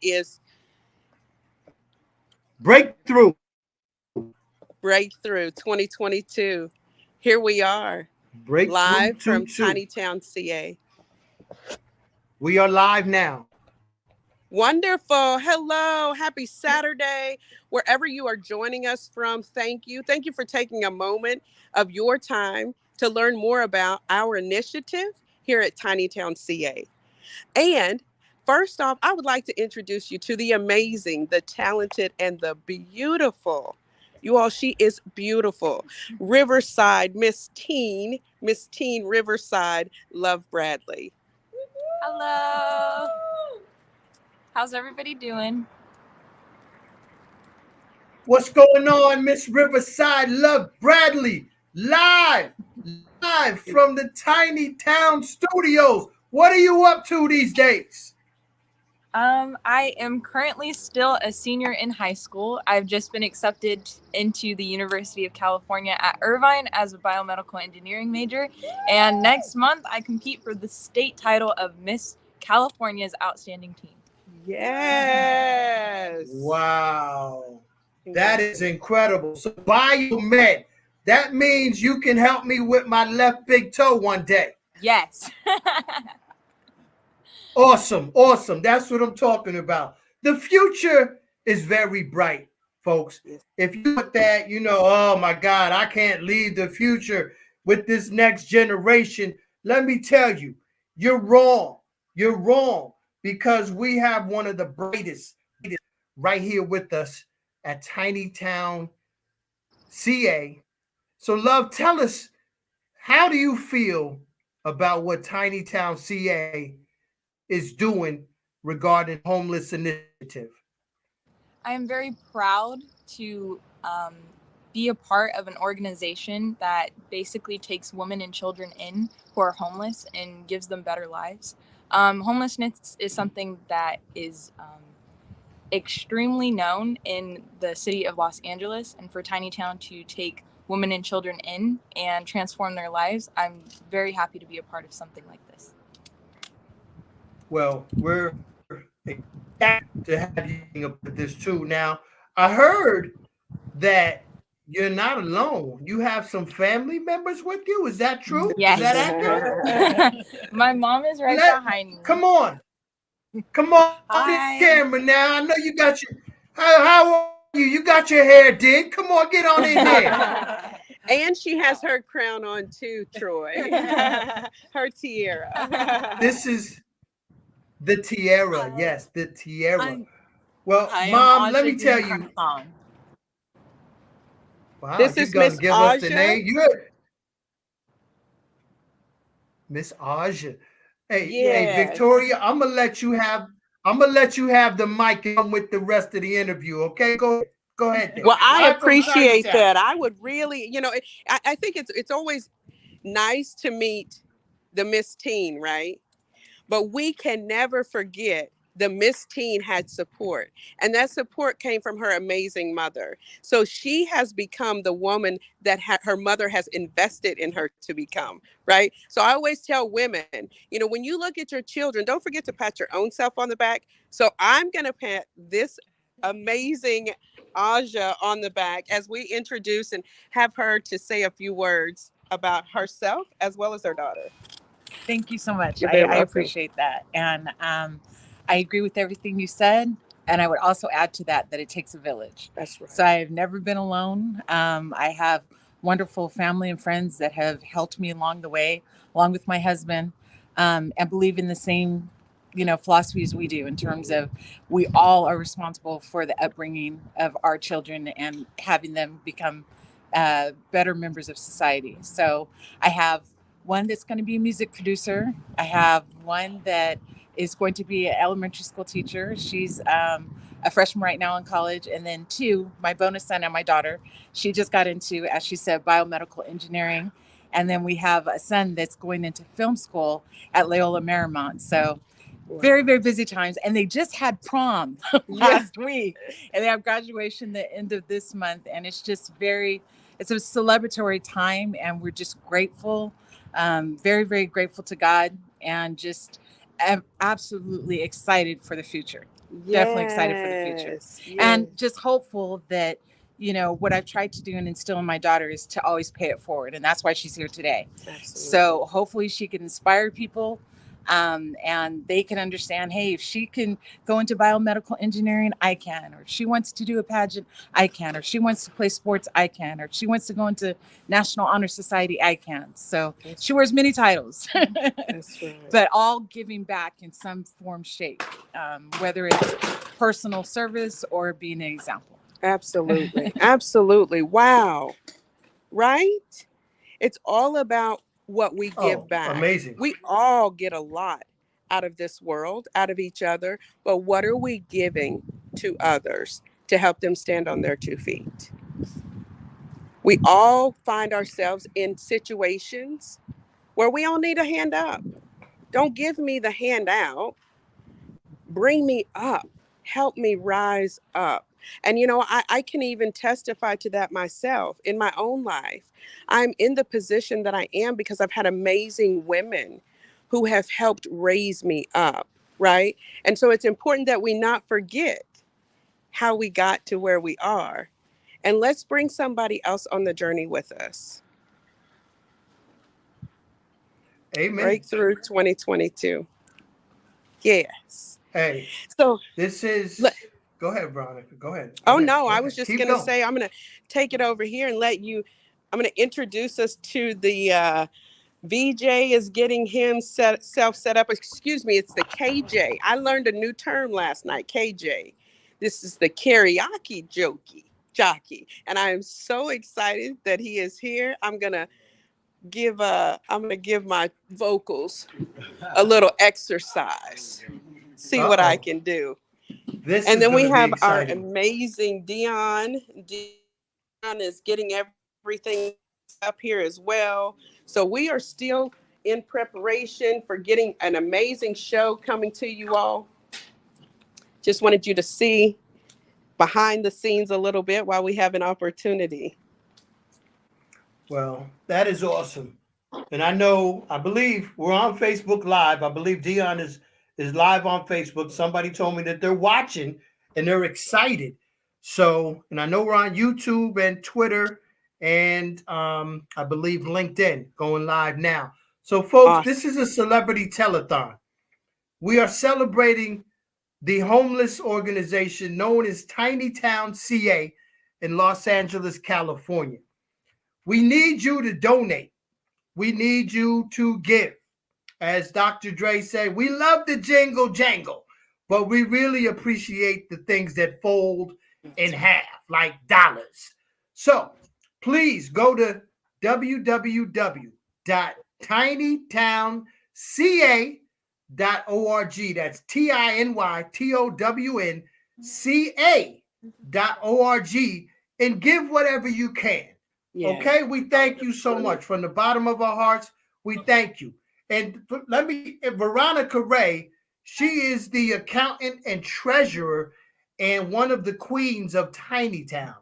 is Breakthrough. Breakthrough 2022. Here we are, Breakthrough live from 2-2. Tiny Town, CA. We are live now. Wonderful. Hello. Happy Saturday. Wherever you are joining us from, thank you. Thank you for taking a moment of your time to learn more about our initiative here at Tiny Town, CA. And first off, I would like to introduce you to the amazing, the talented, and the beautiful. You all, she is beautiful. Riverside, Miss Teen Riverside, Love Bradley. Hello. How's everybody doing? What's going on, Miss Riverside Love Bradley? Live from the Tiny Town Studios. What are you up to these days? I am currently still a senior in high school. I've just been accepted into the University of California at Irvine as a biomedical engineering major. And next month, I compete for the state title of Miss California's Outstanding Teen. Yes. Wow. That is incredible. So biomed, that means you can help me with my left big toe one day. Yes. Awesome. That's what I'm talking about. The future is very bright, folks. Yes. If you put that, oh my God, I can't leave the future with this next generation. Let me tell you, you're wrong. You're wrong because we have one of the brightest right here with us at Tiny Town, CA. So, love, tell us, how do you feel about what Tiny Town, CA is doing regarding homeless initiative? I am very proud to be a part of an organization that basically takes women and children in who are homeless and gives them better lives. Homelessness is something that is extremely known in the city of Los Angeles, and for Tiny Town to take women and children in and transform their lives, I'm very happy to be a part of something like this. Well, we're to have you being a part of this too. Now, I heard that you're not alone. You have some family members with you. Is that true? Is that Yes. accurate? My mom is right behind me. Come on this Hi. camera now. I know you got your. How are you? You got your hair did. Come on, get on in there. And she has her crown on too, Troy. Her tiara. This is the tiara. Yes, the tiara. Well, I am Mom, let Aja me tell Dean you. Carthon. Wow, This you're is gonna Miss give us the Aja. name. You're Miss Aja. Hey, Yes. Victoria, I'm gonna let you have the mic and come with the rest of the interview. Okay, go ahead then. Well, I Live from Tiny appreciate Town. that. I would really, I think it's always nice to meet the Miss Teen, right? But we can never forget the Miss Teen had support, and that support came from her amazing mother. So she has become the woman that her mother has invested in her to become, right? So I always tell women, when you look at your children, don't forget to pat your own self on the back. So I'm going to pat this amazing Aja on the back as we introduce and have her to say a few words about herself as well as her daughter. Thank you so much. You're I, very I welcome. appreciate that. And I agree with everything you said. And I would also add to that it takes a village. That's right. So I've never been alone. I have wonderful family and friends that have helped me along the way, along with my husband, and believe in the same philosophies we do in terms of we all are responsible for the upbringing of our children and having them become better members of society. So I have one that's going to be a music producer. I have one that is going to be an elementary school teacher. She's a freshman right now in college. And then two, my bonus son and my daughter, she just got into, as she said, biomedical engineering. And then we have a son that's going into film school at Loyola Marymount. So very, very busy times. And they just had prom last week. And they have graduation the end of this month. And it's just it's a celebratory time. And we're just grateful, very, very grateful to God, and just absolutely excited for the future. Definitely excited for the future, Yes. and Yes. just hopeful that, what I've tried to do and instill in my daughter is to always pay it forward, and that's why she's here today. Absolutely. So hopefully she can inspire people, and they can understand, hey, if she can go into biomedical engineering, I can. Or if she wants to do a pageant, I can. Or if she wants to play sports, I can. Or if she wants to go into National Honor Society, I can. So That's she wears many titles, that's right. but all giving back in some form, shape, whether it's personal service or being an example. Absolutely. Absolutely. Wow. Right? It's all about what we Oh, give back. amazing. We all get a lot out of this world, out of each other, but what are we giving to others to help them stand on their 2 feet? We all find ourselves in situations where we all need a hand up. Don't give me the handout. Bring me up. Help me rise up. And I can even testify to that myself in my own life. I'm in the position that I am because I've had amazing women who have helped raise me up, right? And so it's important that we not forget how we got to where we are. And let's bring somebody else on the journey with us. Amen. Breakthrough 2022. Yes. Hey, So, this le- is. Go ahead, Veronica. Go ahead. Go oh ahead. no, Go I was ahead. just Keep going to going. say, I'm going to take it over here and I'm going to introduce us to the VJ is getting himself set up. Excuse me, it's the KJ. I learned a new term last night, KJ. This is the karaoke jockey. And I am so excited that he is here. I'm gonna give my vocals a little exercise. See Uh what I oh. can do. This And is then going we to be have our exciting. amazing Dion. Dion is getting everything up here as well. So we are still in preparation for getting an amazing show coming to you all. Just wanted you to see behind the scenes a little bit while we have an opportunity. Well, that is awesome. And I believe we're on Facebook Live. I believe Dion is live on Facebook. Somebody told me that they're watching and they're excited. So, and I know we're on YouTube and Twitter and I believe LinkedIn going live now. So, folks, this Awesome. is a celebrity telethon. We are celebrating the homeless organization known as Tiny Town CA in Los Angeles, California. We need you to donate. We need you to give. As Dr. Dre said, we love the jingle jangle, but we really appreciate the things that fold in half, like dollars. So please go to www.tinytownca.org. That's TINYTOWNCA.org and give whatever you can. Yeah. Okay, we thank you so much from the bottom of our hearts. We thank you. And Veronica Ray, she is the accountant and treasurer and one of the queens of Tiny Town.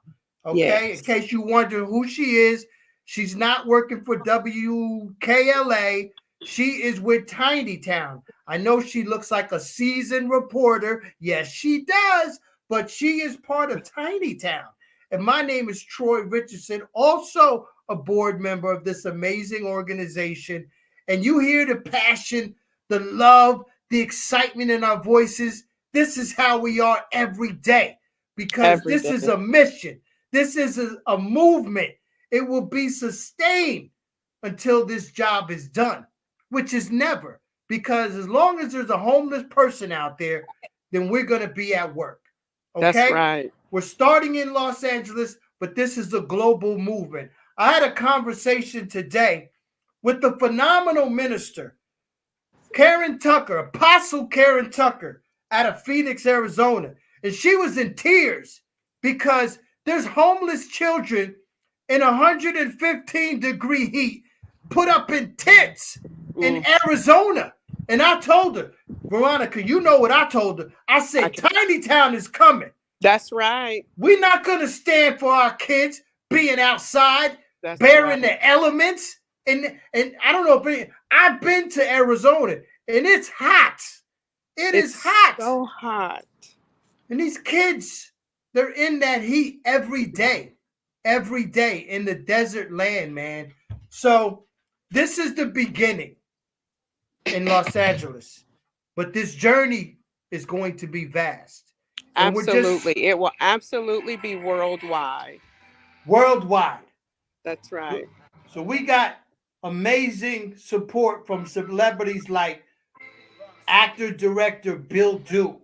Okay, in Yes. case you wonder who she is, she's not working for WKLA. She is with Tiny Town. I know she looks like a seasoned reporter. Yes, she does, but she is part of Tiny Town. And my name is Troy Richardson, also a board member of this amazing organization. And you hear the passion, the love, the excitement in our voices. This is how we are every day because Every this is day. a mission. This is a movement. It will be sustained until this job is done, which is never. Because as long as there's a homeless person out there, then we're going to be at work. That's Okay? right. We're starting in Los Angeles, but this is a global movement. I had a conversation today with the phenomenal minister, Karen Tucker, Apostle Karen Tucker, out of Phoenix, Arizona. And she was in tears because there's homeless children in 115-degree heat put up in tents in Mm, Arizona. And I told her, Veronica, you know what I told her. I I said, can. Tiny Town is coming. That's right. We're not going to stand for our kids being outside, That's bearing right. the elements. And I don't know if I've been to Arizona and it's hot. It is It's hot. so hot. And these kids, they're in that heat every day in the desert land, man. So this is the beginning in Los Angeles, but this journey is going to be vast. And we're just Absolutely. It will absolutely be worldwide. worldwide. That's right. So we got amazing support from celebrities like actor director Bill Duke,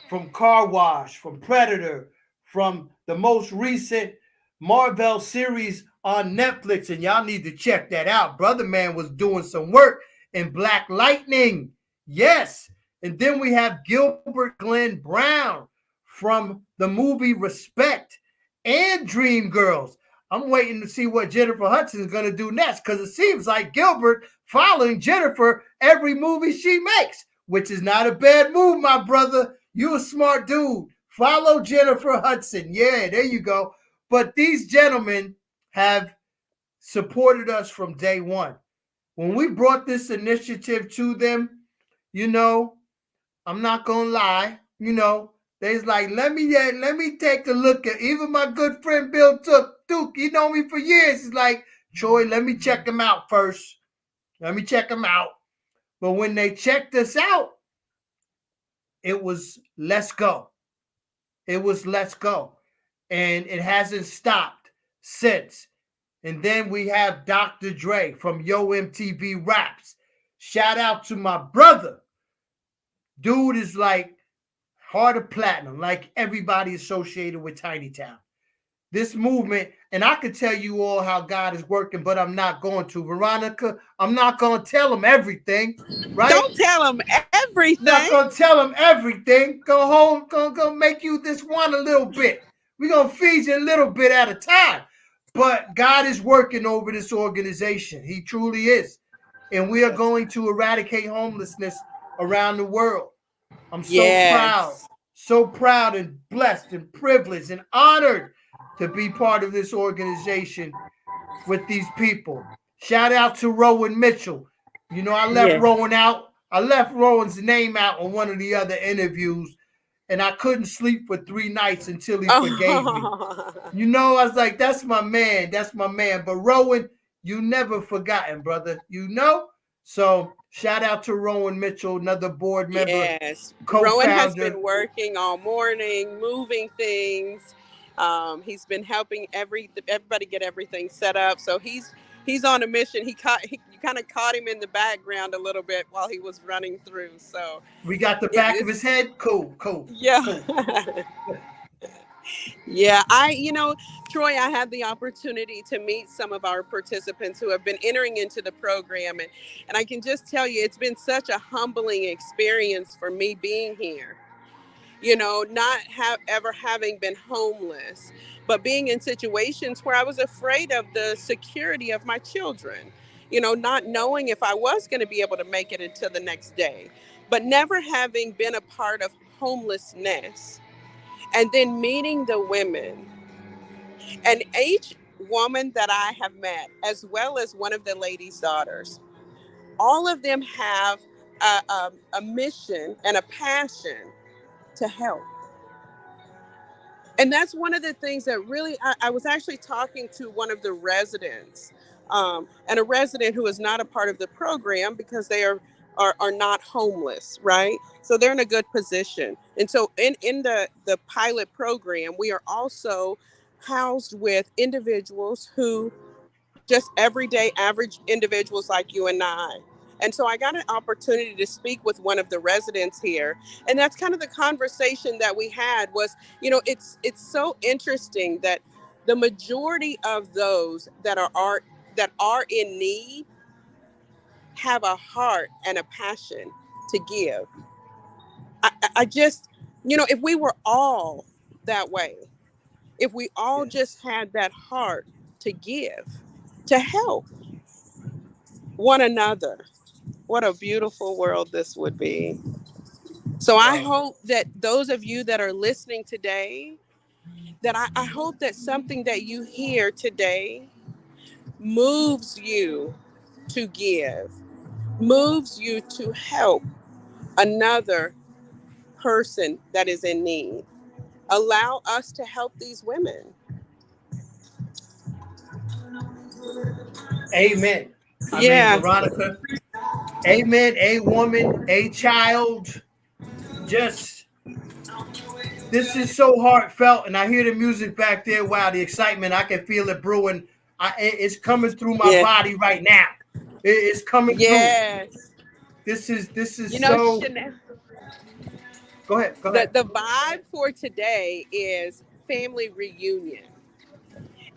from Car Wash, from Predator, from the most recent Marvel series on Netflix, and y'all need to check that out. Brother Man was doing some work in Black Lightning. Yes. And then we have Gilbert Glenn Brown from the movie Respect and Dreamgirls. I'm waiting to see what Jennifer Hudson is going to do next, because it seems like Gilbert following Jennifer every movie she makes, which is not a bad move, my brother. You a smart dude. Follow Jennifer Hudson. Yeah, there you go. But these gentlemen have supported us from day one. When we brought this initiative to them, you know, I'm not gonna lie, they's like, let me take a look at, even my good friend Bill Duke, he know me for years. He's like, Troy, let me check him out first. Let me check him out. But when they checked us out, it was let's go. It was let's go. And it hasn't stopped since. And then we have Dr. Dre from Yo MTV Raps. Shout out to my brother. Dude is like heart of platinum, like everybody associated with Tiny Town. This movement, and I could tell you all how God is working, but I'm not going to. Veronica, I'm not going to tell them everything, right? Don't tell them I'm not everything. going to tell them everything. Go home, go make you this one a little bit. We're going to feed you a little bit at a time. But God is working over this organization. He truly is. And we are going to eradicate homelessness around the world. I'm Yes. so proud and blessed and privileged and honored to be part of this organization with these people. Shout out to Rowan Mitchell. I left Yeah. Rowan out. I left Rowan's name out on one of the other interviews, and I couldn't sleep for 3 nights until he forgave me. Oh. I was like, that's my man. That's my man. But Rowan, you never forgotten, brother. So shout out to Rowan Mitchell, another board member, Yes. Rowan has co-founder. been working all morning, moving things. He's been helping everybody get everything set up. So he's on a mission. You kind of caught him in the background a little bit while he was running through. So We got the it back of is, his head. Cool. yeah. Yeah, Troy, I had the opportunity to meet some of our participants who have been entering into the program, and I can just tell you, it's been such a humbling experience for me being here. Not ever having been homeless, but being in situations where I was afraid of the security of my children. Not knowing if I was going to be able to make it until the next day, but never having been a part of homelessness, and then meeting the women, and each woman that I have met, as well as one of the lady's daughters, all of them have a mission and a passion to help. And that's one of the things that really, I was actually talking to one of the residents, and a resident who is not a part of the program because they are not homeless, right? So they're in a good position. And so in the pilot program, we are also housed with individuals who are just everyday average individuals like you and I. And so I got an opportunity to speak with one of the residents here, and that's kind of the conversation that we had. Was it's so interesting that the majority of those that are in need have a heart and a passion to give. I just, if we were all that way, if we all just Yes. had that heart to give, to help one another, what a beautiful world this would be. So I Wow. hope that those of you that are listening today, that I hope that something that you hear today moves you to give, moves you to help another person that is in need. Allow us to help these women. Amen. I mean, Yeah, Veronica, amen. A woman, a child. Just this is so heartfelt, and I hear the music back there. Wow, the excitement! I can feel it brewing. It's coming through my yeah, body right now. It's coming through. yes. This is You know, so. Chanel, Go ahead. Go the ahead. the vibe for today is family reunion.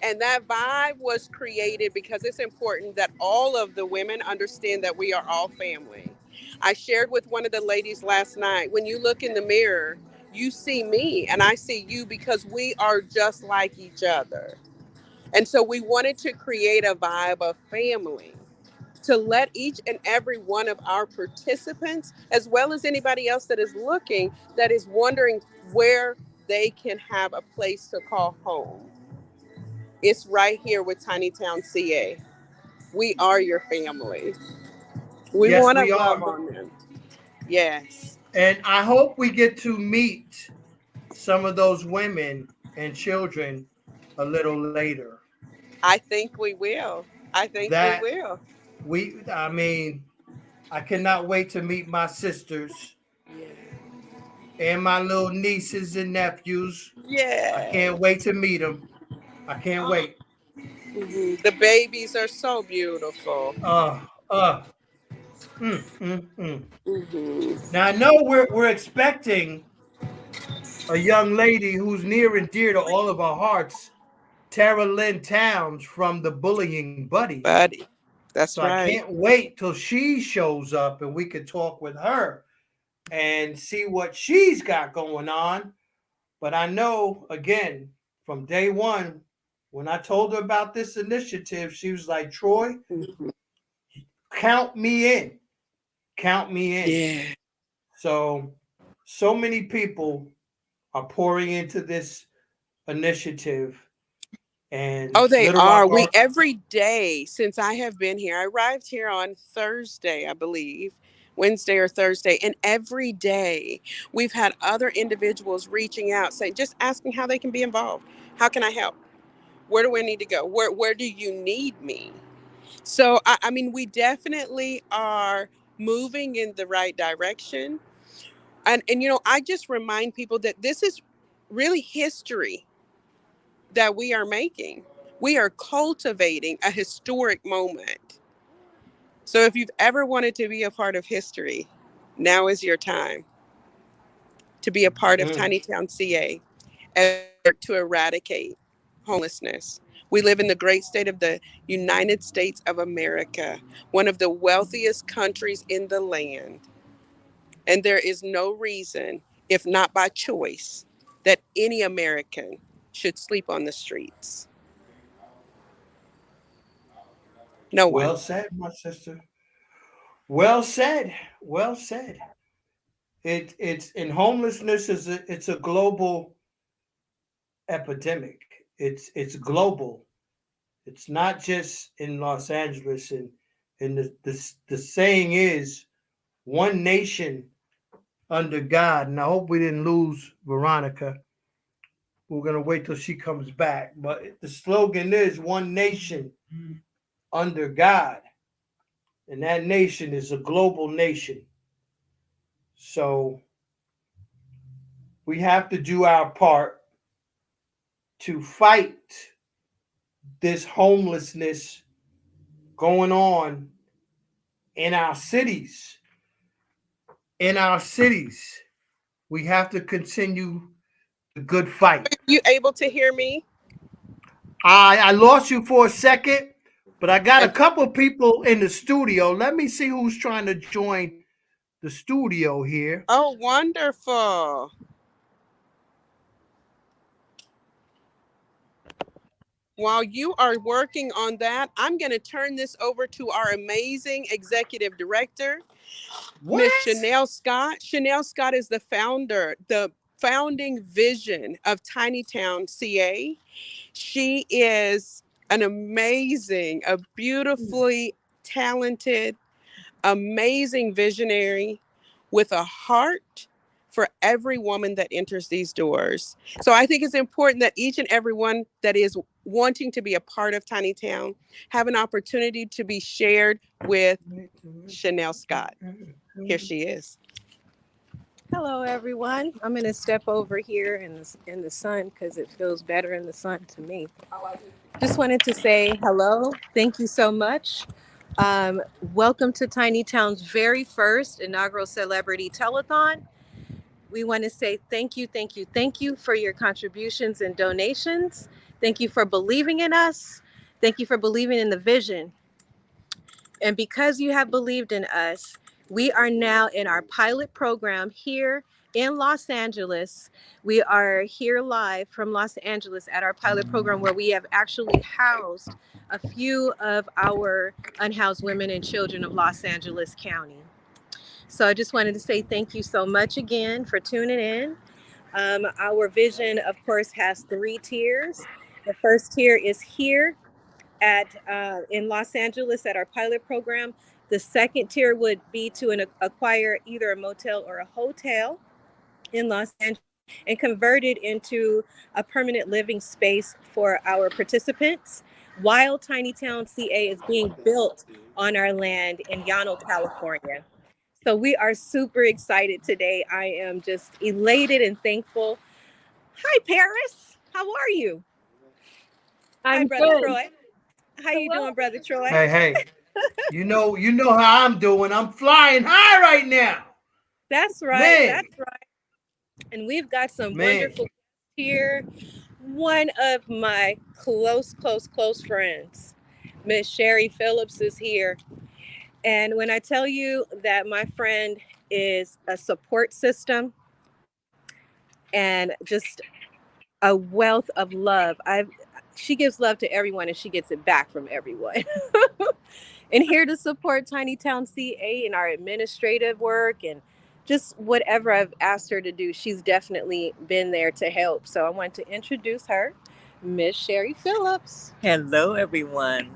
And that vibe was created because it's important that all of the women understand that we are all family. I shared with one of the ladies last night, when you look in the mirror, you see me and I see you because we are just like each other. And so we wanted to create a vibe of family to let each and every one of our participants, as well as anybody else that is looking, that is wondering where they can have a place to call home. It's right here with Tiny Town CA. We are your family. We Yes, want to we love are, on them. Yes, and I hope we get to meet some of those women and children a little later. I think we will. I think we That will. I mean, I cannot wait to meet my sisters Yeah. and my little nieces and nephews. I Yeah. can't wait to meet them. I can't wait. Mhm. The babies are so beautiful. Uh, uh, mm. Hmm. Now I know we're expecting a young lady who's near and dear to all of our hearts, Tara Lynn Towns from the Bullying Buddies. Buddy. So That's I right. can't wait till she shows up and we can talk with her and see what she's got going on. But I know, again, from day one, when I told her about this initiative, she was like, Troy, Mhm. count me in. Count me in. Yeah. So, so many people are pouring into this initiative, and Oh, they Little Rock are. We Ark. every day since I have been here. I arrived here on Thursday, I believe, Wednesday or Thursday, and every day we've had other individuals reaching out, saying, just asking how they can be involved. How can I help? Where do I need to go? Where do you need me? So I mean, we definitely are moving in the right direction. And I just remind people that this is really history that we are making. We are cultivating a historic moment. So if you've ever wanted to be a part of history, now is your time to be a part of Mm. Tiny Town CA as we work to eradicate homelessness. We live in the great state of the United States of America, one of the wealthiest countries in the land. And there is no reason, if not by choice, that any American should sleep on the streets. No one. Well said, my sister. Well said. Well said. It's and homelessness is it's a global epidemic. It's global. It's not just in Los Angeles, and the saying is one nation under God. And I hope we didn't lose Veronica. We're gonna wait till she comes back. But the slogan is one nation under God, and that nation is a global nation. So we have to do our part to fight this homelessness going on in our cities. In our cities, we have to continue the good fight. You able to hear me? I lost you for a second, but I got a And couple people in the studio. Let me see who's trying to join the studio here. oh, wonderful. While you are working on that, I'm going to turn this over to our amazing executive director, Miss What? Chanel Scott. Chanel Scott is the founder, the founding vision of Tiny Town CA. She is an amazing, a beautifully talented, amazing visionary with a heart for every woman that enters these doors. So I think it's important that each and every one that is wanting to be a part of Tiny Town have an opportunity to be shared with Chanel Scott. Here she is. Hello, everyone. I'm going to step over here in the sun because it feels better in the sun to me. Just wanted to say hello. Thank you so much. Welcome to Tiny Town's very first inaugural celebrity telethon. We want to say thank you, thank you, thank you for your contributions and donations. Thank you for believing in us. Thank you for believing in the vision. And because you have believed in us, we are now in our pilot program here in Los Angeles. We are here live from Los Angeles at our pilot program where we have actually housed a few of our unhoused women and children of Los Angeles County. So I just wanted to say thank you so much again for tuning in. Our vision, of course, has 3 tiers. The first tier is here at in Los Angeles at our pilot program. The second tier would be to acquire either a motel or a hotel in Los Angeles and convert it into a permanent living space for our participants while Tiny Town CA is being built on our land in Llano, California. So we are super excited today. I am just elated and thankful. Hi, Paris. How are you? Hi, I'm Brother good. Troy. How you Hello. doing, Brother Troy? Hey, you know how I'm doing. I'm flying high right now. That's right. Man, That's right. And we've got some man. wonderful guests here. One of my close friends, Miss Sherry Phillips, is here. And when I tell you that my friend is a support system and just a wealth of love, she gives love to everyone and she gets it back from everyone. And here to support Tiny Town CA in our administrative work and just whatever I've asked her to do, she's definitely been there to help. So I want to introduce her, Miss Sherry Phillips. Hello, everyone.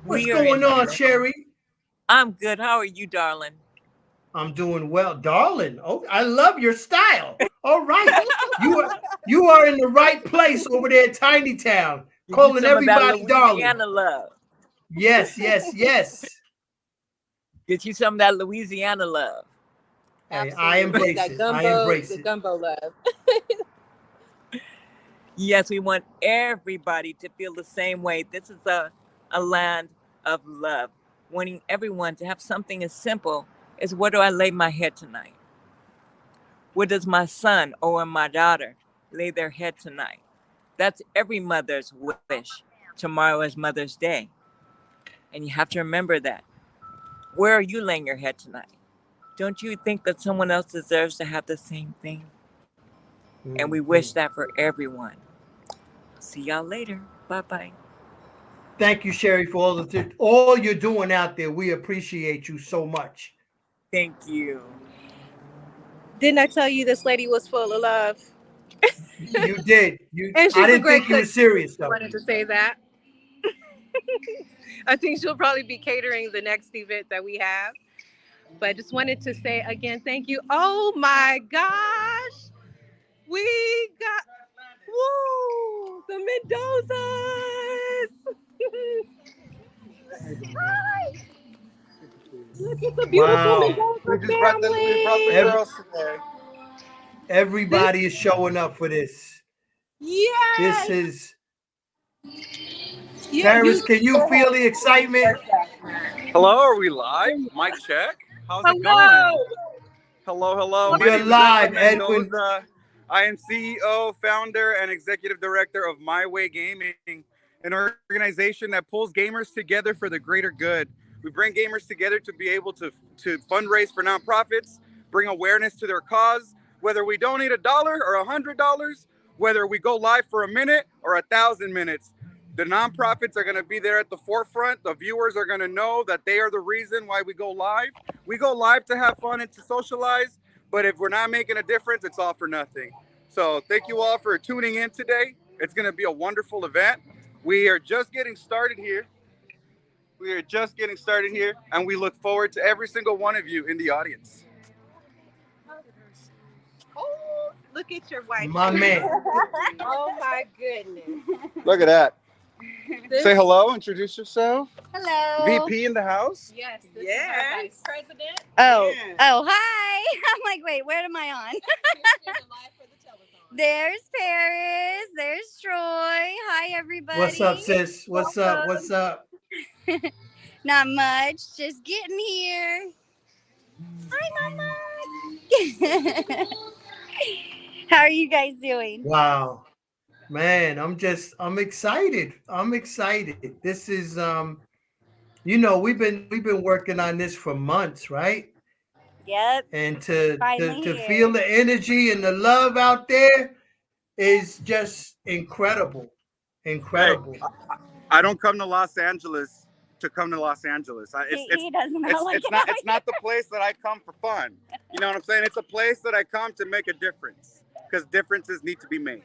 What's We are in going the on, land. Sherry? I'm good. How are you, darling? I'm doing well, darling. Oh, I love your style. All right, you are in the right place over there at Tiny Town, Get you calling some of that everybody darling. Louisiana love. Yes, yes, yes. Get you some of that Louisiana love. Hey, I Absolutely. embrace That it. I gumbo, embrace the it. gumbo love. Yes, we want everybody to feel the same way. This is a land of love, wanting everyone to have something as simple as where do I lay my head tonight? Where does my son or my daughter lay their head tonight? That's every mother's wish. Tomorrow is Mother's Day. And you have to remember that. Where are you laying your head tonight? Don't you think that someone else deserves to have the same thing? And we wish that for everyone. See y'all later. Bye-bye. Thank you, Sherry, for all you're doing out there. We appreciate you so much. Thank you. Didn't I tell you this lady was full of love? You did. And I she's a didn't great think you were cook. serious I though. wanted to say that. I think she'll probably be catering the next event that we have. But I just wanted to say again, thank you. Oh my gosh. We got, woo, the Mendozas. Hi. Look at the beautiful Wow. Mendoza We brought the family. girls today. This, Everybody is showing up for this. This yes. is You Paris. Can you feel the excitement? Hello, are we live? Mic check. How's it going? hello. Hello. My You're name is Edwin live, Edwin. Mendoza. I am CEO, founder, and executive director of My Way Gaming, an organization that pulls gamers together for the greater good. We bring gamers together to be able to fundraise for nonprofits, bring awareness to their cause, whether we donate $1 or $100, whether we go live for a minute or 1,000 minutes. The nonprofits are going to be there at the forefront. The viewers are going to know that they are the reason why we go live. We go live to have fun and to socialize, but if we're not making a difference, it's all for nothing. So thank you all for tuning in today. It's going to be a wonderful event. We are just getting started here. And we look forward to every single one of you in the audience. Look at your wife. My man. Oh my goodness. Look at that. This, Say hello, introduce yourself. Hello. VP in the house. yes, this is our vice president. Oh, Yeah. oh, hi. I'm like, wait, where am I on? Live for the telethon. There's Paris. There's Troy. Hi, everybody. What's up, sis? What's up? What's up? Not much. Just getting here. Hi, Mama. How are you guys doing? Wow. Man, I'm excited. I'm excited. This is we've been working on this for months, right? Yep. And to Finally here. feel the energy and the love out there is just incredible. Incredible. Hey, I don't come to Los Angeles to come to Los Angeles. He doesn't know like It's not the place that I come for fun. You know what I'm saying? It's a place that I come to make a difference because differences need to be made.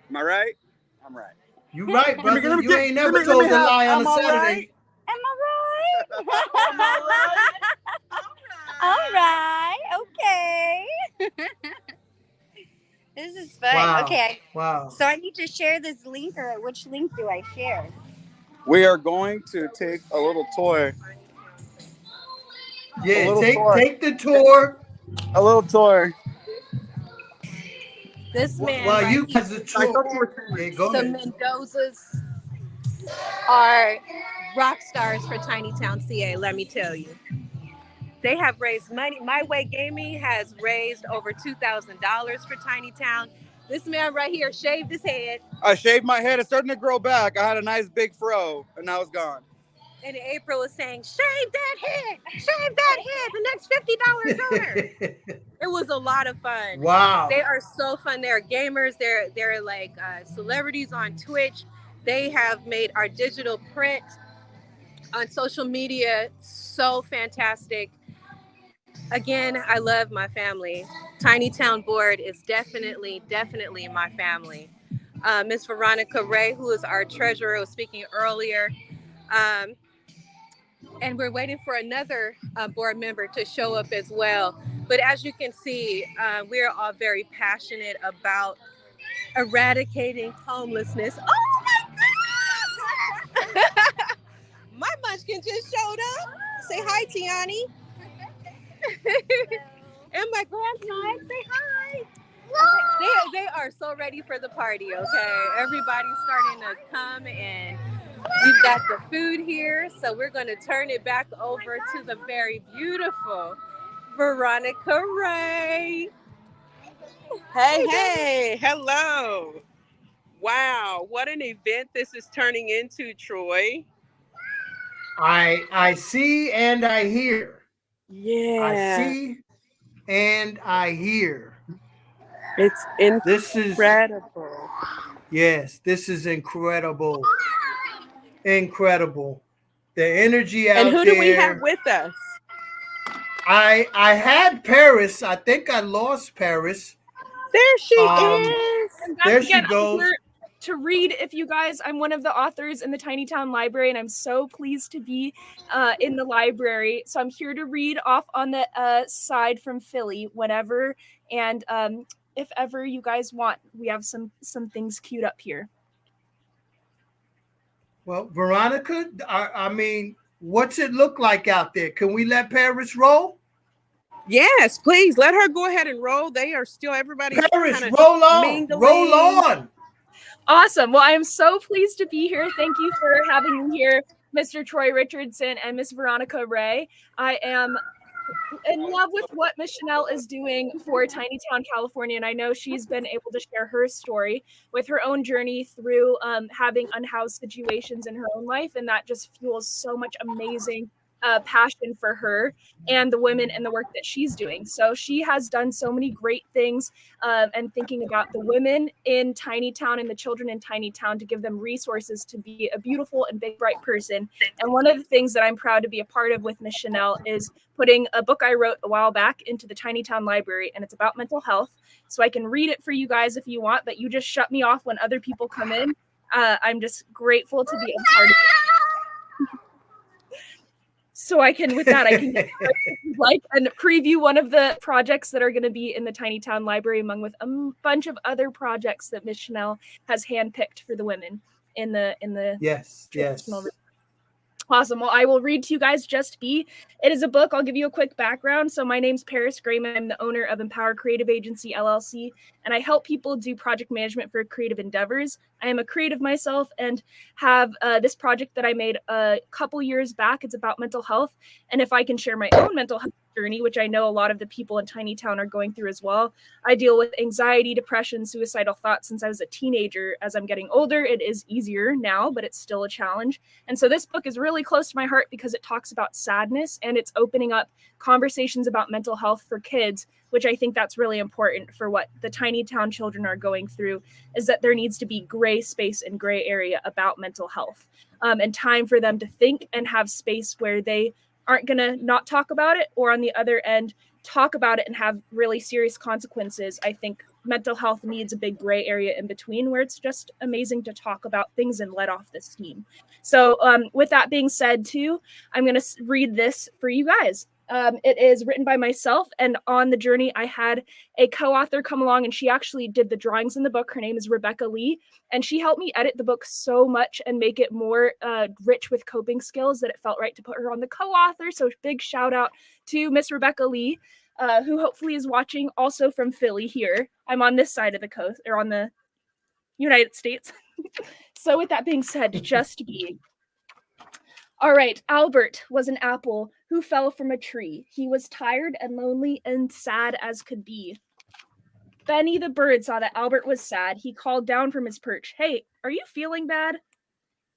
Am I right? I'm right. You right, brother. Let me You get- ain't let never me told a have- lie on I'm a all Saturday. right. Am I right? All right. Okay. This is fun. Wow. Okay. Wow. So I need to share this link, or which link do I share? We are going to take a little tour. Yeah, little tour. take the tour. A little tour. This man While right you here, guys the tour. Yeah, go the ahead. Mendozas are rock stars for Tiny Town, CA, let me tell you. They have raised money. My Way Gaming has raised over $2,000 for Tiny Town. This man right here shaved his head. I shaved my head. It's starting to grow back. I had a nice big fro, and now it's gone. And April was saying, shave that head, shave that head, the next $50 donor. It was a lot of fun. Wow. They are so fun. They're gamers. They're like celebrities on Twitch. They have made our digital print on social media so fantastic. Again, I love my family. Tiny Town Board is definitely my family. Miss Veronica Ray, who is our treasurer, was speaking earlier. And we're waiting for another board member to show up as well. But as you can see, we're all very passionate about eradicating homelessness. Oh my goodness! My munchkin just showed up. Say hi, Tiani. And my grandson, say hi. They are so ready for the party, okay? Everybody's starting to come, and we've got the food here. So we're going to turn it back over to the very beautiful Veronica Ray. Hey, hello. Wow, what an event this is turning into, Troy. I see and I hear. Yeah. I see and I hear. It's This is incredible. yes, this is incredible. Incredible. The energy out And who there. do we have with us? I had Paris. I think I lost Paris. There she is. I'm back There again. she goes. I'm here to read. If you guys, I'm one of the authors in the Tiny Town Library, and I'm so pleased to be in the library. So I'm here to read off on the side from Philly whenever, and if ever you guys want, we have some things queued up here. Well, Veronica, I mean, what's it look like out there? Can we let Paris roll? Yes, please let her go ahead and roll. They are still everybody. Paris, roll on. mingling. Roll on. Awesome. Well, I am so pleased to be here. Thank you for having me here, Mr. Troy Richardson and Miss Veronica Ray. I am in love with what Miss Chanel is doing for Tiny Town, California, and I know she's been able to share her story with her own journey through having unhoused situations in her own life, and that just fuels so much amazing passion for her and the women and the work that she's doing. So she has done so many great things and thinking about the women in Tiny Town and the children in Tiny Town to give them resources to be a beautiful and big, bright person. And one of the things that I'm proud to be a part of with Miss Chanel is putting a book I wrote a while back into the Tiny Town Library, and it's about mental health. So I can read it for you guys if you want, but you just shut me off when other people come in. I'm just grateful to be a part of it. So I can, with that, I can get like and preview one of the projects that are going to be in the Tiny Town Library, among with a bunch of other projects that Miss Chanel has handpicked for the women in the Yes, traditional. yes. Awesome. Well, I will read to you guys Just Be. It is a book. I'll give you a quick background. So my name's Paris Grayman. I'm the owner of Empower Creative Agency, LLC, and I help people do project management for creative endeavors. I am a creative myself and have this project that I made a couple years back. It's about mental health. And if I can share my own mental health journey, which I know a lot of the people in Tiny Town are going through as well. I deal with anxiety, depression, suicidal thoughts since I was a teenager. As I'm getting older, it is easier now, but it's still a challenge. And so this book is really close to my heart because it talks about sadness and it's opening up conversations about mental health for kids, which I think that's really important for what the Tiny Town children are going through, is that there needs to be gray space and gray area about mental health, and time for them to think and have space where they aren't going to not talk about it, or on the other end, talk about it and have really serious consequences. I think mental health needs a big gray area in between where it's just amazing to talk about things and let off the steam. So with that being said too, I'm going to read this for you guys. It is written by myself, and on the journey I had a co-author come along, and she actually did the drawings in the book. Her name is Rebecca Lee, and she helped me edit the book so much and make it more rich with coping skills that it felt right to put her on the co-author. So big shout out to Miss Rebecca Lee, who hopefully is watching also from Philly here. I'm on this side of the coast, or on the United States. So with that being said, Just Be. All right, Albert was an apple who fell from a tree. He was tired and lonely and sad as could be. Benny the bird saw that Albert was sad. He called down from his perch, "Hey, are you feeling bad?"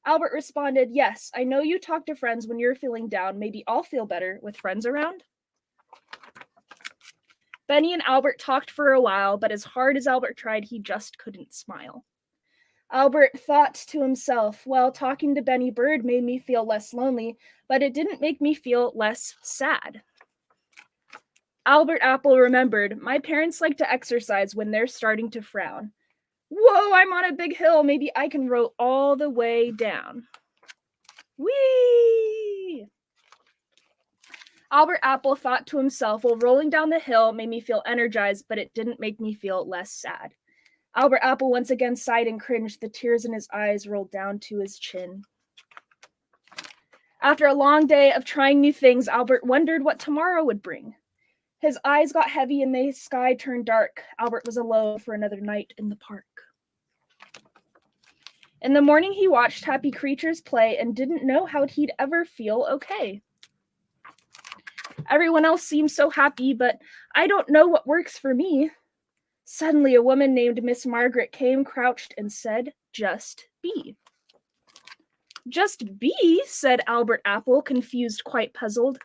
Albert responded, "Yes, I know you talk to friends when you're feeling down. Maybe I'll feel better with friends around." Benny and Albert talked for a while, but as hard as Albert tried, he just couldn't smile. Albert thought to himself, well, talking to Benny Bird made me feel less lonely, but it didn't make me feel less sad. Albert Apple remembered, my parents like to exercise when they're starting to frown. Whoa, I'm on a big hill. Maybe I can roll all the way down. Whee! Albert Apple thought to himself, well, rolling down the hill made me feel energized, but it didn't make me feel less sad. Albert Apple once again sighed and cringed. The tears in his eyes rolled down to his chin. After a long day of trying new things, Albert wondered what tomorrow would bring. His eyes got heavy and the sky turned dark. Albert was alone for another night in the park. In the morning, he watched happy creatures play and didn't know how he'd ever feel okay. Everyone else seemed so happy, but I don't know what works for me. Suddenly, a woman named Miss Margaret came, crouched, and said, "Just be." "Just be?" said Albert Apple, confused, quite puzzled.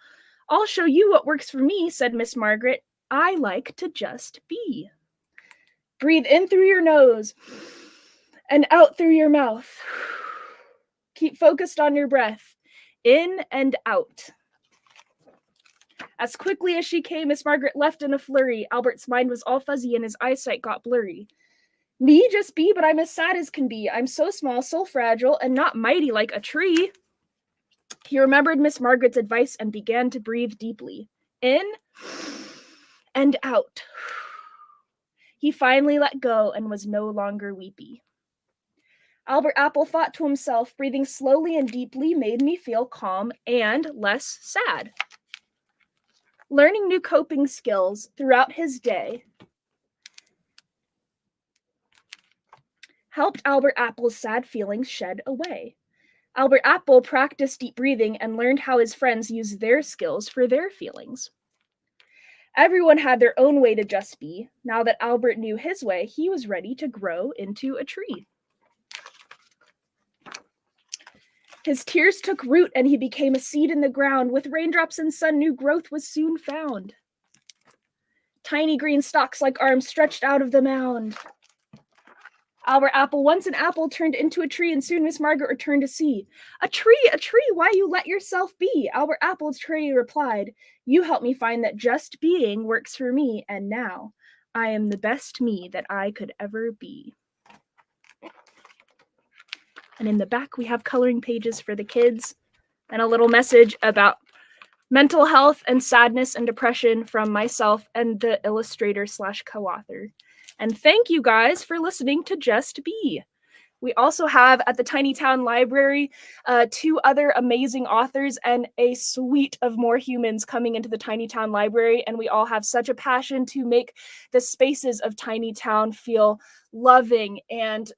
"I'll show you what works for me," said Miss Margaret. "I like to just be." Breathe in through your nose and out through your mouth. Keep focused on your breath. In and out. As quickly as she came, Miss Margaret left in a flurry. Albert's mind was all fuzzy and his eyesight got blurry. "Me just be, but I'm as sad as can be. I'm so small, so fragile, and not mighty like a tree." He remembered Miss Margaret's advice and began to breathe deeply. In and out. He finally let go and was no longer weepy. Albert Apple thought to himself, breathing slowly and deeply made me feel calm and less sad. Learning new coping skills throughout his day helped Albert Apple's sad feelings shed away. Albert Apple practiced deep breathing and learned how his friends used their skills for their feelings. Everyone had their own way to just be. Now that Albert knew his way, he was ready to grow into a tree. His tears took root and he became a seed in the ground. With raindrops and sun, new growth was soon found. Tiny green stalks like arms stretched out of the mound. Albert Apple, once an apple, turned into a tree, and soon Miss Margaret returned to see. A tree, why you let yourself be?" Albert Apple's tree replied, "You helped me find that just being works for me, and now I am the best me that I could ever be." And in the back, we have coloring pages for the kids and a little message about Mental Health and Sadness and Depression from myself and the illustrator slash co-author. And thank you guys for listening to Just Be. We also have at the Tiny Town Library 2 other amazing authors and a suite of more humans coming into the Tiny Town Library. And we all have such a passion to make the spaces of Tiny Town feel loving and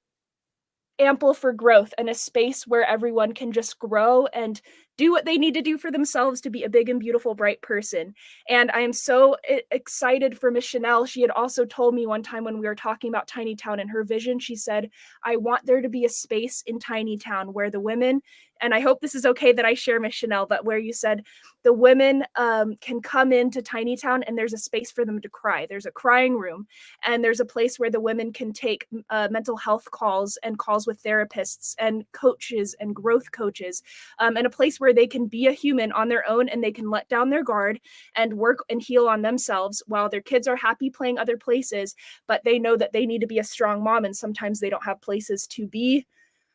ample for growth, and a space where everyone can just grow and do what they need to do for themselves to be a big and beautiful, bright person. And I am so excited for Miss Chanel. She had also told me one time when we were talking about Tiny Town and her vision, she said, I want there to be a space in Tiny Town where the women, and I hope this is okay that I share, Miss Chanel, but where you said the women can come into Tiny Town and there's a space for them to cry. There's a crying room, and there's a place where the women can take mental health calls and calls with therapists and coaches and growth coaches, and a place where they can be a human on their own and they can let down their guard and work and heal on themselves while their kids are happy playing other places, but they know that they need to be a strong mom, and sometimes they don't have places to be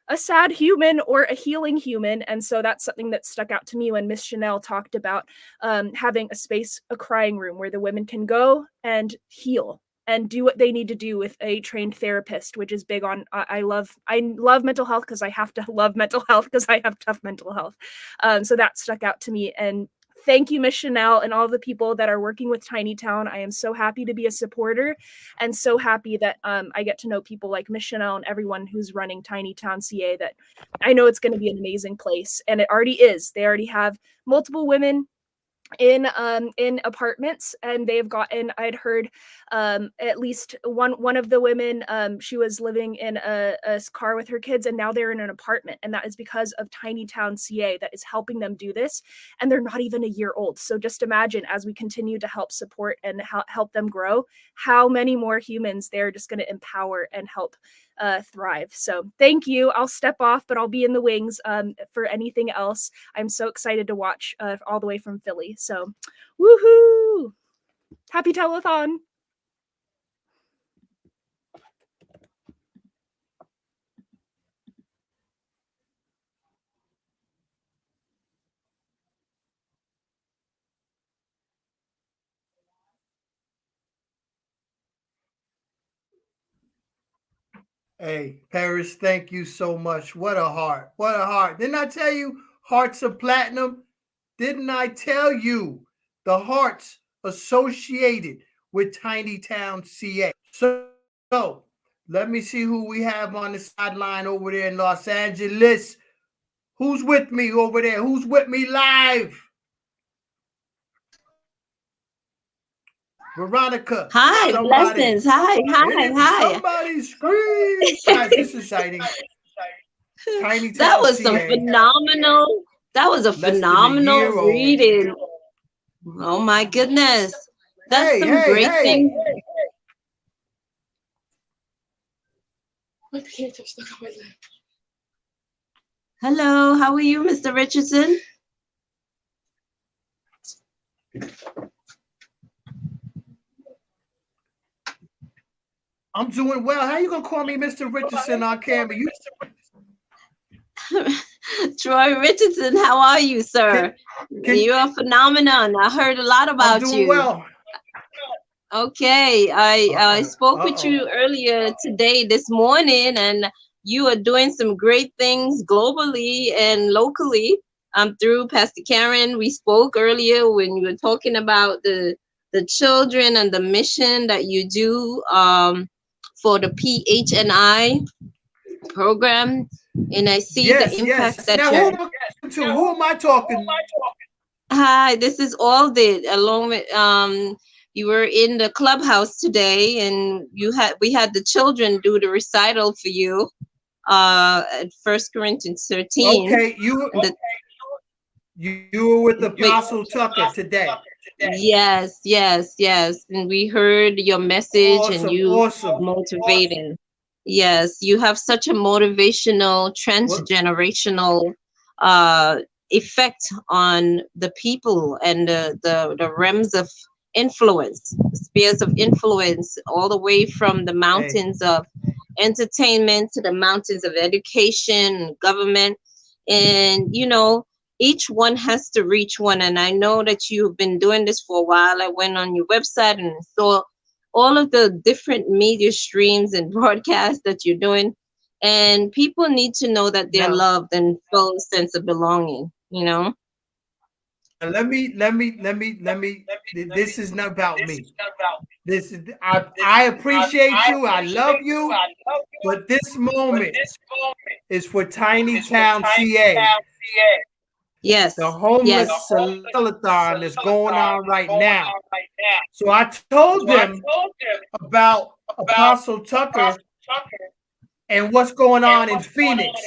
a sad human or a healing human. And so that's something that stuck out to me when Miss Chanel talked about having a space, a crying room where the women can go and heal and do what they need to do with a trained therapist, which is big on, I love mental health because I have to love mental health because I have tough mental health. So that stuck out to me. And thank you, Miss Chanel, and all the people that are working with Tiny Town. I am so happy to be a supporter and so happy that I get to know people like Miss Chanel and everyone who's running Tiny Town CA, that I know it's going to be an amazing place. And it already is. They already have multiple women in apartments, and they've gotten, I'd heard at least one of the women, she was living in a car with her kids, and now they're in an apartment, and that is because of Tiny Town CA that is helping them do this, and they're not even a year old. So just imagine, as we continue to help support and help them grow, how many more humans they're just going to empower and help thrive. So thank you. I'll step off, but I'll be in the wings for anything else. I'm so excited to watch all the way from Philly. So woohoo! Happy telethon. Hey, Paris, thank you so much. What a heart. What a heart. Didn't I tell you hearts of platinum? Didn't I tell you the hearts associated with Tiny Town CA? So let me see who we have on the sideline over there in Los Angeles. Who's with me over there? Who's with me live? Veronica. Hi, somebody. blessings. Hi. Somebody scream. Guys, this is exciting. Tiny Town That was CA. some phenomenal. That was a phenomenal reading. Oh my goodness. That's some great things. Hello, how are you, Mr. Richardson? I'm doing well. How you gonna call me Mr. Richardson on camera? You Troy Richardson, how are you, sir? You're a phenomenon. I heard a lot about you. I'm doing well. Okay, I spoke with you earlier today, this morning, and you are doing some great things globally and locally. Through Pastor Karen, we spoke earlier when you were talking about the children and the mission that you do for the PHNI program, and I see the impact that now, who am I talking? Hi, this is Alden. Along with you were in the clubhouse today, and we had the children do the recital for you at 1 Corinthians 13. Okay, you were with Apostle Tucker today. Yes, and we heard your message, and you motivated. Yes, you have such a motivational, transgenerational effect on the people and the realms of influence, spheres of influence, all the way from the mountains of entertainment to the mountains of education, government. And, you know, each one has to reach one. And I know that you've been doing this for a while. I went on your website and saw all of the different media streams and broadcasts that you're doing. And people need to know that they're Now, loved and feel a sense of belonging, you know? and let me. This is not about me. This is I appreciate you. I love you. But this moment is for Tiny Town, CA. Yes, The yes. homeless telethon is going on right now. So I told them about Apostle Tucker and what's going on in Phoenix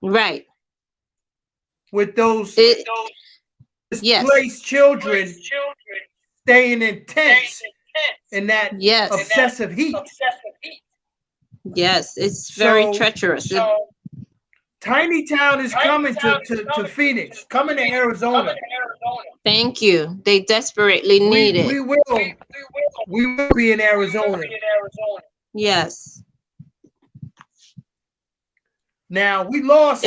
Right. with those It, yes, displaced children staying in tents in that yes, obsessive heat. yes. It's very So treacherous. Tiny Town is coming to Phoenix, coming to Arizona. Thank you. They desperately need it. We will be in Arizona. Yes. Now we lost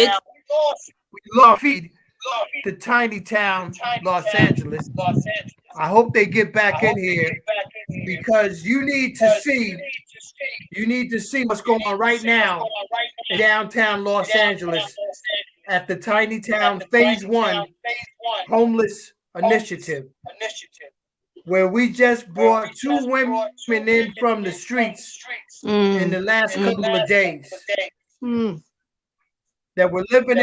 feed to Tiny Town, Los Angeles. I hope they get back in here because you need to see what's going on right now in downtown Los Angeles at the Tiny Town Phase 1 Homeless Initiative, where we just brought 2 women in from the streets in the last couple of days that were living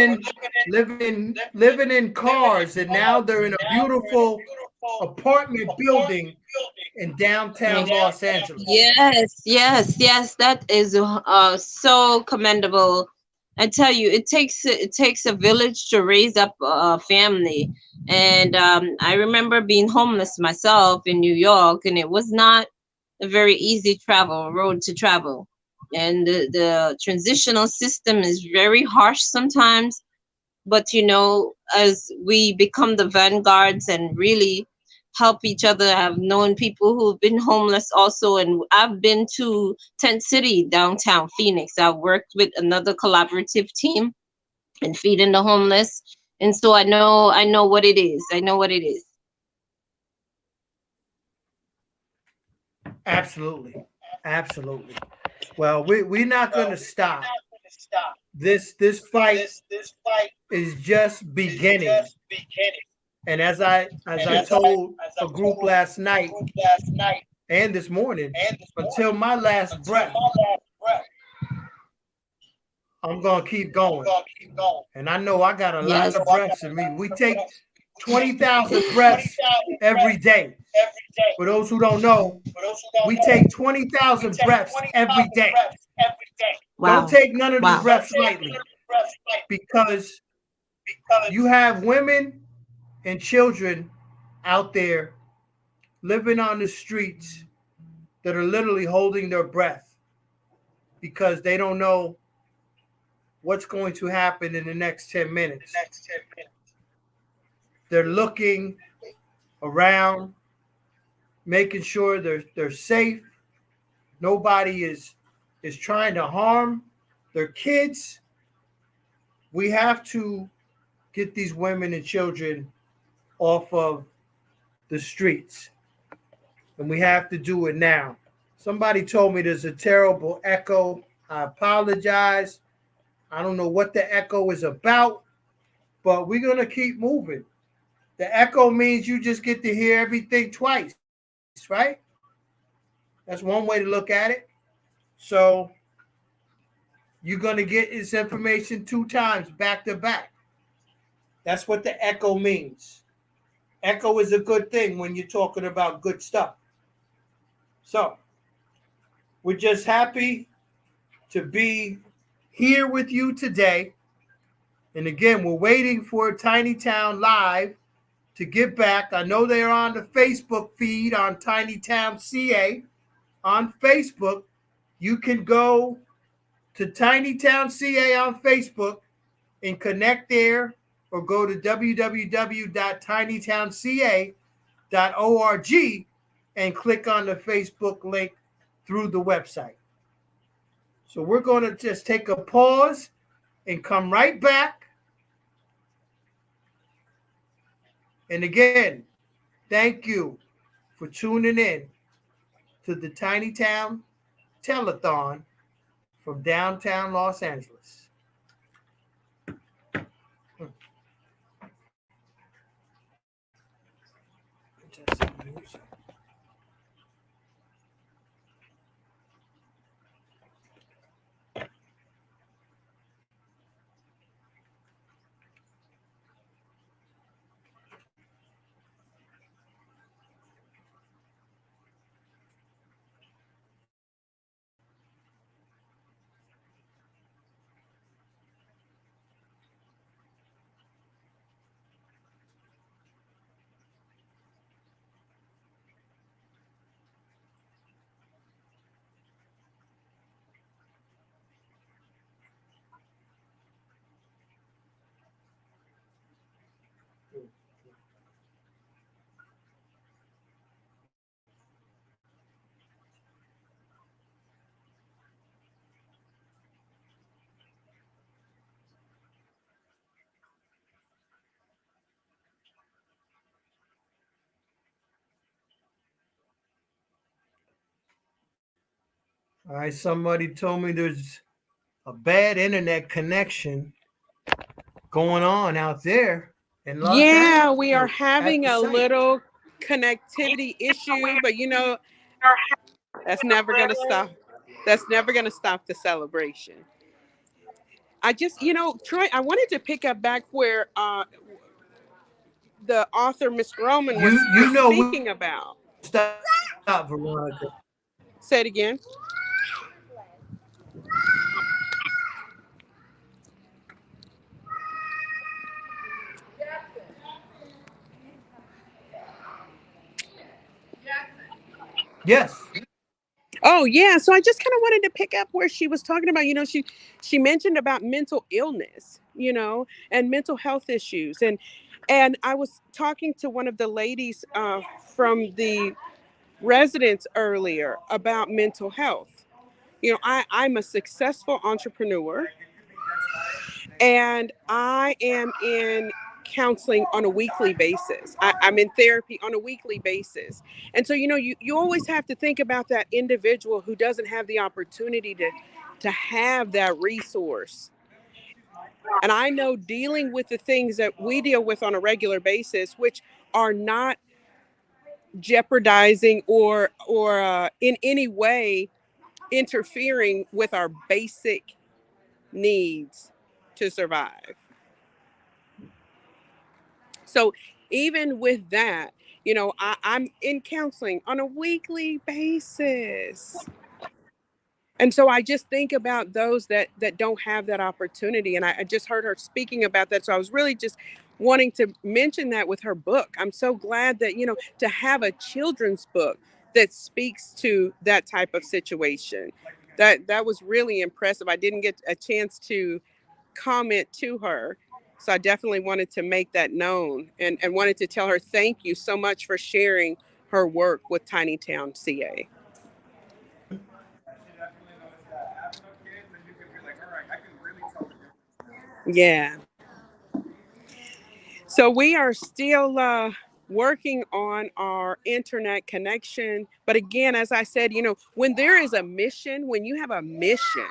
in cars, and now they're in a beautiful apartment building in downtown Los Angeles. Yes, yes, yes. That is so commendable. I tell you, it takes a village to raise up a family. And I remember being homeless myself in New York, and it was not a very easy road to travel. And the transitional system is very harsh sometimes. But you know, as we become the vanguards and really help each other, I've known people who've been homeless also, and I've been to Tent City, downtown Phoenix. I've worked with another collaborative team and feeding the homeless, and so I know what it is. I know what it is. Absolutely. Well, we're not going to stop. This fight is just beginning. And as I told a group last night and this morning, until my last breath, I'm going to keep going. And I know I got a lot of breaths in me. We take 20,000 breaths every day. For those who don't know, we take 20,000 breaths every day. Wow. Don't take none of the breaths lightly, because you have women and children out there living on the streets that are literally holding their breath because they don't know what's going to happen in the next 10 minutes. They're looking around, making sure they're safe. Nobody is trying to harm their kids. We have to get these women and children off of the streets, and we have to do it now. Somebody told me there's a terrible echo. I apologize. I don't know what the echo is about, but we're going to keep moving. The echo means you just get to hear everything twice, right? That's one way to look at it. So you're going to get this information 2 times back to back. That's what the echo means. Echo is a good thing when you're talking about good stuff. So we're just happy to be here with you today. And again, we're waiting for Tiny Town Live to get back. I know they're on the Facebook feed on Tiny Town CA. On Facebook, you can go to Tiny Town CA on Facebook and connect there, or go to www.tinytownca.org and click on the Facebook link through the website. So we're going to just take a pause and come right back And again, thank you for tuning in to the Tiny Town Telethon from downtown Los Angeles. All right, somebody told me there's a bad internet connection going on out there in Los Yeah, we are Angeles at having the a site. little connectivity issue, but that's never going to stop. That's never going to stop the celebration. I just, Troy, I wanted to pick up back where the author, Miss Roman, was You know we speaking about. stop, Veronica. Say it again. Yes. Oh yeah, so I just kind of wanted to pick up where she was talking about. She mentioned about mental illness, and mental health issues, and I was talking to one of the ladies from the residents earlier about mental health. I'm a successful entrepreneur, and I am in counseling on a weekly basis. I'm in therapy on a weekly basis. And so, you always have to think about that individual who doesn't have the opportunity to have that resource. And I know dealing with the things that we deal with on a regular basis, which are not jeopardizing or in any way interfering with our basic needs to survive. So even with that, I'm in counseling on a weekly basis. And so I just think about those that don't have that opportunity. And I just heard her speaking about that. So I was really just wanting to mention that with her book. I'm so glad that, to have a children's book that speaks to that type of situation. That was really impressive. I didn't get a chance to comment to her. So I definitely wanted to make that known and wanted to tell her thank you so much for sharing her work with Tiny Town CA. Yeah. So we are still working on our internet connection. But again, as I said, when there is a mission, when you have a mission,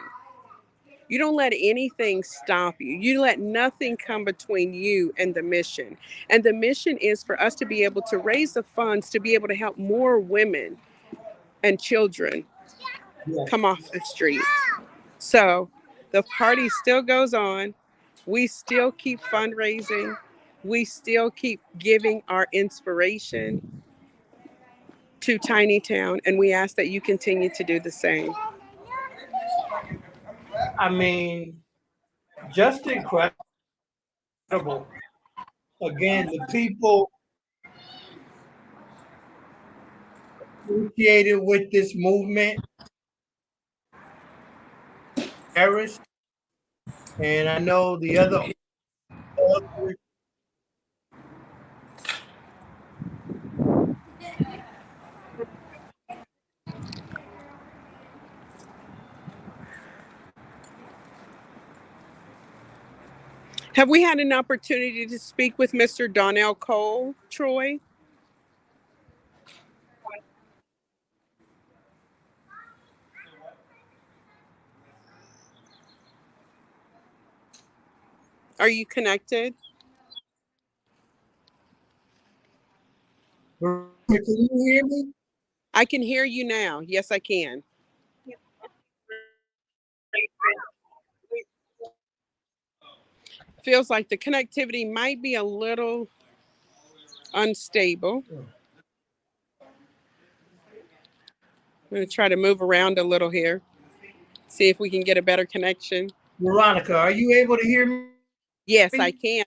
you don't let anything stop you. You let nothing come between you and the mission. And the mission is for us to be able to raise the funds to be able to help more women and children come off the street. So the party still goes on. We still keep fundraising. We still keep giving our inspiration to Tiny Town. And we ask that you continue to do the same. I mean, just incredible. Again, the people associated with this movement, Harris, and I know the other authors. Have we had an opportunity to speak with Mr. Donnell Cole, Troy? Are you connected? Can you hear me? I can hear you now. Yes, I can. Feels like the connectivity might be a little unstable. I'm going to try to move around a little here, see if we can get a better connection. Veronica, are you able to hear me? Yes, I can.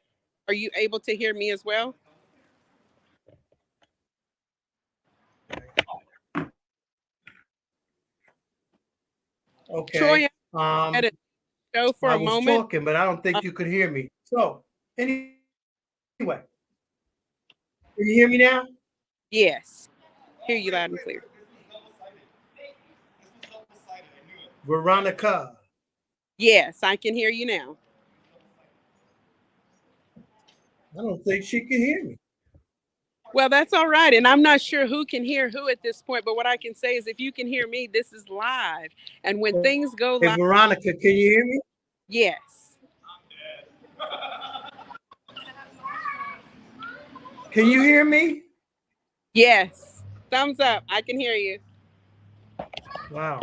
Are you able to hear me as well? Okay. Troy, I had a show for I a was moment. talking, but I don't think you could hear me. So, anyway, can you hear me now? Yes, hear you loud and clear. Veronica. Yes, I can hear you now. I don't think she can hear me. Well, that's all right. And I'm not sure who can hear who at this point, but what I can say is if you can hear me, this is live. And when things go Hey, live, Veronica, can you hear me? yes. Can you hear me? Yes. Thumbs up. I can hear you. Wow.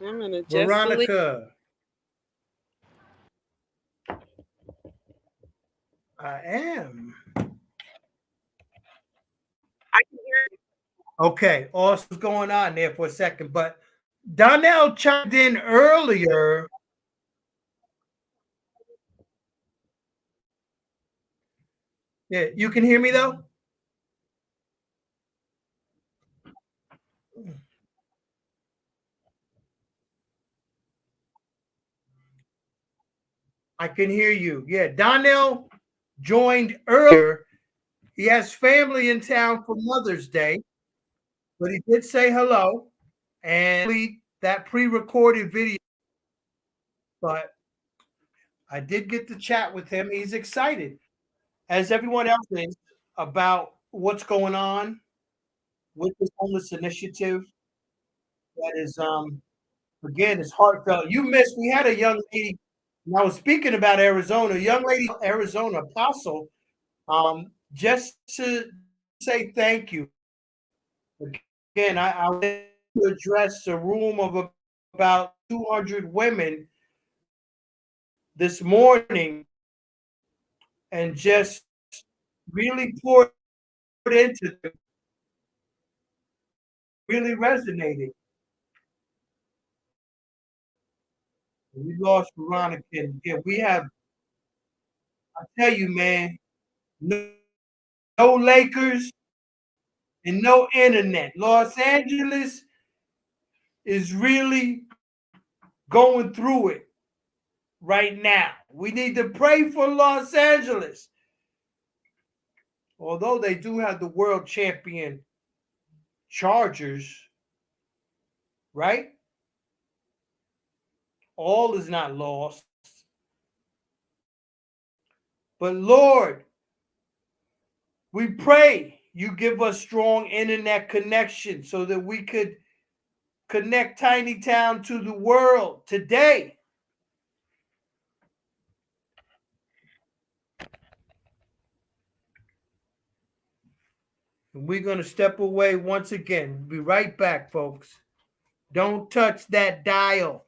I'm going to just leave. Veronica, I am. I can hear you. Okay, awesome going on there for a second. But Donnell chimed in earlier. Yeah, you can hear me though? I can hear you. Yeah, Donnell joined earlier. He has family in town for Mother's Day, but he did say hello and that pre-recorded video. But I did get to chat with him. He's excited, as everyone else is, about what's going on with this homeless initiative. That is, again, it's heartfelt. You missed. We had a young lady. And I was speaking about Arizona. A young lady, Arizona Apostle, just to say thank you. Again, I want to address a room of about 200 women this morning and just really poured into them, really resonated. We lost Veronica. And again, we have, I tell you, man, no Lakers and no internet. Los Angeles is really going through it right now. We need to pray for Los Angeles. Although they do have the world champion Chargers, right? All is not lost. But Lord, we pray you give us strong internet connection so that we could connect Tiny Town to the world today. And we're going to step away once again. We'll be right back, folks. Don't touch that dial.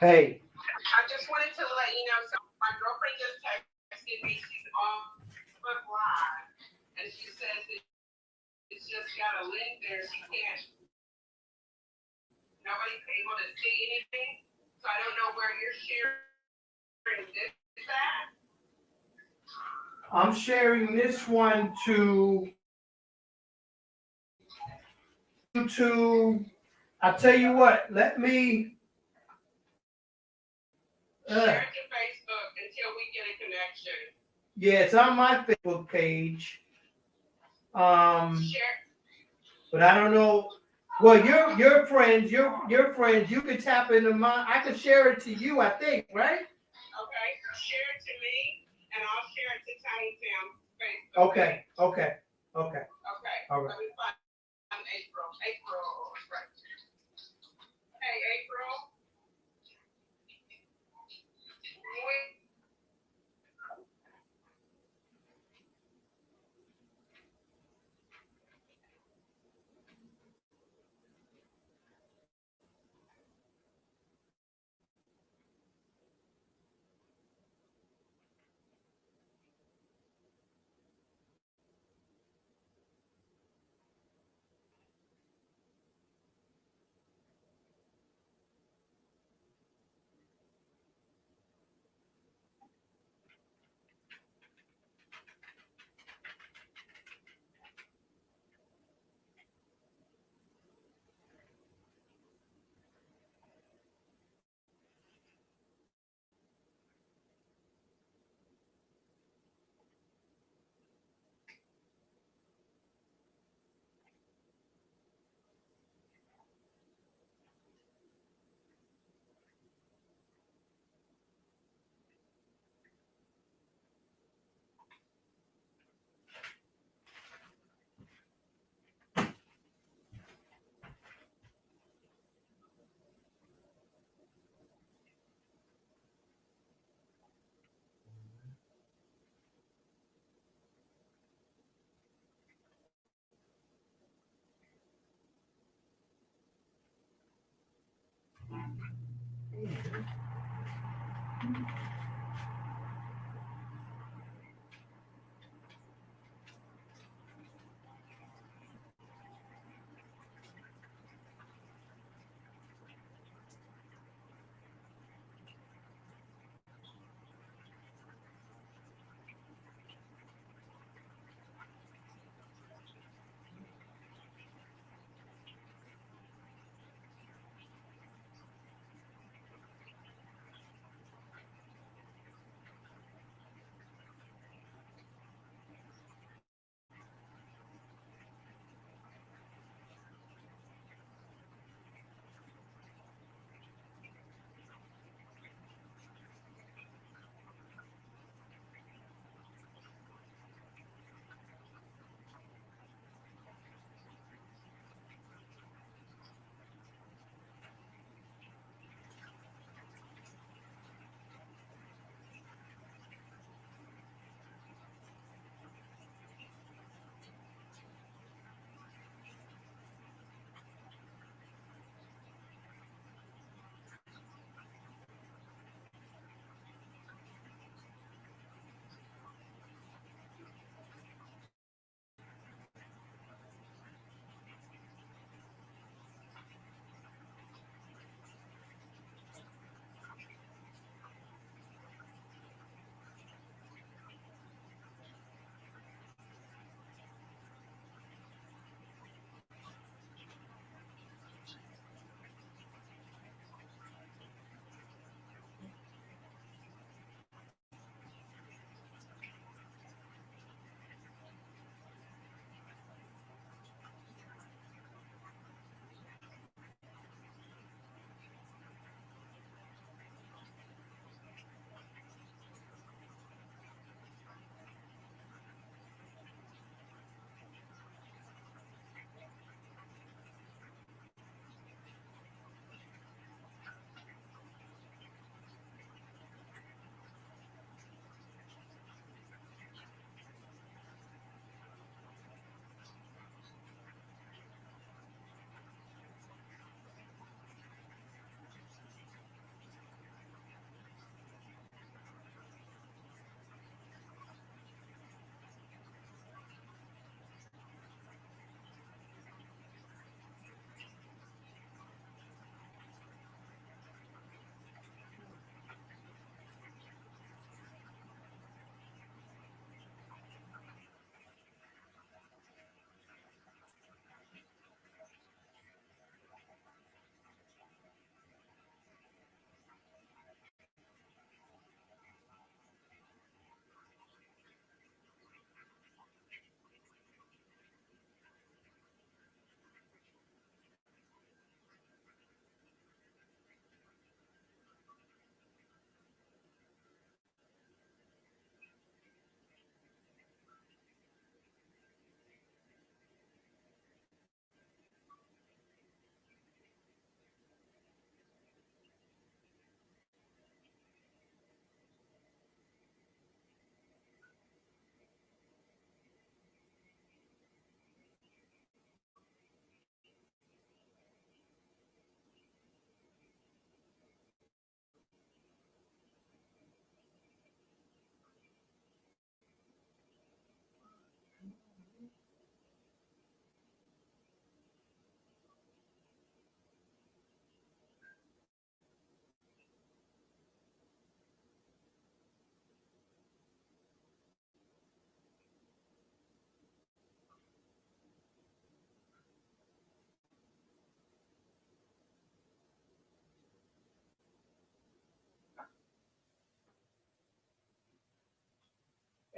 Hey. I just wanted to let you know. So my girlfriend just texted me. She's off the live, and she says it's just got a link there. She can't. Nobody's able to see anything. So I don't know where you're sharing this at. I'm sharing this one to YouTube. I'll tell you what. Let me. Share it to Facebook until we get a connection. Yeah, it's on my Facebook page. Share. But I don't know. Well, your friends, your friends, you could tap into mine. I could share it to you, I think, right? Okay, share it to me, and I'll share it to Tiny Tim's Facebook. Okay. Okay. All right. Let me find April. April, right. Hey, April.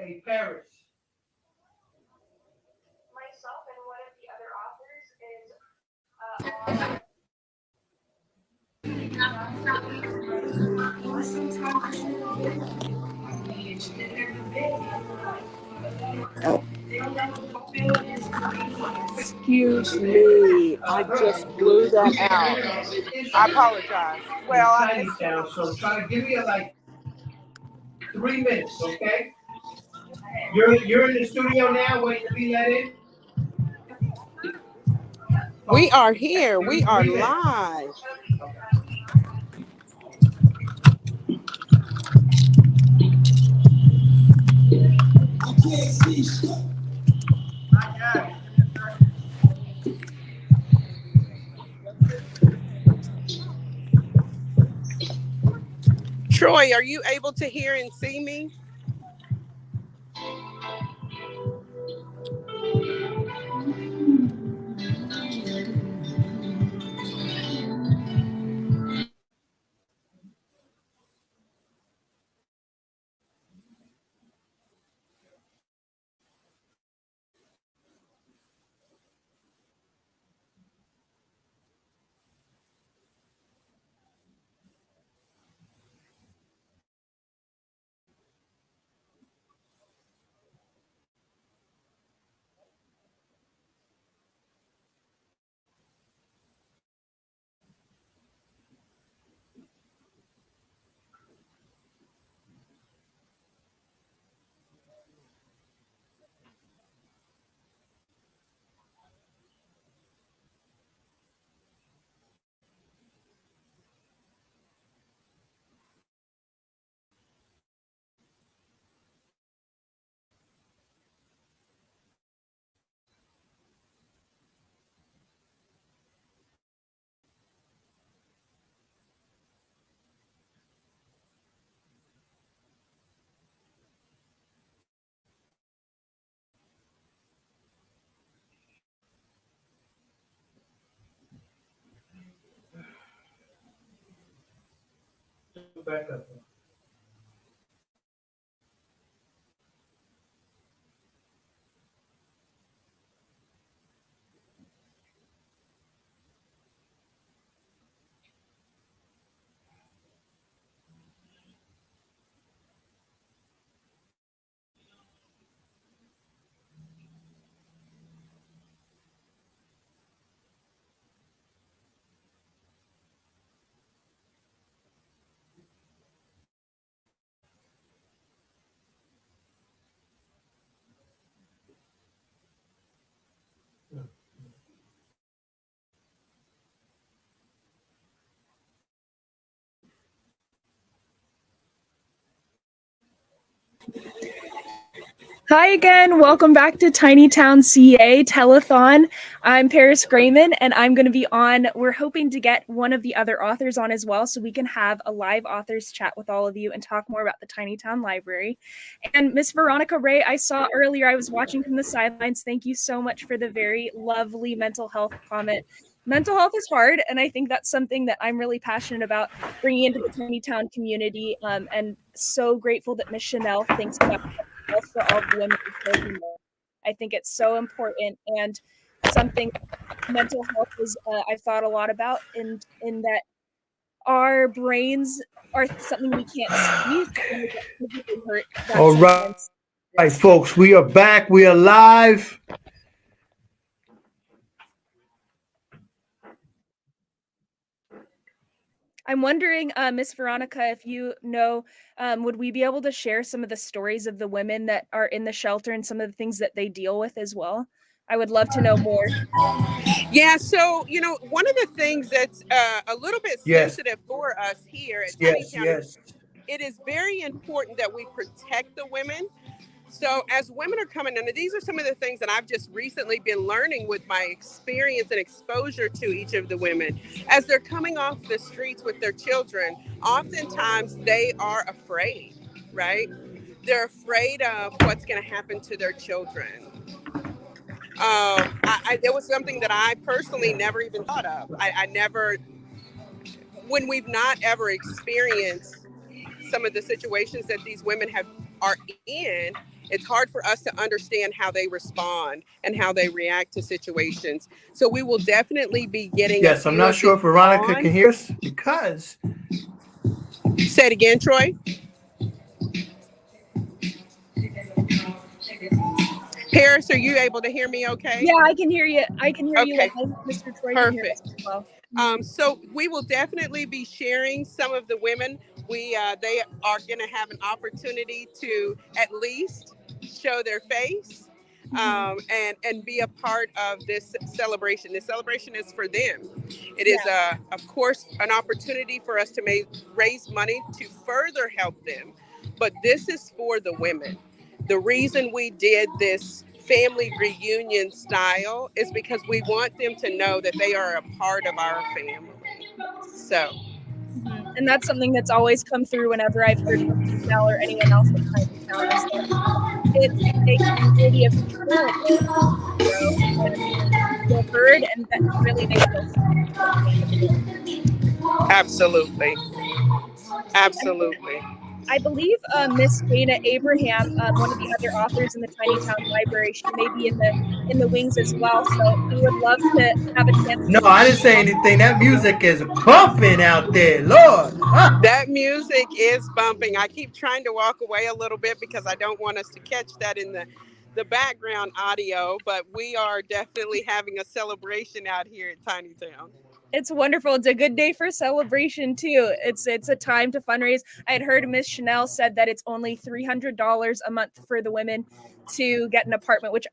Hey, Paris. Myself and one of the other authors is Excuse me, I just blew that out. I apologize. In Well, I Tiny missed it. Town, so try to give me like 3 minutes, okay? You're in the studio now, waiting to be let in. We Okay, are here. We are 3 minutes. live. Okay. Troy, are you able to hear and see me? Back up. Hi again. Welcome back to Tiny Town CA Telethon. I'm Paris Grayman, and I'm going to be on. We're hoping to get one of the other authors on as well, so we can have a live authors chat with all of you and talk more about the Tiny Town Library. And Miss Veronica Ray, I saw earlier, I was watching from the sidelines. Thank you so much for the very lovely mental health comment. Mental health is hard, and I think that's something that I'm really passionate about bringing into the Tiny Town community, and so grateful that Miss Chanel thinks about for all the women and children. I think it's so important and something mental health is I've thought a lot about in that our brains are something we can't see. Hurt that All right, folks, we are back. We are live. I'm wondering, Miss Veronica, if you know, would we be able to share some of the stories of the women that are in the shelter and some of the things that they deal with as well? I would love to know more. Yeah, so, one of the things that's a little bit Yes. sensitive for us here at Tiny Yes. Town, Yes. it is very important that we protect the women. So as women are coming in, and these are some of the things that I've just recently been learning with my experience and exposure to each of the women. As they're coming off the streets with their children, oftentimes they are afraid, right? They're afraid of what's going to happen to their children. There was something that I personally never even thought of. I never, when we've not ever experienced some of the situations that these women are in, It's hard for us to understand how they respond and how they react to situations. So we will definitely be getting a Yes, I'm few not of sure these if Veronica can on. hear us because Say it again, Troy. Paris, are you able to hear me okay? Yeah, I can hear you. I can hear you, and Okay, I think Mr. Troy can hear us perfect. as well. Mhm. So we will definitely be sharing some of the women. They are going to have an opportunity to at least show their face, and be a part of this celebration. This celebration is for them. It is, Yeah. of course, an opportunity for us to raise money to further help them, but this is for the women. The reason we did this family reunion style is because we want them to know that they are a part of our family. So, And that's something that's always come through whenever I've heard from Michelle or anyone else in Tiny Town is that it's a community of people and they grow and feel heard and that really they feel seen at the end of the day. absolutely. And Absolutely. I believe Miss Dana Abraham, one of the other authors in the Tiny Town Library, she may be in the wings as well. So we would love to have a chance no, to I didn't say anything. That music is bumping out there, Lord. That music is bumping. I keep trying to walk away a little bit because I don't want us to catch that in the background audio, but we are definitely having a celebration out here at Tiny Town. it's wonderful. It's a good day for celebration too. It's a time to fundraise. I had heard Miss Chanel said that it's only $300 a month for the women to get an apartment, which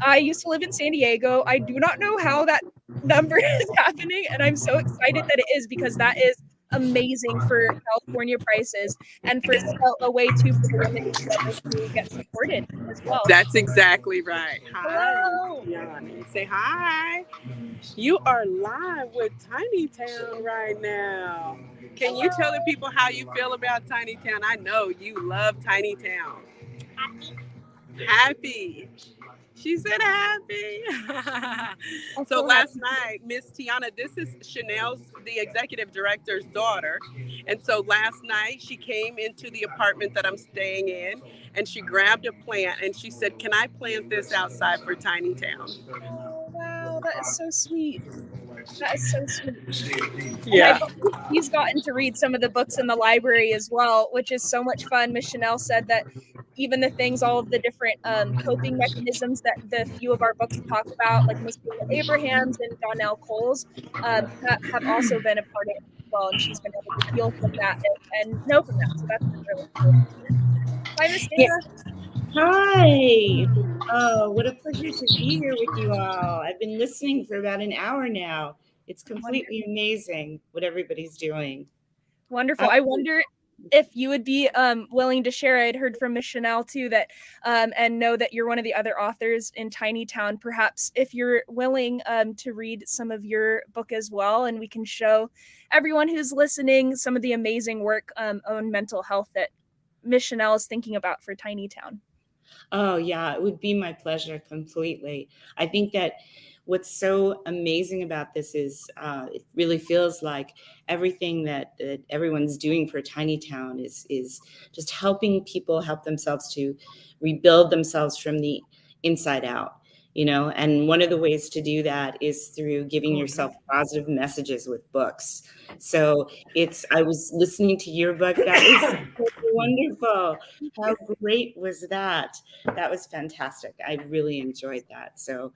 I used to live in San Diego. I do not know how that number is happening, and I'm so excited that it is because that is amazing for California prices and for a way too for the women to be able to get supported as well. That's exactly right. Hi, Hello. Yanni. Say hi. You are live with Tiny Town right now. Can you tell the people how you feel about Tiny Town? I know you love Tiny Town. Happy. She said happy. I'm So so last happy. night, Miss Tiana, this is Chanel's, the executive director's daughter. And so last night she came into the apartment that I'm staying in and she grabbed a plant and she said, "Can I plant this outside for Tiny Town?" Oh wow, that is so sweet. That is so sweet. And I Yeah. believe he's gotten to read some of the books in the library as well, which is so much fun. Miss Chanel said that even the things, all of the different coping mechanisms that the few of our books talk about, like Miss Dana Abraham's and Donnell Cole's, have also been a part of it as well. And she's been able to heal from that and know from that. So that's been really cool to hear. Bye, Miss Yeah. Dana. Hi. Oh, what a pleasure to be here with you all. I've been listening for about an hour now. It's completely amazing what everybody's doing. Wonderful. I wonder if you would be willing to share. I'd heard from Miss Chanel too that and know that you're one of the other authors in Tiny Town. Perhaps if you're willing to read some of your book as well, and we can show everyone who's listening some of the amazing work on mental health that Miss Chanel is thinking about for Tiny Town. Oh, yeah, it would be my pleasure completely. I think that what's so amazing about this is it really feels like everything that everyone's doing for Tiny Town is just helping people help themselves to rebuild themselves from the inside out. You know, and one of the ways to do that is through giving yourself positive messages with books. So I was listening to your book. That was wonderful. How great was that? That was fantastic. I really enjoyed that. So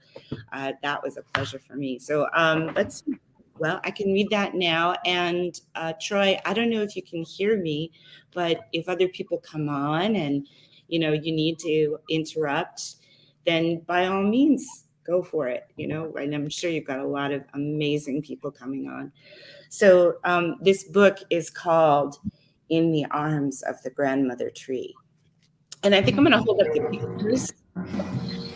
that was a pleasure for me. So let's see. Well, I can read that now. And Troy, I don't know if you can hear me, but if other people come on and, you know, you need to interrupt, then by all means, go for it. You know, and I'm sure you've got a lot of amazing people coming on. So this book is called In the Arms of the Grandmother Tree. And I think I'm going to hold up the pictures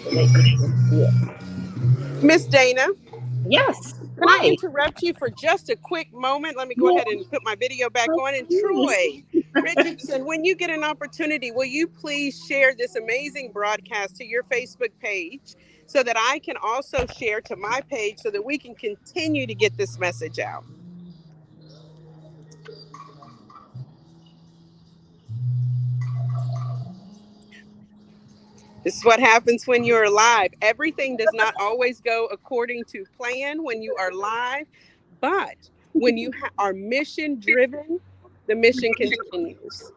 so that you can see it. Miss Dana, Yes. can I Hi. interrupt you for just a quick moment? Let me go Yeah, ahead and put my video back on. And please. Troy Richardson, when you get an opportunity, will you please share this amazing broadcast to your Facebook page so that I can also share to my page so that we can continue to get this message out? This is what happens when you're alive. Everything does not always go according to plan when you are live, but when you are mission driven, the mission continues.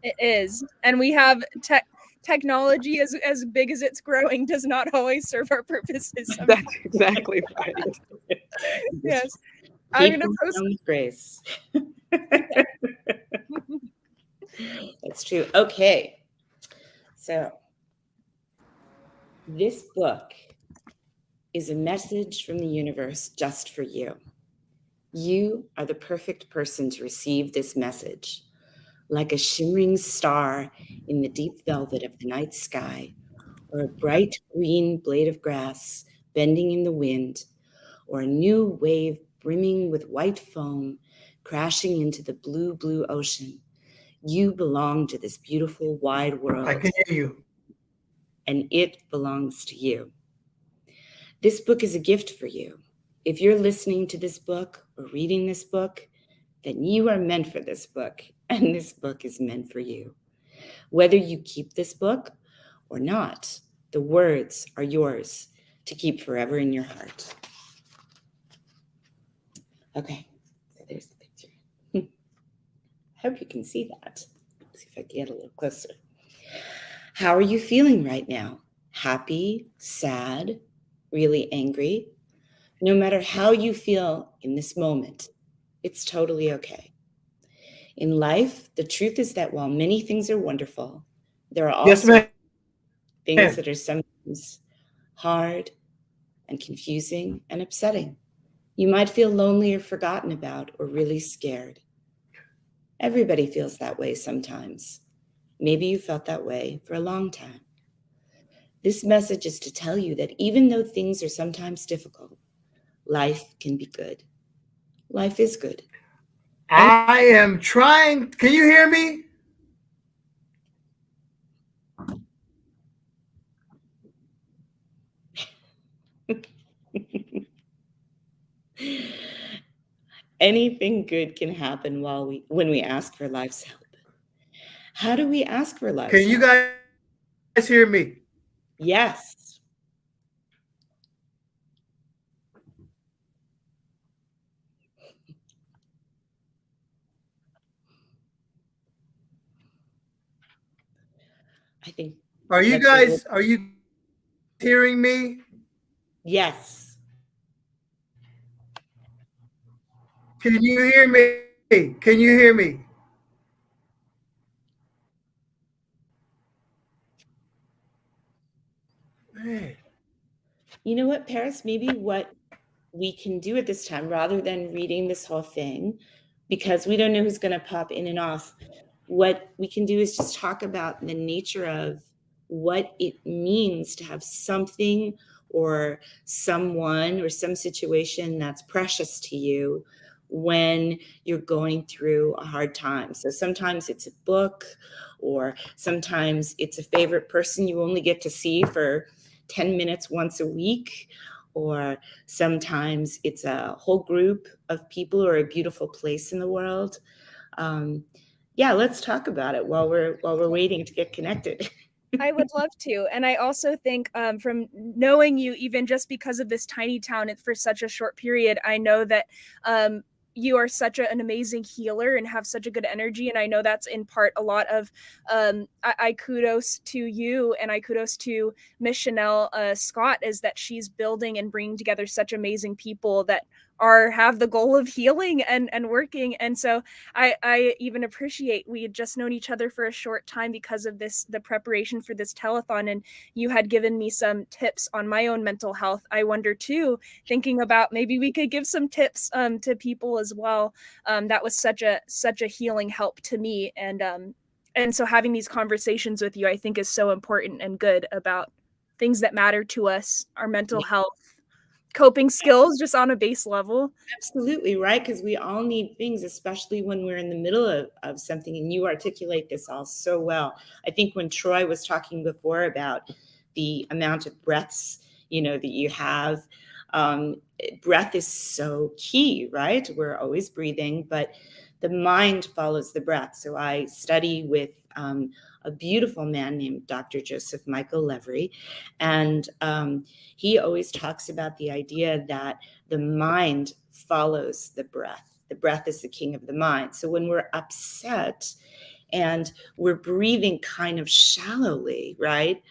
It is. And we have technology as big as it's growing does not always serve our purposes. That's exactly right. Yes. I'm Keep gonna them post with grace. That's true. Okay. So this book is a message from the universe just for you. You are the perfect person to receive this message. Like a shimmering star in the deep velvet of the night sky, or a bright green blade of grass bending in the wind, or a new wave brimming with white foam crashing into the blue, blue ocean. You belong to this beautiful, wide world. I can hear you. And it belongs to you. This book is a gift for you. If you're listening to this book or reading this book, then you are meant for this book, and this book is meant for you. Whether you keep this book or not, the words are yours to keep forever in your heart. Okay, so there's the picture. I hope you can see that. Let's see if I can get a little closer. How are you feeling right now? Happy, sad, really angry? No matter how you feel in this moment, it's totally okay. In life, the truth is that while many things are wonderful, there are Yes, also ma'am. things that are sometimes hard and confusing and upsetting. You might feel lonely or forgotten about or really scared. Everybody feels that way sometimes. Maybe you felt that way for a long time. This message is to tell you that even though things are sometimes difficult, life can be good. Life is good. I am trying. Can you hear me? Anything good can happen when we ask for life's help. How do we ask for life's Can you help? guys hear me? Yes. I think. Are you guys hearing me? Yes. Can you hear me? Can you hear me? Man. You know what, Paris? Maybe what we can do at this time, rather than reading this whole thing, because we don't know who's going to pop in and off, what we can do is just talk about the nature of what it means to have something or someone or some situation that's precious to you when you're going through a hard time. So sometimes it's a book, or sometimes it's a favorite person you only get to see for 10 minutes once a week, or sometimes it's a whole group of people or a beautiful place in the world. Yeah, let's talk about it while we're waiting to get connected. I would love to. And I also think from knowing you, even just because of this tiny town for such a short period, I know that you are such an amazing healer and have such a good energy. And I know that's in part a lot of, I kudos to you, and I kudos to Miss Chanel Scott, is that she's building and bringing together such amazing people that have the goal of healing and working. And so I even appreciate, we had just known each other for a short time because of the preparation for this telethon, and you had given me some tips on my own mental health. I wonder too, thinking about maybe we could give some tips to people as well. That was such a healing help to me, and so having these conversations with you, I think, is so important and good about things that matter to us, our mental health, coping skills, just on a base level. Absolutely, right? Because we all need things, especially when we're in the middle of something, and you articulate this all so well. I think when Troy was talking before about the amount of breaths, that you have, breath is so key, right? We're always breathing, but the mind follows the breath. So I study with a beautiful man named Dr. Joseph Michael Levery. And he always talks about the idea that the mind follows the breath. The breath is the king of the mind. So when we're upset and we're breathing kind of shallowly, right?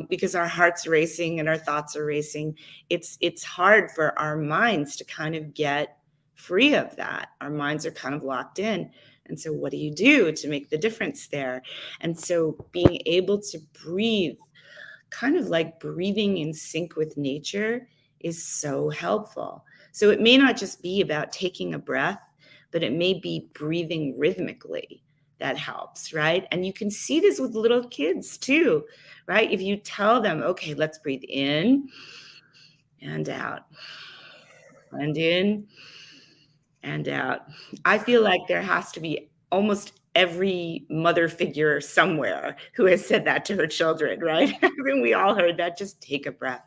Because our heart's racing and our thoughts are racing, it's hard for our minds to kind of get free of that. Our minds are kind of locked in. And so what do you do to make the difference there? And so being able to breathe, kind of like breathing in sync with nature, is so helpful. So it may not just be about taking a breath, but it may be breathing rhythmically. That helps, right? And you can see this with little kids too, right? If you tell them, okay, let's breathe in and out, and in and out. I feel like there has to be almost every mother figure somewhere who has said that to her children, right? I mean, we all heard that, just take a breath.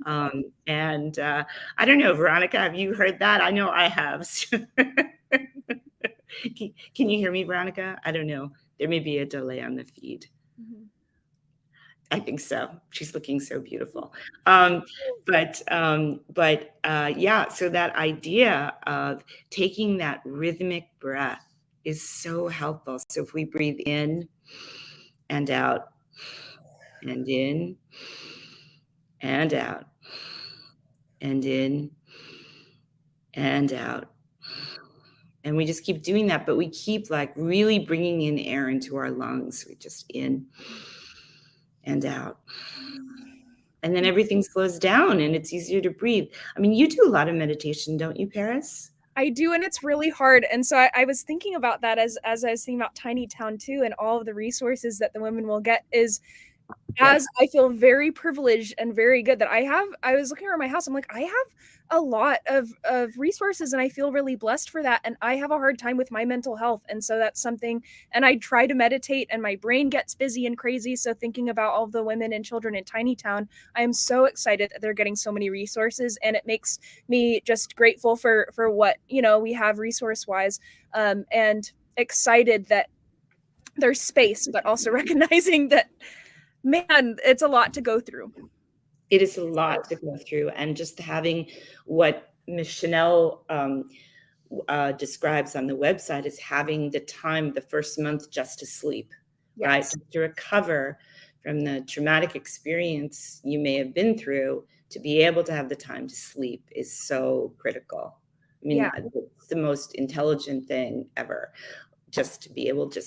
And I don't know, Veronica, have you heard that? I know I have. Can you hear me, Veronica? I don't know. There may be a delay on the feed. Mm-hmm. I think so. She's looking so beautiful. Yeah, so that idea of taking that rhythmic breath is so helpful. So if we breathe in and out, and in and out, and in and out, and we just keep doing that, but we keep like really bringing in air into our lungs. We just in and out. And then everything slows down and it's easier to breathe. I mean, you do a lot of meditation, don't you, Paris? I do, and it's really hard. And so I was thinking about that as I was thinking about Tiny Town too, and all of the resources that the women will get is, as I feel very privileged and very good that I was looking around my house. I'm like, I have a lot of resources and I feel really blessed for that. And I have a hard time with my mental health. And so that's something, and I try to meditate and my brain gets busy and crazy. So thinking about all of the women and children in Tiny Town, I am so excited that they're getting so many resources. And it makes me just grateful for what, we have resource wise, and excited that there's space, but also recognizing that, man, it's a lot to go through. It is a lot to go through. And just having what Ms. Chanel describes on the website is having the time the first month just to sleep, yes, right? Just to recover from the traumatic experience you may have been through, to be able to have the time to sleep is so critical. I mean, yeah, it's the most intelligent thing ever, just to be able to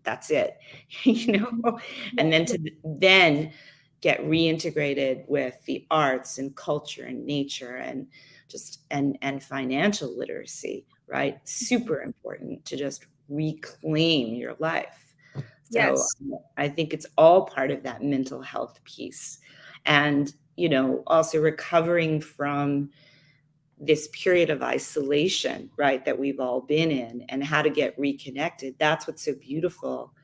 that's it, and then to get reintegrated with the arts and culture and nature and just and financial literacy, right? Super important to just reclaim your life. So yes, I think it's all part of that mental health piece. And, also recovering from this period of isolation, right, that we've all been in, and how to get reconnected. That's what's so beautiful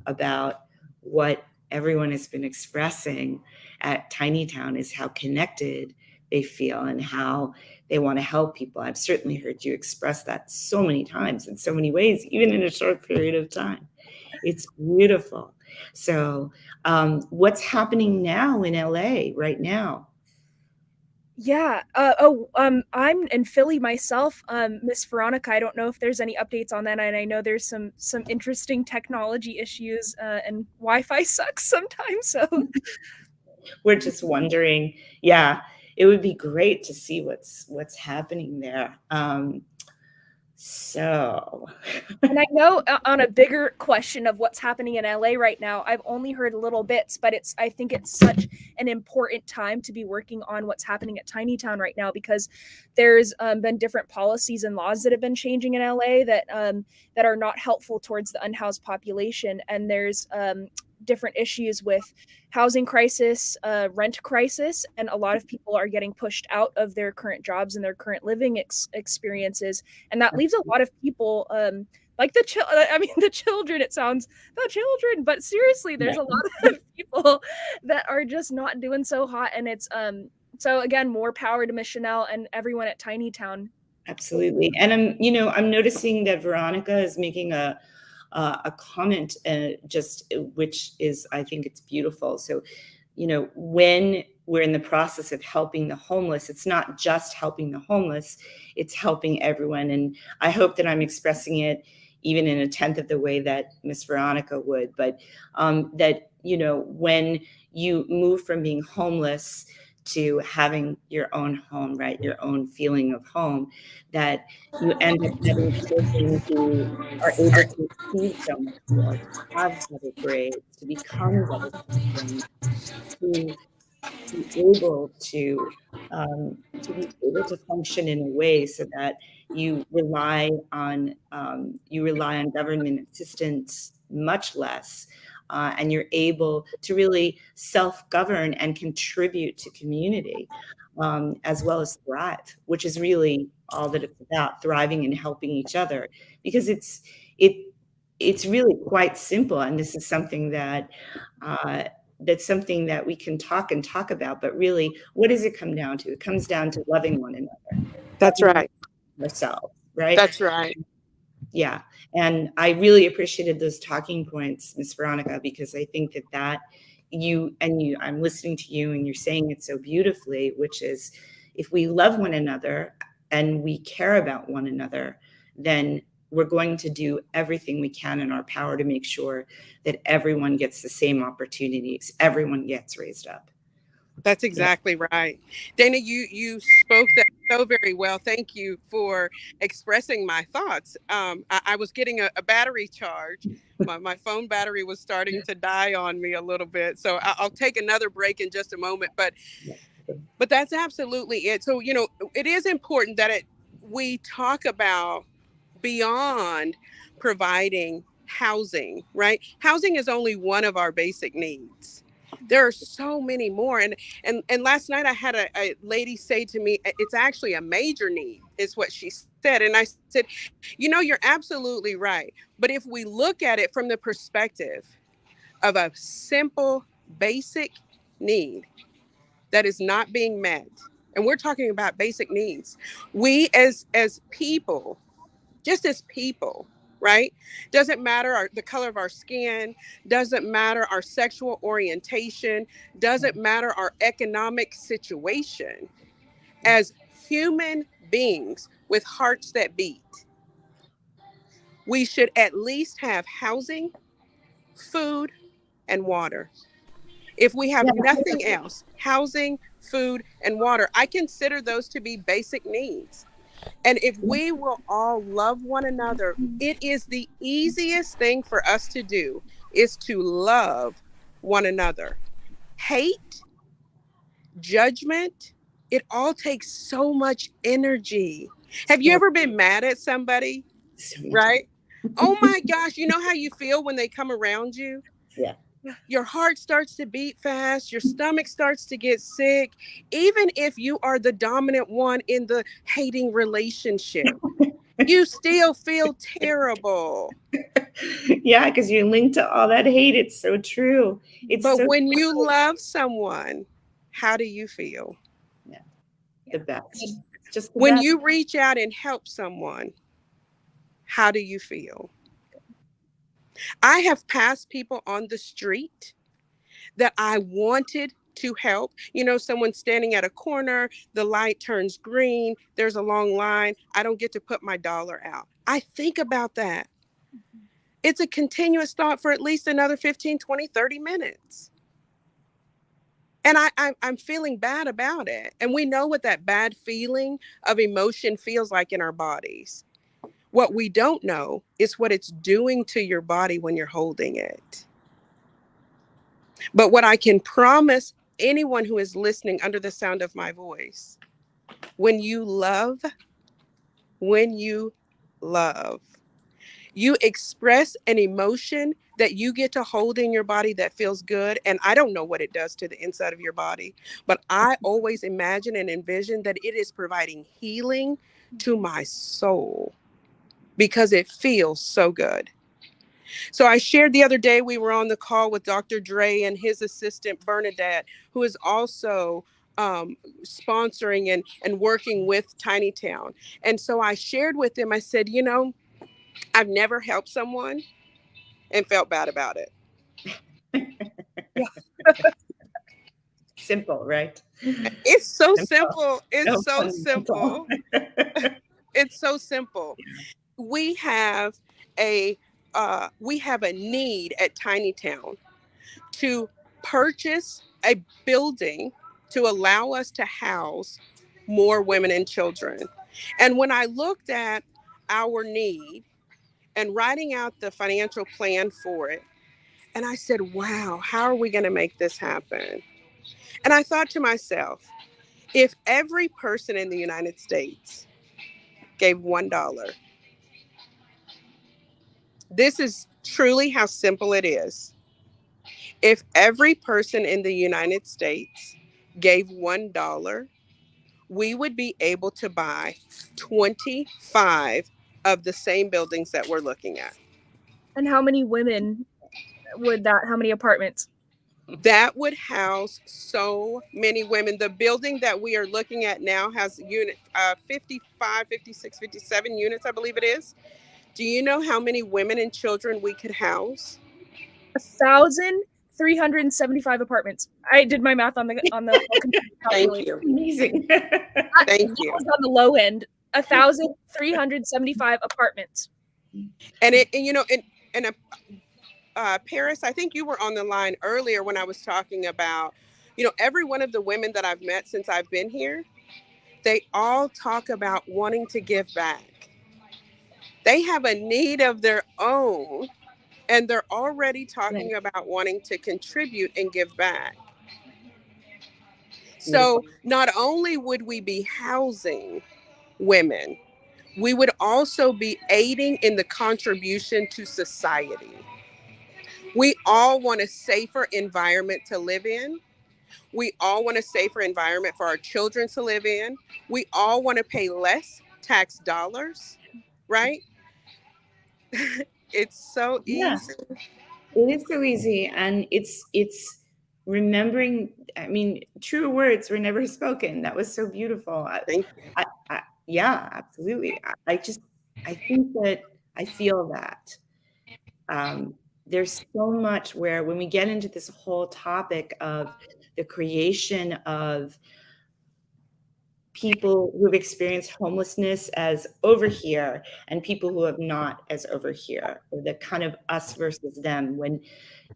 about what everyone has been expressing at Tiny Town, is how connected they feel and how they want to help people. I've certainly heard you express that so many times in so many ways, even in a short period of time. It's beautiful. So what's happening now in LA right now? Yeah. I'm in Philly myself. Miss Veronica, I don't know if there's any updates on that. And I know there's some interesting technology issues, and Wi-Fi sucks sometimes. So we're just wondering, yeah, it would be great to see what's happening there. So, and I know on a bigger question of what's happening in LA right now, I've only heard little bits, but I think it's such an important time to be working on what's happening at Tiny Town right now, because there's been different policies and laws that have been changing in LA that are not helpful towards the unhoused population. And there's different issues with housing crisis, rent crisis, and a lot of people are getting pushed out of their current jobs and their current living experiences, and that leaves a lot of people like the children. It sounds the children, but seriously, there's a lot of people that are just not doing so hot, and it's so again, more power to Miss Chanel and everyone at Tiny Town. Absolutely. And I'm noticing that Veronica is making a a comment, just which is, I think it's beautiful. So, when we're in the process of helping the homeless, it's not just helping the homeless, it's helping everyone. And I hope that I'm expressing it even in a tenth of the way that Miss Veronica would, but that, when you move from being homeless to having your own home, right, your own feeling of home, that you end up having children who are able to achieve so much more, to have better grades, to become better citizens, to be able to be able to function in a way so that you rely on government assistance much less, and you're able to really self-govern and contribute to community, as well as thrive, which is really all that it's about, thriving and helping each other, because it it's really quite simple. And this is something uh, that's something that we can talk and talk about, but really, what does it come down to? It comes down to loving one another, That's right. ourselves, right? That's right. Yeah. And I really appreciated those talking points, Miss Veronica, because I think that I'm listening to you and you're saying it so beautifully, which is, if we love one another and we care about one another, then we're going to do everything we can in our power to make sure that everyone gets the same opportunities, everyone gets raised up. That's exactly right. Dana, you spoke that so very well. Thank you for expressing my thoughts. I was getting a battery charge. My phone battery was starting to die on me a little bit. So I'll take another break in just a moment. But that's absolutely it. So, it is important that we talk about beyond providing housing, right? Housing is only one of our basic needs. There are so many more. And last night I had a lady say to me, it's actually a major need, is what she said. And I said, you're absolutely right. But if we look at it from the perspective of a simple, basic need that is not being met, and we're talking about basic needs, we as people, just as people, right? Doesn't matter the color of our skin, doesn't matter our sexual orientation, doesn't matter our economic situation. As human beings with hearts that beat, we should at least have housing, food, and water. If we have nothing else, housing, food, and water, I consider those to be basic needs. And if we will all love one another, it is the easiest thing for us to do, is to love one another. Hate, judgment, it all takes so much energy. Have you ever been mad at somebody? Right? Oh my gosh, you know how you feel when they come around you? Yeah. Your heart starts to beat fast, your stomach starts to get sick, even if you are the dominant one in the hating relationship. You still feel terrible. Yeah, because you're linked to all that hate. It's so true. It's But so when true. you love someone, how do you feel? Yeah, the best. It's just the When best. you reach out and help someone, how do you feel? I have passed people on the street that I wanted to help. Someone standing at a corner, the light turns green, there's a long line, I don't get to put my dollar out. I think about that. It's a continuous thought for at least another 15, 20, 30 minutes. And I'm feeling bad about it. And we know what that bad feeling of emotion feels like in our bodies. What we don't know is what it's doing to your body when you're holding it. But what I can promise anyone who is listening under the sound of my voice, when you love, when you love, you express an emotion that you get to hold in your body that feels good. And I don't know what it does to the inside of your body, but I always imagine and envision that it is providing healing to my soul because it feels so good. So I shared the other day, we were on the call with Dr. Dre and his assistant, Bernadette, who is also sponsoring and working with Tiny Town. And so I shared with them, I said, I've never helped someone and felt bad about it. Simple, right? It's so Simple. simple. It's So so fundamental. simple. It's so simple. We have a we have a need at Tiny Town to purchase a building to allow us to house more women and children. And when I looked at our need and writing out the financial plan for it, and I said, wow, how are we going to make this happen? And I thought to myself, if every person in the United States gave $1, this is truly how simple it is. If every person in the United States gave $1, we would be able to buy 25 of the same buildings that we're looking at. And how many women would that, how many apartments? That would house so many women. The building that we are looking at now has 55, 56, 57 units, I believe it is. Do you know how many women and children we could house? 1,375 apartments. I did my math on the Thank you. Amazing. Thank you. That was on the low end. 1,375 apartments. And it, and, you know, and Paris, I think you were on the line earlier when I was talking about, you know, every one of the women that I've met since I've been here, they all talk about wanting to give back. They have a need of their own, and they're already talking about wanting to contribute and give back. So not only would we be housing women, we would also be aiding in the contribution to society. We all want a safer environment to live in. We all want a safer environment for our children to live in. We all want to pay less tax dollars, right? It's so easy. It is so easy, and it's remembering. I mean, true words were never spoken. That was so beautiful. Thank you. Yeah, absolutely. I think that I feel that there's so much where when we get into this whole topic of the creation of people who've experienced homelessness as over here and people who have not as over here, or the kind of us versus them, when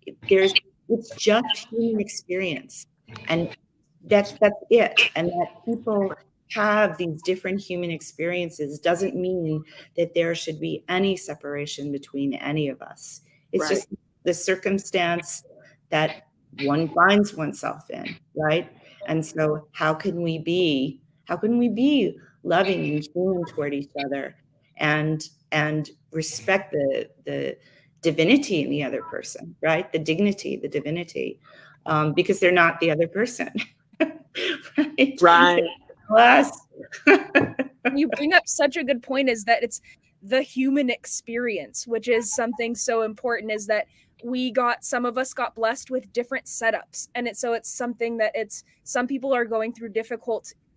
it's just human experience, and that's it. And that people have these different human experiences doesn't mean that there should be any separation between any of us. It's just the circumstance that one finds oneself in, right? And so how can we be loving and human toward each other, and respect the divinity in the other person, right? The dignity, the divinity, because they're not the other person. Right. Plus. You bring up such a good point, is that it's the human experience, which is something so important, is that some of us got blessed with different setups. And it's something that some people are going through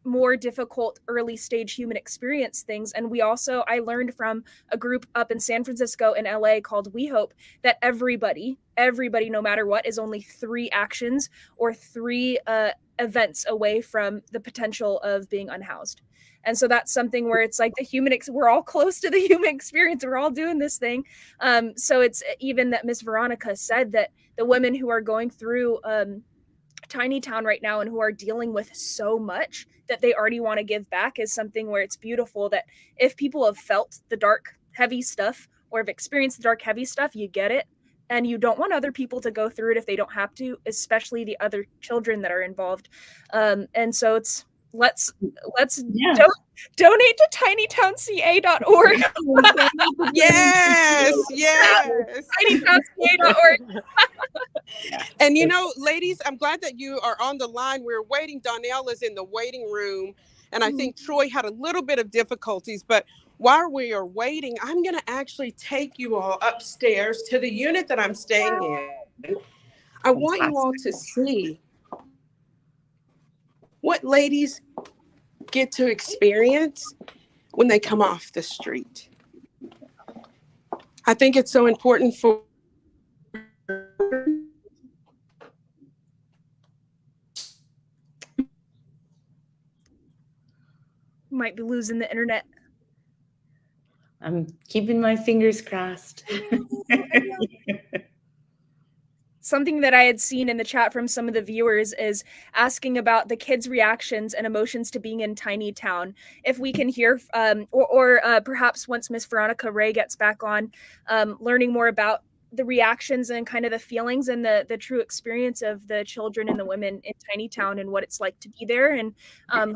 more difficult early stage human experience things. And I learned from a group up in San Francisco and LA called We Hope that everybody, no matter what, is only 3 actions or 3 events away from the potential of being unhoused. And so that's something where it's like we're all close to the human experience. We're all doing this thing. So it's even that Miss Veronica said that the women who are going through Tiny Town right now and who are dealing with so much that they already want to give back is something where it's beautiful that if people have felt the dark, heavy stuff or have experienced the dark, heavy stuff, you get it. And you don't want other people to go through it if they don't have to, especially the other children that are involved. And so it's let's donate to tinytownca.org. Yes. tinytownca.org. And you know, ladies, I'm glad that you are on the line. We're waiting. Donnell is in the waiting room, and I think Troy had a little bit of difficulties, but while we are waiting, I'm going to actually take you all upstairs to the unit that I'm staying in. I want you all to see what ladies get to experience when they come off the street. I think it's so important for Might be losing the internet. I'm keeping my fingers crossed. Something that I had seen in the chat from some of the viewers is asking about the kids' reactions and emotions to being in Tiny Town. If we can hear, or perhaps once Miss Veronica Ray gets back on, learning more about the reactions and kind of the feelings and the true experience of the children and the women in Tiny Town and what it's like to be there, and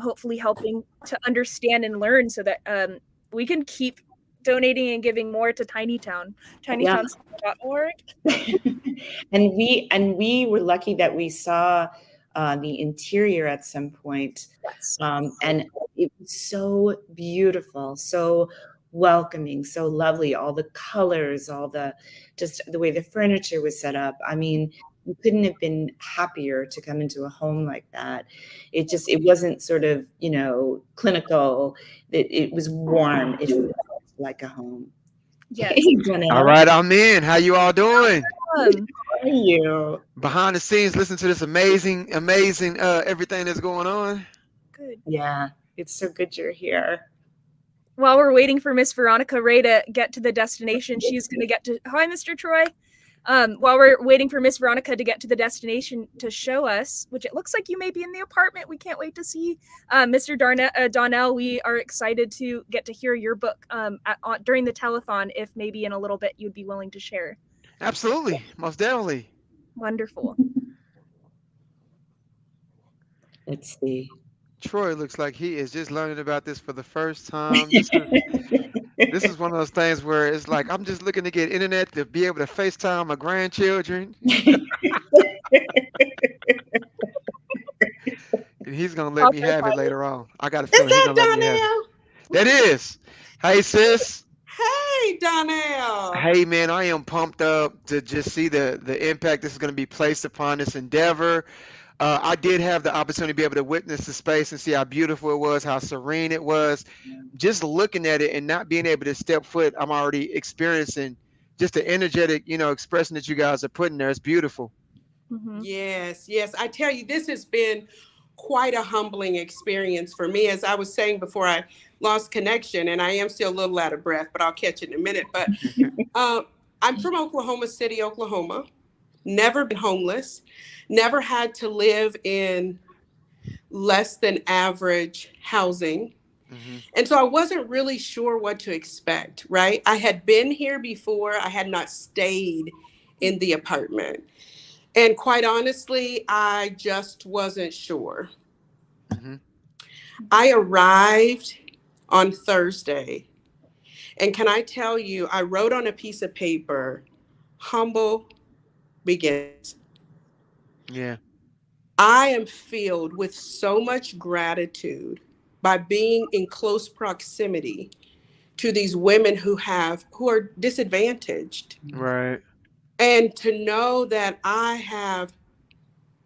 hopefully helping to understand and learn so that we can keep donating and giving more to Tiny Town. tinytown.org. and we were lucky that we saw the interior at some point. Yes. And it was so beautiful, so welcoming, so lovely. All the colors, all the just the way the furniture was set up. I mean, you couldn't have been happier to come into a home like that. It wasn't sort of, clinical. It was warm. It felt like a home. Yes. Hey, all right, I'm in. How you all doing? How are you? Behind the scenes, listen to this amazing everything that's going on. Good. Yeah, it's so good you're here. While we're waiting for Miss Veronica Ray to get to the destination, she's going to get to... Hi, Mr. Troy. While we're waiting for Miss Veronica to get to the destination to show us, which it looks like you may be in the apartment. We can't wait to see Mr. Donnell. We are excited to get to hear your book during the telethon, if maybe in a little bit you'd be willing to share. Absolutely. Most definitely. Wonderful. Let's see. Troy looks like he is just learning about this for the first time. This is one of those things where it's like, I'm just looking to get internet to be able to FaceTime my grandchildren. And he's going to let me have it later on. I got a feeling he's going to let me have it. That is. Hey, sis. Hey, Donnell. Hey, man, I am pumped up to just see the impact this is going to be placed upon this endeavor. I did have the opportunity to be able to witness the space and see how beautiful it was, how serene it was. Just looking at it and not being able to step foot, I'm already experiencing just the energetic, expression that you guys are putting there. It's beautiful. Mm-hmm. Yes. I tell you, this has been quite a humbling experience for me. As I was saying before I lost connection, and I am still a little out of breath, but I'll catch it in a minute. But I'm from Oklahoma City, Oklahoma. Never been homeless, never had to live in less than average housing. Mm-hmm. And so I wasn't really sure what to expect, right? I had been here before. I had not stayed in the apartment. And quite honestly, I just wasn't sure. Mm-hmm. I arrived on Thursday. And can I tell you, I wrote on a piece of paper, humble begins. Yeah. I am filled with so much gratitude by being in close proximity to these women who are disadvantaged. Right. And to know that I have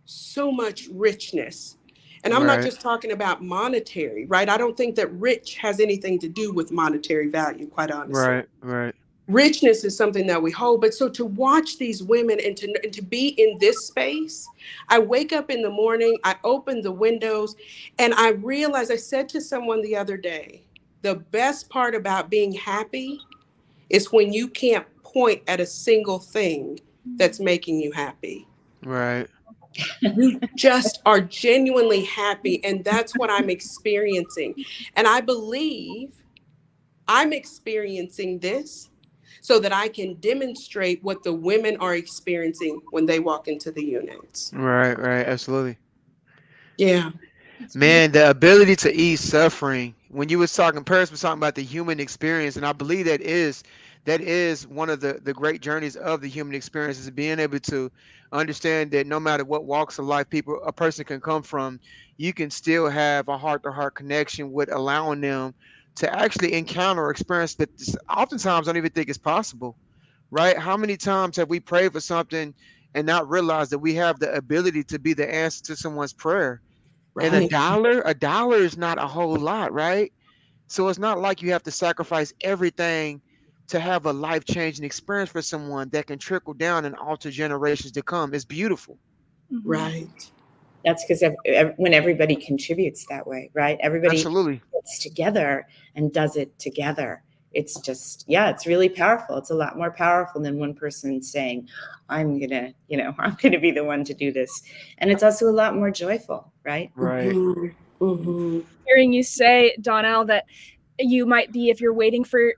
so much richness. And I'm not just talking about monetary, right? I don't think that rich has anything to do with monetary value, quite honestly. Right. Richness is something that we hold. But so to watch these women and to be in this space, I wake up in the morning, I open the windows, and I realize, I said to someone the other day, the best part about being happy is when you can't point at a single thing that's making you happy. Right. You just are genuinely happy. And that's what I'm experiencing. And I believe I'm experiencing this so that I can demonstrate what the women are experiencing when they walk into the units. Right. Absolutely. Yeah. Man, the ability to ease suffering. When you was talking, Paris was talking about the human experience, and I believe that is one of the great journeys of the human experience, is being able to understand that no matter what walks of life a person can come from, you can still have a heart-to-heart connection with allowing them to actually encounter or experience that oftentimes don't even think it's possible, right? How many times have we prayed for something and not realized that we have the ability to be the answer to someone's prayer? Right. And a dollar is not a whole lot, right? So it's not like you have to sacrifice everything to have a life-changing experience for someone that can trickle down and alter generations to come. It's beautiful. Right. That's because when everybody contributes that way, right? Everybody Absolutely gets together and does it together. It's just, yeah, it's really powerful. It's a lot more powerful than one person saying, I'm gonna be the one to do this. And it's also a lot more joyful, right? Right. Hearing you say, Donnell, that you might be, if you're waiting for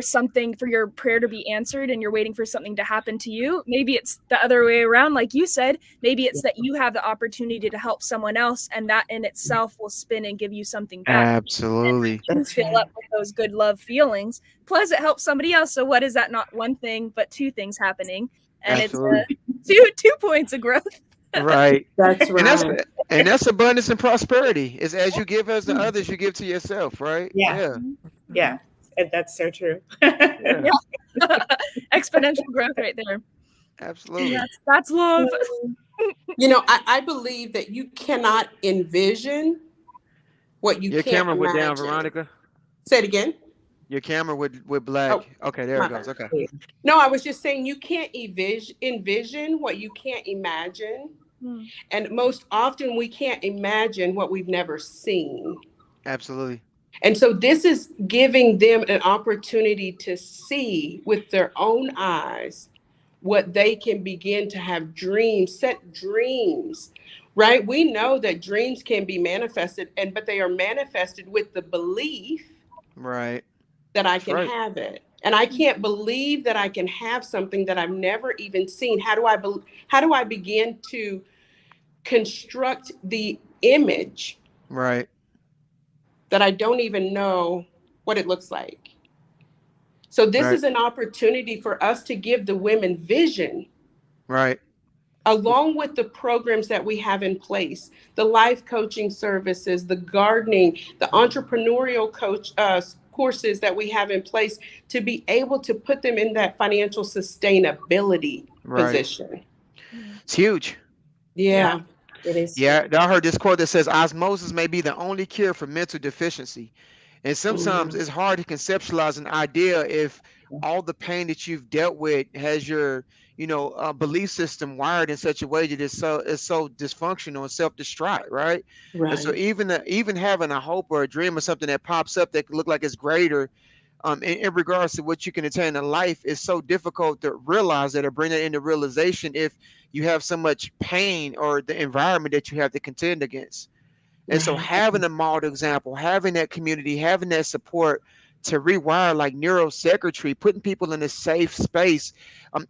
something, for your prayer to be answered and you're waiting for something to happen to you, maybe it's the other way around, like you said. Maybe it's that you have the opportunity to help someone else, and that in itself will spin and give you something back. Absolutely. And you fill up with those good love feelings, plus it helps somebody else. So what is that? Not one thing but two things happening, and Absolutely. it's two points of growth. Right. That's right. And that's abundance and prosperity. Is as you give as the others, you give to yourself, right? Yeah. Yeah. That's so true. Yeah. Exponential growth right there. Absolutely. That's love. You know, I believe that you cannot envision what you Your can't camera went down, imagine. Veronica. Say it again. Your camera with black. Oh, Okay, there my it goes. bad. Okay. No, I was just saying you can't envision what you can't imagine. And most often we can't imagine what we've never seen. Absolutely. And so this is giving them an opportunity to see with their own eyes what they can begin to have dreams, set dreams, right? We know that dreams can be manifested, but they are manifested with the belief Right. that I That's can right. have it. And I can't believe that I can have something that I've never even seen. How do I begin to construct the image Right. that I don't even know what it looks like? So this Right. is an opportunity for us to give the women vision, Right. along with the programs that we have in place, the life coaching services, the gardening, the entrepreneurial courses that we have in place, to be able to put them in that financial sustainability Right. position. It's huge. Yeah. It is. Yeah, I heard this quote that says osmosis may be the only cure for mental deficiency. And sometimes it's hard to conceptualize an idea if all the pain that you've dealt with has your, belief system wired in such a way that it's so dysfunctional and self-destruct, right? And so Right. even having a hope or a dream or something that pops up that could look like it's greater, in regards to what you can attain in life, is so difficult to realize that or bring that into realization if you have so much pain or the environment that you have to contend against. And so Right. having a model example, having that community, having that support to rewire like neurosecretary, putting people in a safe space,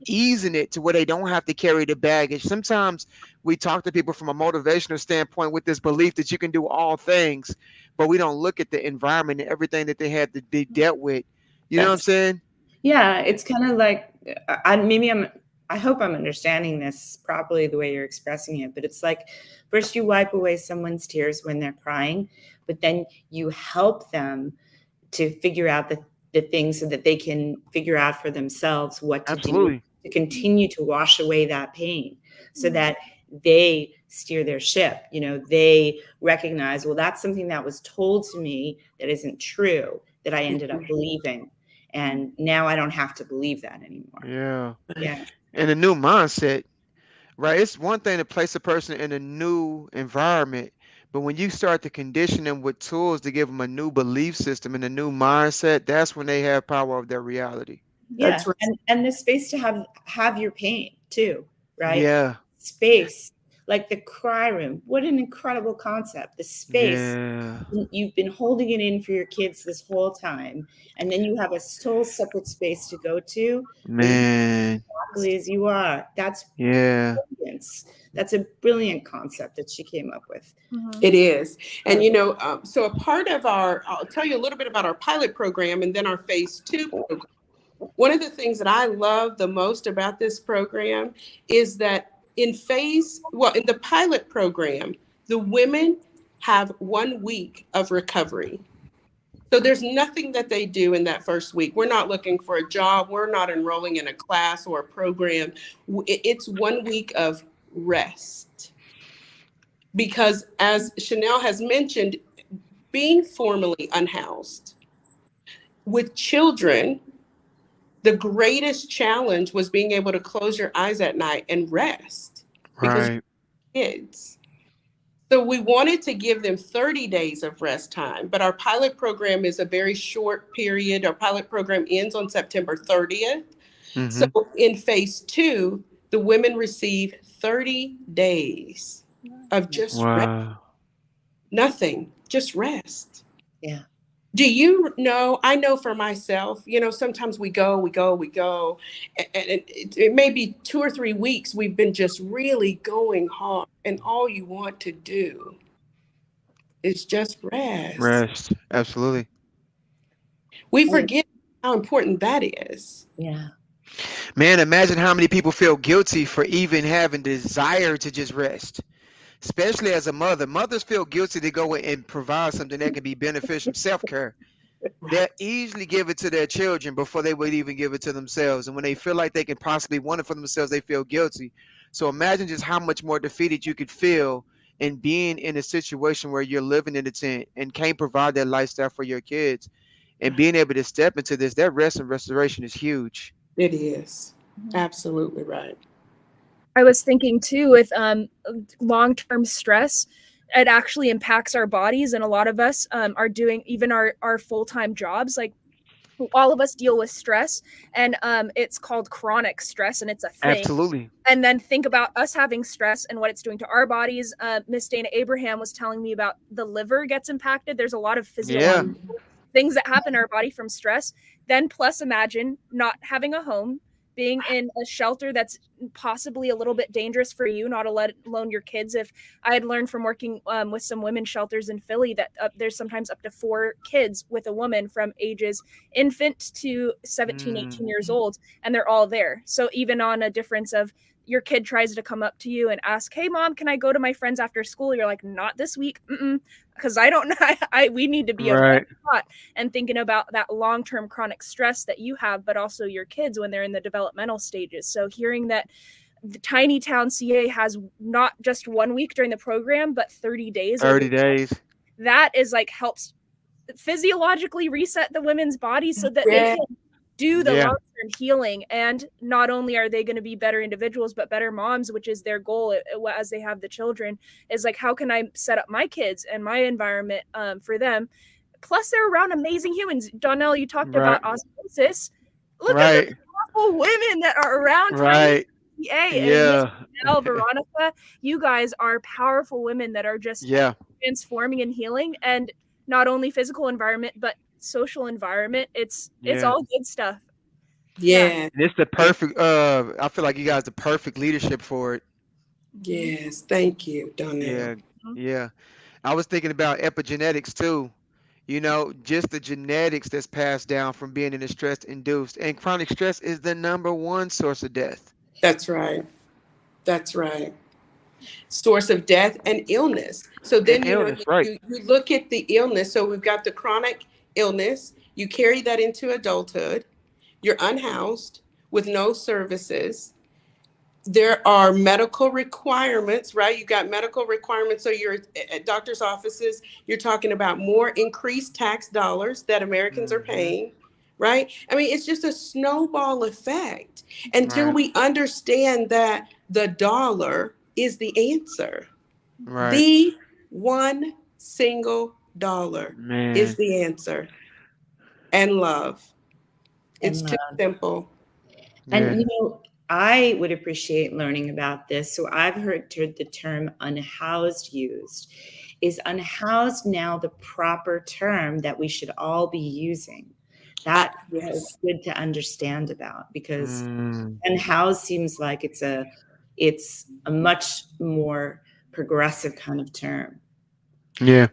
easing it to where they don't have to carry the baggage. Sometimes we talk to people from a motivational standpoint with this belief that you can do all things, but we don't look at the environment and everything that they had to be dealt with. You know what I'm That's saying? Yeah, it's kind of like I hope I'm understanding this properly the way you're expressing it, but it's like first you wipe away someone's tears when they're crying, but then you help them to figure out the things so that they can figure out for themselves what to do Absolutely. to continue to wash away that pain so that they steer their ship. They recognize, well, that's something that was told to me that isn't true, that I ended up believing. And now I don't have to believe that anymore. Yeah. Yeah. And a new mindset, right? It's one thing to place a person in a new environment, but when you start to condition them with tools to give them a new belief system and a new mindset, that's when they have power of their reality. Yeah. right. And the space to have your pain too, right? Yeah. Space, like the cry room. What an incredible concept. The space. Yeah. You've been holding it in for your kids this whole time, and then you have a whole separate space to go to where you Man. exactly as you are. That's Yeah. brilliance. That's a brilliant concept that she came up with. It is. And, so a part of I'll tell you a little bit about our pilot program and then our phase 2 program. One of the things that I love the most about this program is that in the pilot program, the women have 1 week of recovery. So there's nothing that they do in that first week. We're not looking for a job. We're not enrolling in a class or a program. It's 1 week of rest. Because as Chanel has mentioned, being formerly unhoused with children, the greatest challenge was being able to close your eyes at night and rest because Right. you're kids. So we wanted to give them 30 days of rest time, but our pilot program is a very short period. Our pilot program ends on September 30th. So Mm-hmm. in phase two, the women receive 30 days of just rest, Wow. nothing, just rest. Yeah. Do you know? I know for myself, sometimes we go, and it may be 2 or 3 weeks we've been just really going hard, and all you want to do is just rest. Rest. Absolutely. We I, forget how important that is. yeah. Man, imagine how many people feel guilty for even having desire to just rest. Especially as a mother. Mothers feel guilty to go and provide something that can be beneficial, self-care. They Right. easily give it to their children before they would even give it to themselves. And when they feel like they can possibly want it for themselves, they feel guilty. So imagine just how much more defeated you could feel in being in a situation where you're living in a tent and can't provide that lifestyle for your kids. And being able to step into this, that rest and restoration is huge. It is. Mhm. Absolutely right. I was thinking too with long-term stress, it actually impacts our bodies, and a lot of us are doing even our full-time jobs. Like all of us deal with stress, and it's called chronic stress, and it's a thing. Absolutely. And then think about us having stress and what it's doing to our bodies. Miss Dana Abraham was telling me about the liver gets impacted. There's a lot of Yeah. physiological things that happen in our body from stress. Then plus imagine not having a home, being in a shelter that's possibly a little bit dangerous for you, not alone your kids. If I had learned from working with some women's shelters in Philly that there's sometimes up to 4 kids with a woman from ages infant to 17, 18 Mm, years old, and they're all there. So even on a difference of your kid tries to come up to you and ask, "Hey, mom, can I go to my friends after school?" You're like, "Not this week, because I don't know. We need to be a red right. spot." And thinking about that long-term chronic stress that you have, but also your kids when they're in the developmental stages. So hearing that the tiny town CA has not just 1 week during the program, but 30 days over 30 days. that is like helps physiologically reset the women's bodies so that they Yeah. can do the Yeah. long-term healing. And not only are they going to be better individuals but better moms, which is their goal as they have the children, is like, how can I set up my kids and my environment for them? Plus they're around amazing humans. Donnell, you talked Right. about osmosis. Look at the Right. powerful women that are around tiny Right. CA. And Miss Yeah. Janelle, Veronica, you guys are powerful women that are just Yeah. transforming and healing, and not only physical environment but social environment. It's Yeah. all good stuff. Yeah. Yeah. And it's the Yeah. perfect I feel like you guys the perfect leadership for it. Yes. Thank you, Donnell. Yeah. Yeah. I was thinking about epigenetics too. Just the genetics that's passed down from being in a stress induced. And chronic stress is the number one source of death. That's right. That's right. Source of death and illness. So And then, illness, right. you look at the illness. So we've got the chronic illness. You carry that into adulthood. You're unhoused with no services. There are medical requirements, right? You got medical requirements. So you're at doctor's offices, you're talking about more increased tax dollars that Americans are Hmm. paying, right? I mean, it's just a snowball effect until Right. we understand that the dollar is the answer. Right. The one single dollar is Man. the answer. And love. It's And too simple. Yeah. And I would appreciate learning about this. So I've heard the term unhoused used. Is unhoused now the proper term that we should all be using? That is Yes. good to understand about, because Mm, unhoused seems like it's a much more progressive kind of term. yeah.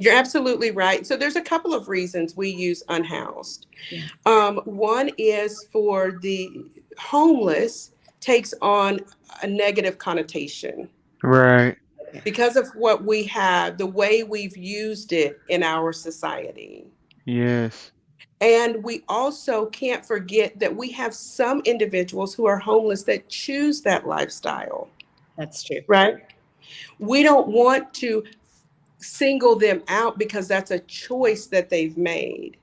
You're absolutely right. So there's a couple of reasons we use unhoused. Yeah. One is for the homeless takes on a negative connotation Right. Okay. because of what we have, the way we've used it in our society. Yes. And we also can't forget that we have some individuals who are homeless that choose that lifestyle, That's true. right? We don't want to single them out because that's a choice that they've made,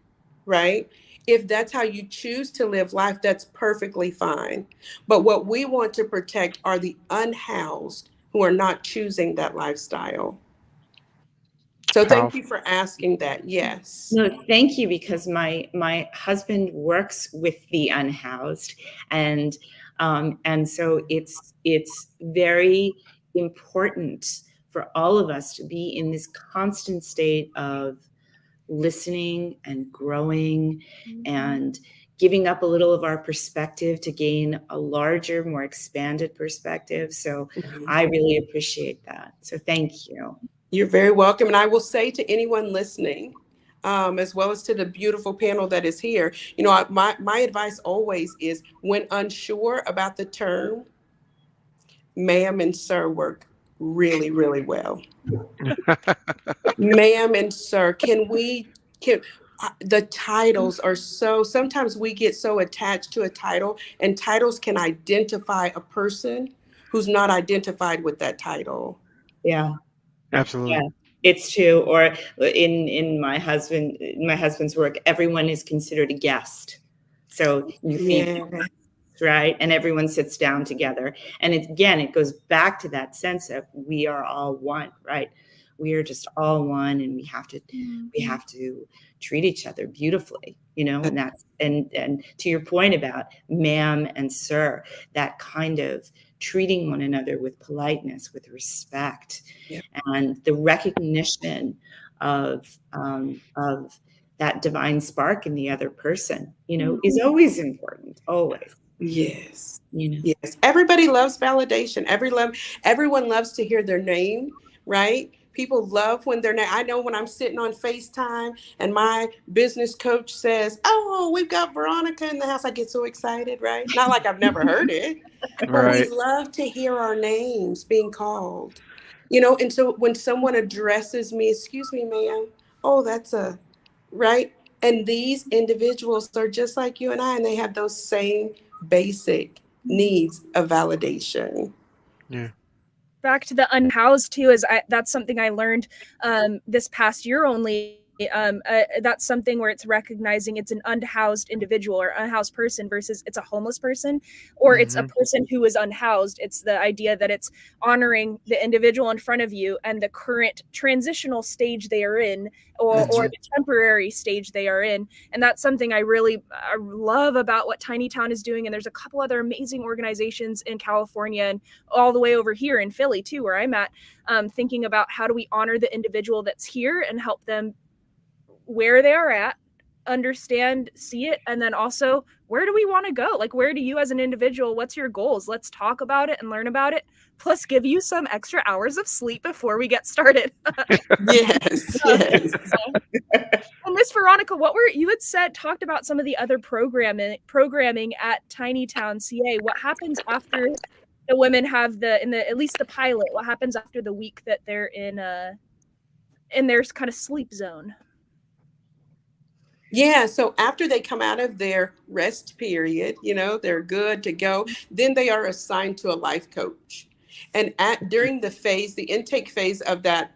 right? If that's how you choose to live life, that's perfectly fine. But what we want to protect are the unhoused who are not choosing that lifestyle. So thank you Powerful. for asking that. Yes. No, thank you, because my husband works with the unhoused, and so it's very important for all of us to be in this constant state of listening and growing and giving up a little of our perspective to gain a larger, more expanded perspective. So I really appreciate that. So thank you. You're very welcome. And I will say to anyone listening, as well as to the beautiful panel that is here, my advice always is, when unsure about the term, ma'am and sir work really, really well. Ma'am and sir, the titles are so, sometimes we get so attached to a title, and titles can identify a person who's not identified with that title. Yeah. Absolutely. Yeah, it's true. Or in my husband's work, everyone is considered a guest. So you feed, Yeah. right? And everyone sits down together. And it goes back to that sense of we are all one, right? We are just all one, and we have to treat each other beautifully, and that's and to your point about ma'am and sir, that kind of treating one another with politeness, with respect, Yeah. and the recognition of that divine spark in the other person, is always important, always. Yes. Yes. Everybody loves validation. Everyone loves to hear their name, right? People love when their name. I know when I'm sitting on FaceTime and my business coach says, "Oh, we've got Veronica in the house," I get so excited, right? Not like I've never heard it, but we Right. love to hear our names being called. And so when someone addresses me, "Excuse me, ma'am," oh, that's a right. And these individuals are just like you and I, and they have those same basic needs of validation. Yeah. Back to the unhoused too, that's something I learned this past year only. That's something where it's recognizing it's an unhoused individual or unhoused person versus it's a homeless person, or it's a Hmm. person who is unhoused. It's the idea that it's honoring the individual in front of you and the current transitional stage they are in, or the temporary stage they are in. And that's something I love about what Tiny Town is doing. And there's a couple other amazing organizations in California and all the way over here in Philly too, where I'm at, thinking about how do we honor the individual that's here and help them where they are at, understand, see it, and then also where do we want to go? Like, where do you as an individual, what's your goals? Let's talk about it and learn about it, plus give you some extra hours of sleep before we get started. Yes, yes. Well, Miss Veronica, you had talked about some of the other programming at Tiny Town CA. What happens after the women have at least the pilot? What happens after the week that they're in their kind of sleep zone? Yeah, so after they come out of their rest period, they're good to go, then they are assigned to a life coach. And during the intake phase of that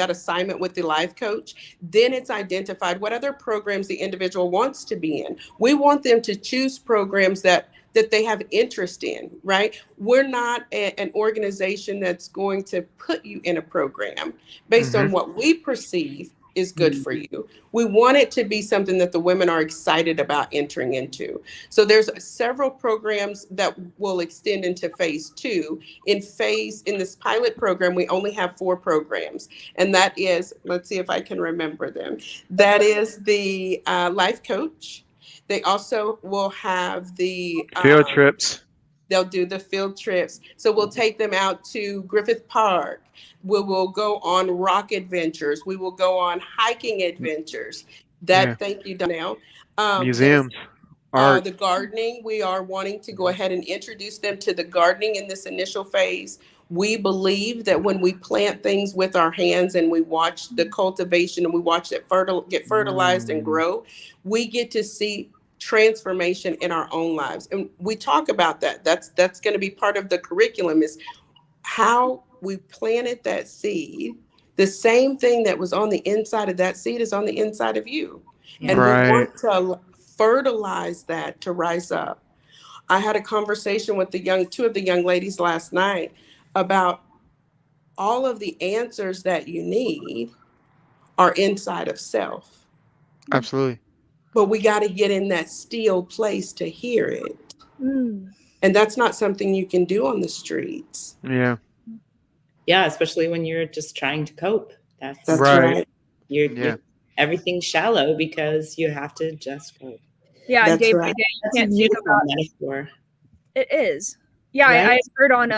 assignment with the life coach, then it's identified what other programs the individual wants to be in. We want them to choose programs that they have interest in, right? We're not an organization that's going to put you in a program based Hmm. on what we perceive is good for you. We want it to be something that the women are excited about entering into. So there's several programs that will extend into phase 2. In this pilot program, we only have 4 programs. And that is, let's see if I can remember them. That is the life coach. They also will have Field trips. they'll do the field trips. So we'll take them out to Griffith Park. We will go on rock adventures. We will go on hiking adventures. Yeah. Thank you, Donnell. Museums. Art. The gardening, we are wanting to go ahead and introduce them to the gardening in this initial phase. We believe that when we plant things with our hands and we watch the cultivation and we watch it get fertilized and grow, we get to see transformation in our own lives. And we talk about that. That's going to be part of the curriculum, is how we planted that seed. The same thing that was on the inside of that seed is on the inside of you. Yeah. And we Right. want to fertilize that to rise up. I had a conversation with two of the young ladies last night about all of the answers that you need are inside of self. Absolutely. But we got to get in that still place to hear it. Mm. And that's not something you can do on the streets. Yeah. Yeah, especially when you're just trying to cope. That's That's Right. right. you're Yeah. everything's shallow because you have to just cope. Yeah, and That's day by right. day, you That's a can't think beautiful about metaphor, it is. Yeah, right? I heard on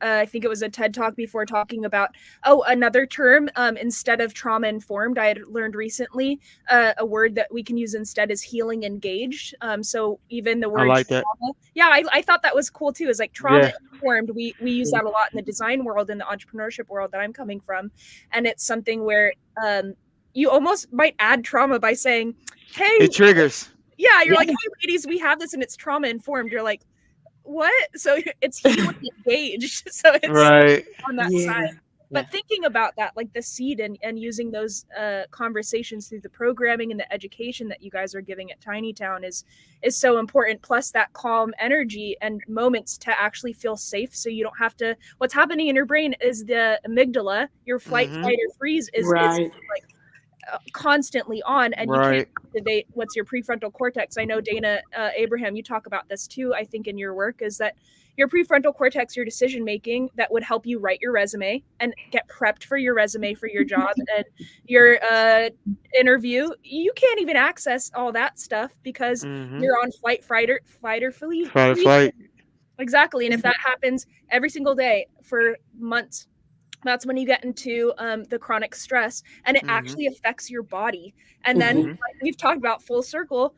I think it was a TED talk before talking about another term instead of trauma informed. I had learned recently a word that we can use instead is healing engaged. So even the I word like that. trauma, yeah, I thought that was cool too. Is like trauma Yeah. informed. We use Yeah. that a lot in the design world, in the entrepreneurship world that I'm coming from, and it's something where you almost might add trauma by saying, "Hey, It triggers. yeah," you're Yeah, like, "Hey, ladies, we have this, and it's trauma informed." You're like, what? So it's healing engaged. So it's Right. on that side. Yeah. yeah, But thinking about that, like the seed and using those conversations through the programming and the education that you guys are giving at Tiny Town is so important. Plus that calm energy and moments to actually feel safe, so you don't have to. What's happening in your brain is the amygdala, your flight, Mm-hmm. fight, or freeze is Right. like constantly on, and you can't Right. activate what's your prefrontal cortex. I know Dana Abraham, you talk about this too, I think, in your work, is that your prefrontal cortex, your decision making, that would help you write your resume and get prepped for your resume for your job and your interview. You can't even access all that stuff because Mm-hmm. you're on fight or Fight or freeze. flight. Exactly. And if that happens every single day for months, that's when you get into the chronic stress, and it Mm-hmm. actually affects your body. And then, Mhm. Mm-hmm. like we've talked about, full circle,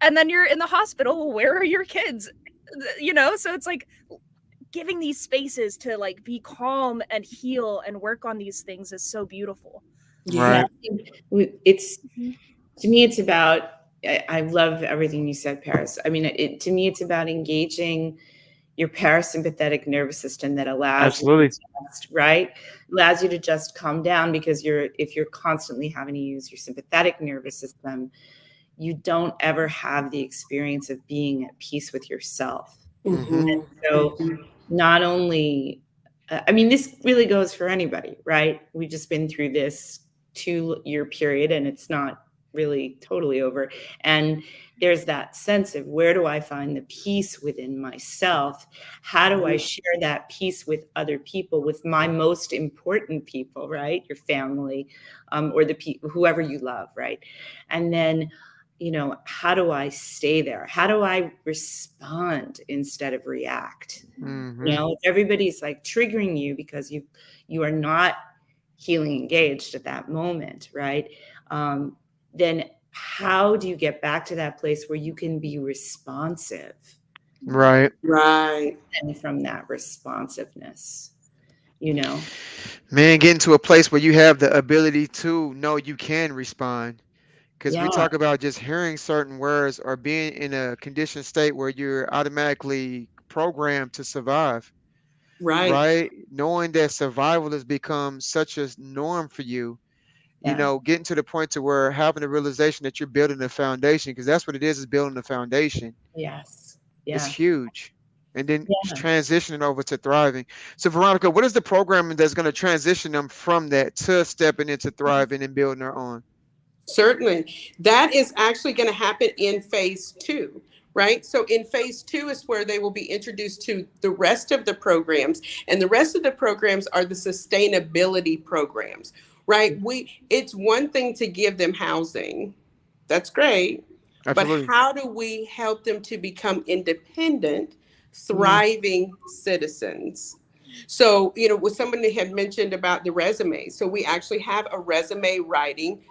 and then you're in the hospital. Well, where are your kids? So it's like giving these spaces to like be calm and heal and work on these things is so beautiful. yeah. Yeah. Right. It's Mhm. to me, it's about. I love everything you said, Paris. I mean, to me, it's about engaging your parasympathetic nervous system that allows you to Absolutely. just, right, allows you to just calm down, because if you're constantly having to use your sympathetic nervous system, you don't ever have the experience of being at peace with yourself. Mm-hmm. Mhm. So Mhm. not only, I mean, this really goes for anybody, right? We've just been through this 2-year period, and it's not really totally over. And there's that sense of, where do I find the peace within myself? How do I share that peace with other people, with my most important people, right? Your family, or the people, whoever you love, right? And then, how do I stay there? How do I respond instead of react? Mm-hmm. If everybody's like triggering you because you are not healing engaged at that moment, right? Then how do you get back to that place where you can be responsive, Right. Right. and from that responsiveness, you know? Man, getting to a place where you have the ability to know you can respond. Because we Yeah, talk about just hearing certain words or being in a conditioned state where you're automatically programmed to survive, Right. right? Knowing that survival has become such a norm for you, yeah, getting to the point to where having the realization that you're building a foundation, because that's what it is building a foundation. yes, It's yeah, huge. And then yeah. transitioning over to thriving. So, Veronica, what is the programming that's going to transition them from that to stepping into thriving and building their own? Certainly. That is actually going to happen in phase two, right? So, in phase two is where they will be introduced to the rest of the programs. And the rest of the programs are the sustainability programs, right? It's one thing to give them housing. That's great. But Absolutely. how do we help them to become independent, Mm, thriving citizens? So, what somebody had mentioned about the resume. So, we actually have a resume writing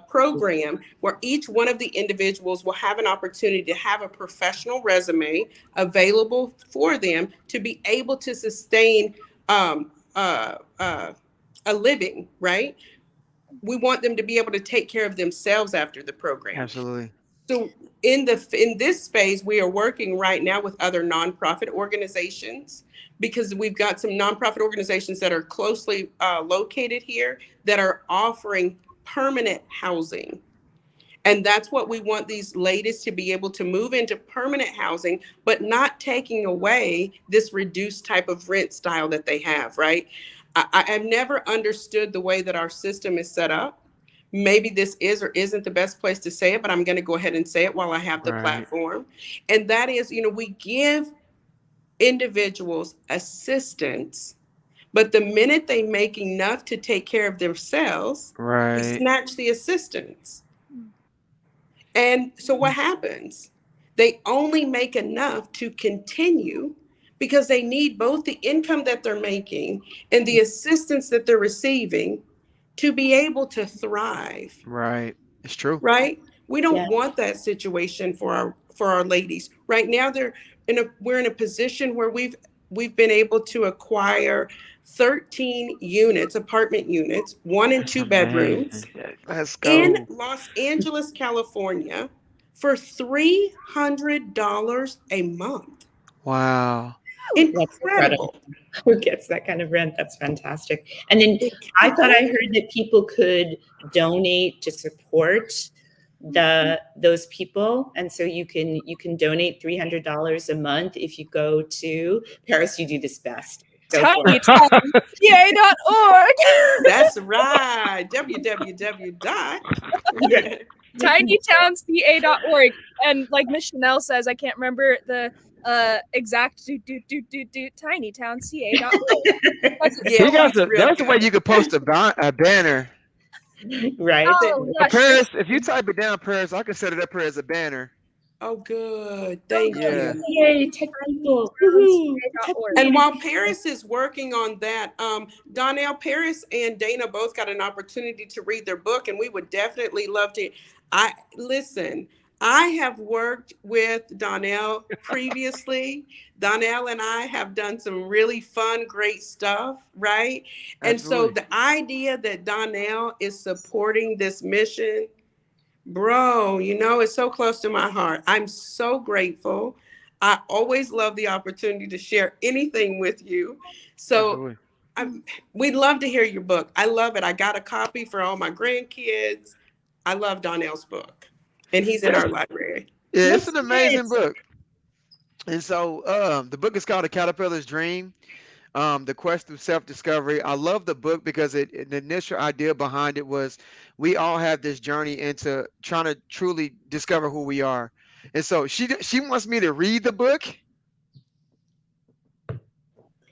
program where each one of the individuals will have an opportunity to have a professional resume available for them to be able to sustain um, uh, uh, a living, right? We want them to be able to take care of themselves after the program. Absolutely. So in this phase, we are working right now with other nonprofit organizations because we've got some nonprofit organizations that are closely located here that are offering permanent housing. And that's what we want these ladies to be able to move into permanent housing, but not taking away this reduced type of rent style that they have, right? I've never understood the way that our system is set up. Maybe this is or isn't the best place to say it, but I'm going to go ahead and say it while I have the Right. platform. And that is, we give individuals assistance, but the minute they make enough to take care of themselves, we Right. snatch the assistance. And so what happens? They only make enough to continue because they need both the income that they're making and the assistance that they're receiving to be able to thrive. Right. It's true. Right? We don't Yeah. want that situation for our ladies. Right now we're in a position where we've been able to acquire 13 units, apartment units, one and That's two bedrooms amazing. Let's in go. Los Angeles, California for $300 a month. Wow. That's incredible. Incredible. Who gets that kind of rent? That's fantastic. And then I thought I heard that people could donate to support those people, and so you can donate $300 a month if you go to Paris. You do this best. tinytownca.org. That's right. www. tinytownca.org. And like Miss Chanel says, I can't remember the exact tinytownca.org. Yeah, That's the way you could post a banner. Right. Oh, yeah, Paris, if you type it down, Paris, I can set it up here as a banner. Oh, good. Thank Yeah. you. Yay, tech people. And while Paris is working on that, Donnell, Paris and Dana both got an opportunity to read their book, and we would definitely love to. Listen, I have worked with Donnell previously. Donnell and I have done some really fun, great stuff, right? And so Absolutely. the idea that Donnell is supporting this mission, bro, it's so close to my heart. I'm so grateful. I always love the opportunity to share anything with you. So Absolutely. we'd love to hear your book. I love it. I got a copy for all my grandkids. I love Donnell's book, and he's in our library. Yeah, it's an amazing book. And so the book is called A Caterpillar's Dream, The Quest of Self-Discovery. I love the book because the initial idea behind it was we all have this journey into trying to truly discover who we are. And so she wants me to read the book.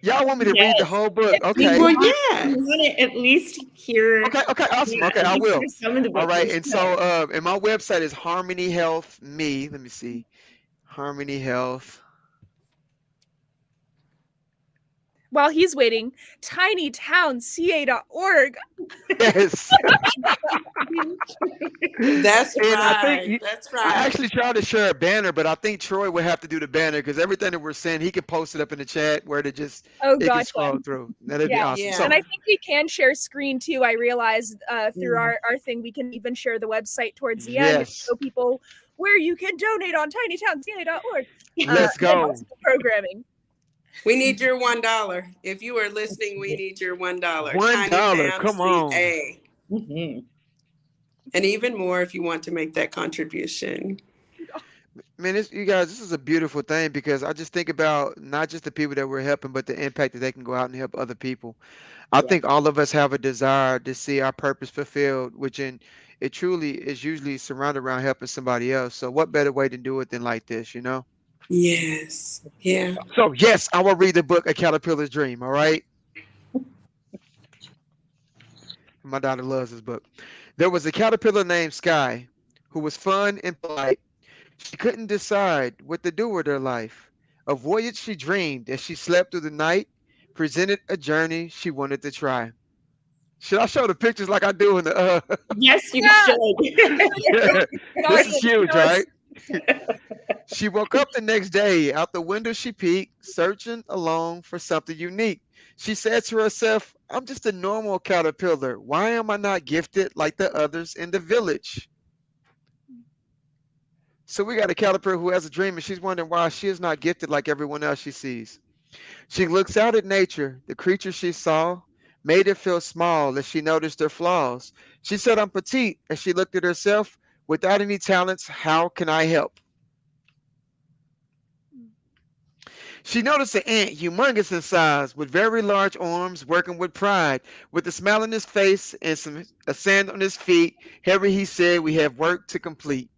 Y'all want me to read the whole book? Okay. Well, We yes. want to at least hear. Okay, awesome. Yeah, Okay, at I least will. hear some of the All book. right, and so and my website is Harmony Health Me. Let me see. Harmony Health. While he's waiting, tinytownca.org. Yes. That's And right. That's right. I actually tried to share a banner, but I think Troy would have to do the banner because everything that we're saying, he can post it up in the chat where it can scroll through. That'd be awesome. Yeah. So, And I think we can share screen too. I realized through our thing, we can even share the website towards the end and show people where you can donate on tinytownca.org. Let's go. Programming. We need your $1. If you are listening, we need your $1. $1. Come on. CA. And even more if you want to make that contribution. Man, you guys, this is a beautiful thing because I just think about not just the people that we're helping, but the impact that they can go out and help other people. I think all of us have a desire to see our purpose fulfilled, it truly is usually surrounded around helping somebody else. So what better way to do it than like this, Yes. Yeah. So yes, I will read the book A Caterpillar's Dream. All right. My daughter loves this book. There was a caterpillar named Sky who was fun and polite. She couldn't decide what to do with her life. A voyage she dreamed as she slept through the night presented a journey she wanted to try. Should I show the pictures like I do in the Yes, you should. This is huge, right? She woke up the next day. Out the window she peeked, searching alone for something unique. She said to herself, I'm just a normal caterpillar. Why am I not gifted like the others in the village? So we got a caterpillar who has a dream, and she's wondering why she is not gifted like everyone else she sees. She looks out at nature. The creature she saw made her feel small as she noticed her flaws. She said, I'm petite, as she looked at herself. Without any talents, how can I help? She noticed an ant, humongous in size, with very large arms, working with pride. With a smile on his face and some a sand on his feet, Harry, he said, we have work to complete.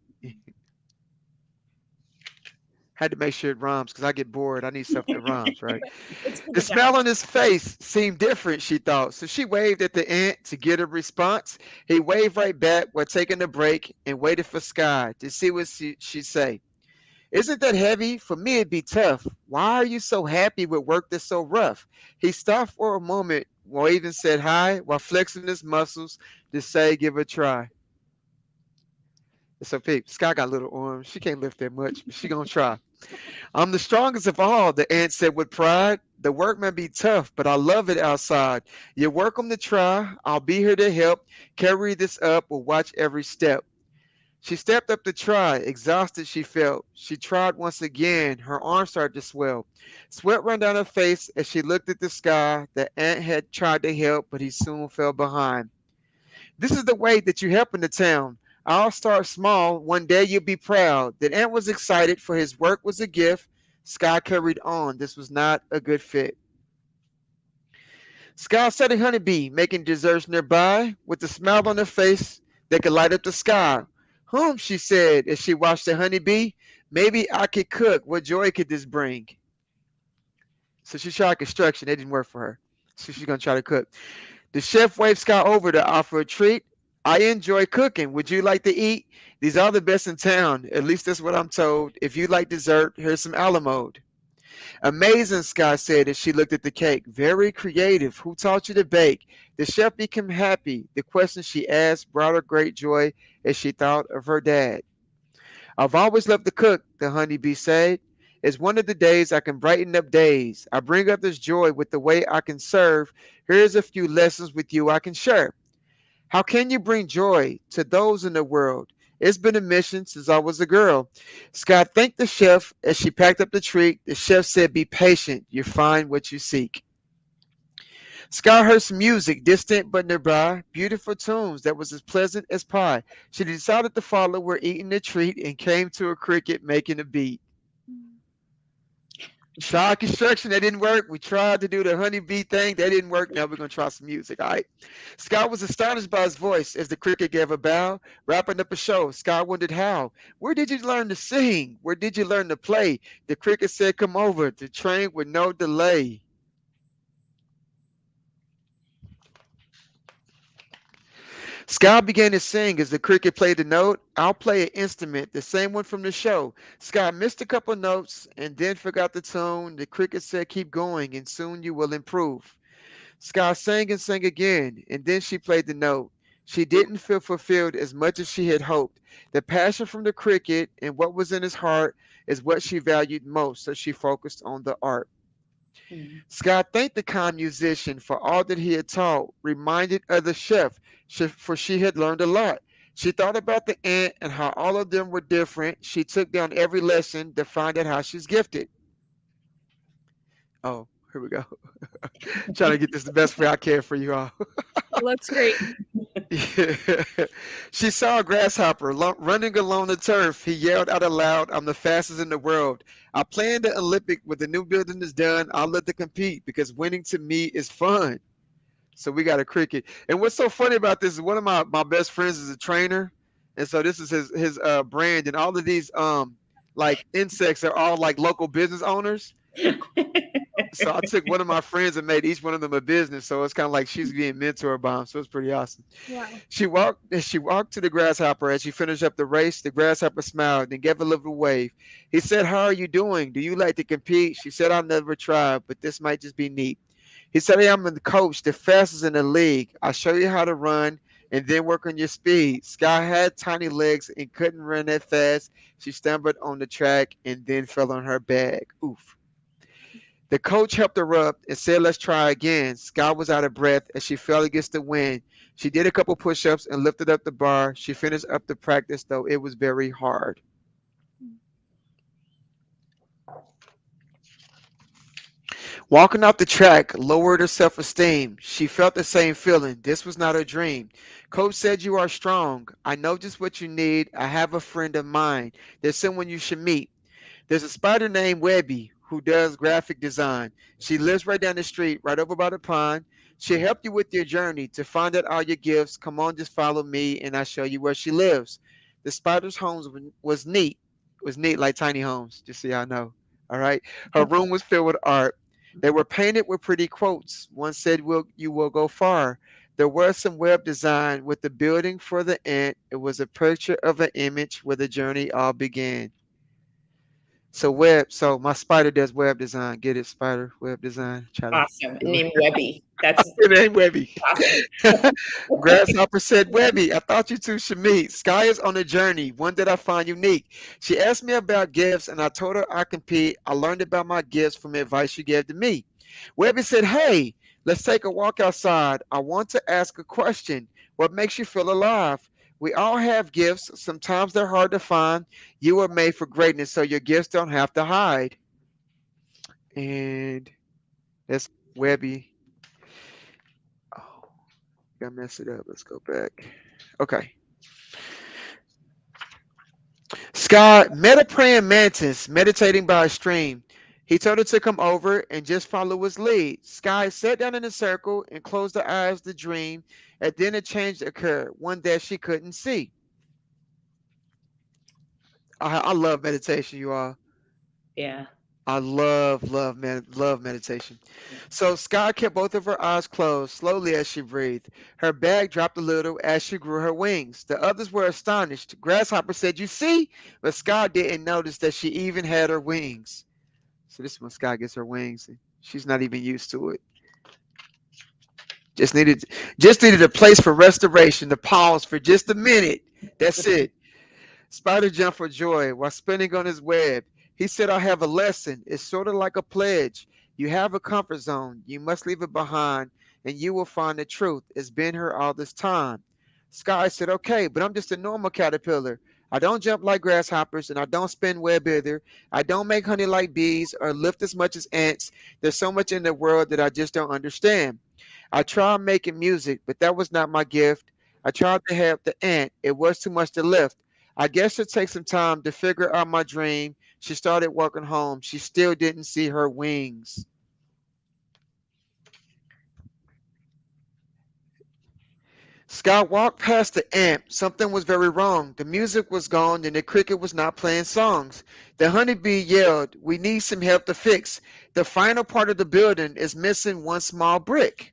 Had to make sure it rhymes because I get bored. I need stuff that rhymes, right? It's for The the smile on gallery. his face seemed different, she thought. So she waved at the ant to get a response. He waved right back while taking a break and waited for Sky to see what she'd say. Isn't that heavy? For me, it'd be tough. Why are you so happy with work that's so rough? He stopped for a moment, waved and said hi while flexing his muscles to say, give it a try. So, Pete, Sky got little arms. She can't lift that much, but she gonna try. I'm the strongest of all, the ant said with pride. The work may be tough, but I love it outside. You're welcome to try. I'll be here to help. Carry this up or watch every step. She stepped up to try. Exhausted she felt. She tried once again. Her arms started to swell. Sweat ran down her face as she looked at the sky. The ant had tried to help, but he soon fell behind. This is the way that you help in the town. I'll start small. One day you'll be proud. The ant was excited, for his work was a gift. Sky carried on. This was not a good fit. Sky said a honeybee, making desserts nearby, with a smile on her face that could light up the sky. She said as she watched the honeybee. Maybe I could cook. What joy could this bring? So she tried construction. It didn't work for her. So she's going to try to cook. The chef waved Sky over to offer a treat. I enjoy cooking. Would you like to eat? These are the best in town. At least that's what I'm told. If you like dessert, here's some Alamode. Amazing, Sky said as she looked at the cake. Very creative. Who taught you to bake? The chef became happy. The question she asked brought her great joy as she thought of her dad. I've always loved to cook, the honeybee said. It's one of the days I can brighten up days. I bring up this joy with the way I can serve. Here's a few lessons with you I can share. How can you bring joy to those in the world? It's been a mission since I was a girl. Scott thanked the chef as she packed up the treat. The chef said, be patient. You find what you seek. Scott heard some music, distant but nearby, beautiful tunes that was as pleasant as pie. She decided to follow where eating the treat and came to a cricket making a beat. Tried construction, that didn't work. We tried to do the honeybee thing, that didn't work. Now we're gonna try some music, all right? Scott was astonished by his voice as the cricket gave a bow, wrapping up a show. Scott wondered how. Where did you learn to sing? Where did you learn to play? The cricket said, come over. The train with no delay. Scott began to sing as the cricket played the note. I'll play an instrument, the same one from the show. Scott missed a couple notes and then forgot the tune. The cricket said, keep going and soon you will improve. Scott sang and sang again, and then she played the note. She didn't feel fulfilled as much as she had hoped. The passion from the cricket and what was in his heart is what she valued most, so she focused on the art. Scott thanked the kind musician for all that he had taught, reminded of the chef, for she had learned a lot. She thought about the ant and how all of them were different. She took down every lesson to find out how she's gifted. Oh, here we go. Trying to get this the best way I can for you all. It looks great. She saw a grasshopper running along the turf. He yelled out aloud, I'm the fastest in the world. I planned the Olympic when the new building is done. I'll let them compete because winning to me is fun. So we got a cricket. And what's so funny about this is one of my best friends is a trainer. And so this is his brand. And all of these like insects are all like local business owners. So I took one of my friends and made each one of them a business. So it's kind of like she's being mentored by him. So it's pretty awesome. Wow. She walked to the grasshopper as she finished up the race. The grasshopper smiled and gave a little wave. He said, how are you doing? Do you like to compete? She said, I've never tried, but this might just be neat. He said, hey, I'm the coach, the fastest in the league. I'll show you how to run and then work on your speed. Sky had tiny legs and couldn't run that fast. She stumbled on the track and then fell on her back. Oof. The coach helped her up and said, let's try again. Sky was out of breath as she fell against the wind. She did a couple push-ups and lifted up the bar. She finished up the practice, though it was very hard. Walking off the track lowered her self-esteem. She felt the same feeling. This was not a dream. Coach said, you are strong. I know just what you need. I have a friend of mine. There's someone you should meet. There's a spider named Webby who does graphic design. She lives right down the street, right over by the pond. She'll help you with your journey to find out all your gifts. Come on, just follow me and I'll show you where she lives. The spider's home was neat. It was neat like tiny homes, just so y'all know. All right. Her room was filled with art. They were painted with pretty quotes. One said, you will go far. There was some web design with the building for the ant. It was a picture of an image where the journey all began. So my spider does web design. Get it, spider web design. Try to Awesome. do Named Webby. That's it. It ain't Webby. awesome. Grasshopper said, Webby, I thought you two should meet. Sky is on a journey, one that I find unique. She asked me about gifts, and I told her I compete. I learned about my gifts from advice she gave to me. Webby said, hey, let's take a walk outside. I want to ask a question. What makes you feel alive? We all have gifts. Sometimes they're hard to find. You are made for greatness, so your gifts don't have to hide. And that's Webby. Oh, I messed it up. Let's go back. Okay. Scott met a praying mantis meditating by a stream. He told her to come over and just follow his lead. Sky sat down in a circle and closed her eyes to dream, and then a change occurred, one that she couldn't see. I love meditation, you all. Yeah. I love meditation. So Sky kept both of her eyes closed slowly as she breathed. Her bag dropped a little as she grew her wings. The others were astonished. Grasshopper said, "You see?" But Sky didn't notice that she even had her wings. So this is when Sky gets her wings. She's not even used to it. Just needed just needed a place for restoration, to pause for just a minute. That's it. Spider jumped for joy while spinning on his web. He said, I have a lesson. It's sort of like a pledge. You have a comfort zone. You must leave it behind, and you will find the truth. It's been here all this time. Sky said, okay, but I'm just a normal caterpillar. I don't jump like grasshoppers, and I don't spin web either. I don't make honey like bees or lift as much as ants. There's so much in the world that I just don't understand. I tried making music, but that was not my gift. I tried to help the ant. It was too much to lift. I guess it takes some time to figure out my dream. She started walking home. She still didn't see her wings. Scott walked past the ant. Something was very wrong. The music was gone and the cricket was not playing songs. The honeybee yelled, we need some help to fix. The final part of the building is missing one small brick.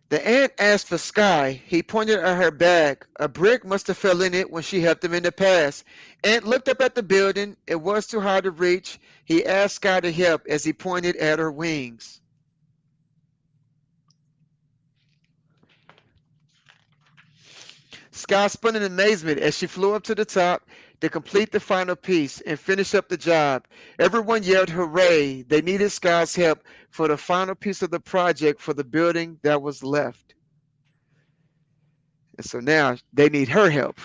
The ant asked for Sky. He pointed at her bag. A brick must have fell in it when she helped him in the past. Ant looked up at the building. It was too hard to reach. He asked Sky to help as he pointed at her wings. Sky spun in amazement as she flew up to the top to complete the final piece and finish up the job. Everyone yelled hooray. They needed Sky's help for the final piece of the project for the building that was left. And so now they need her help.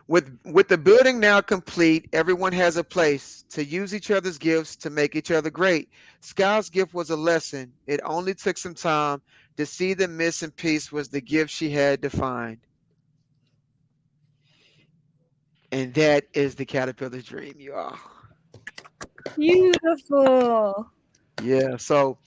With the building now complete, everyone has a place to use each other's gifts to make each other great. Sky's gift was a lesson. It only took some time to see the missing piece was the gift she had to find. And that is the caterpillar's dream, you all. Beautiful. Yeah, so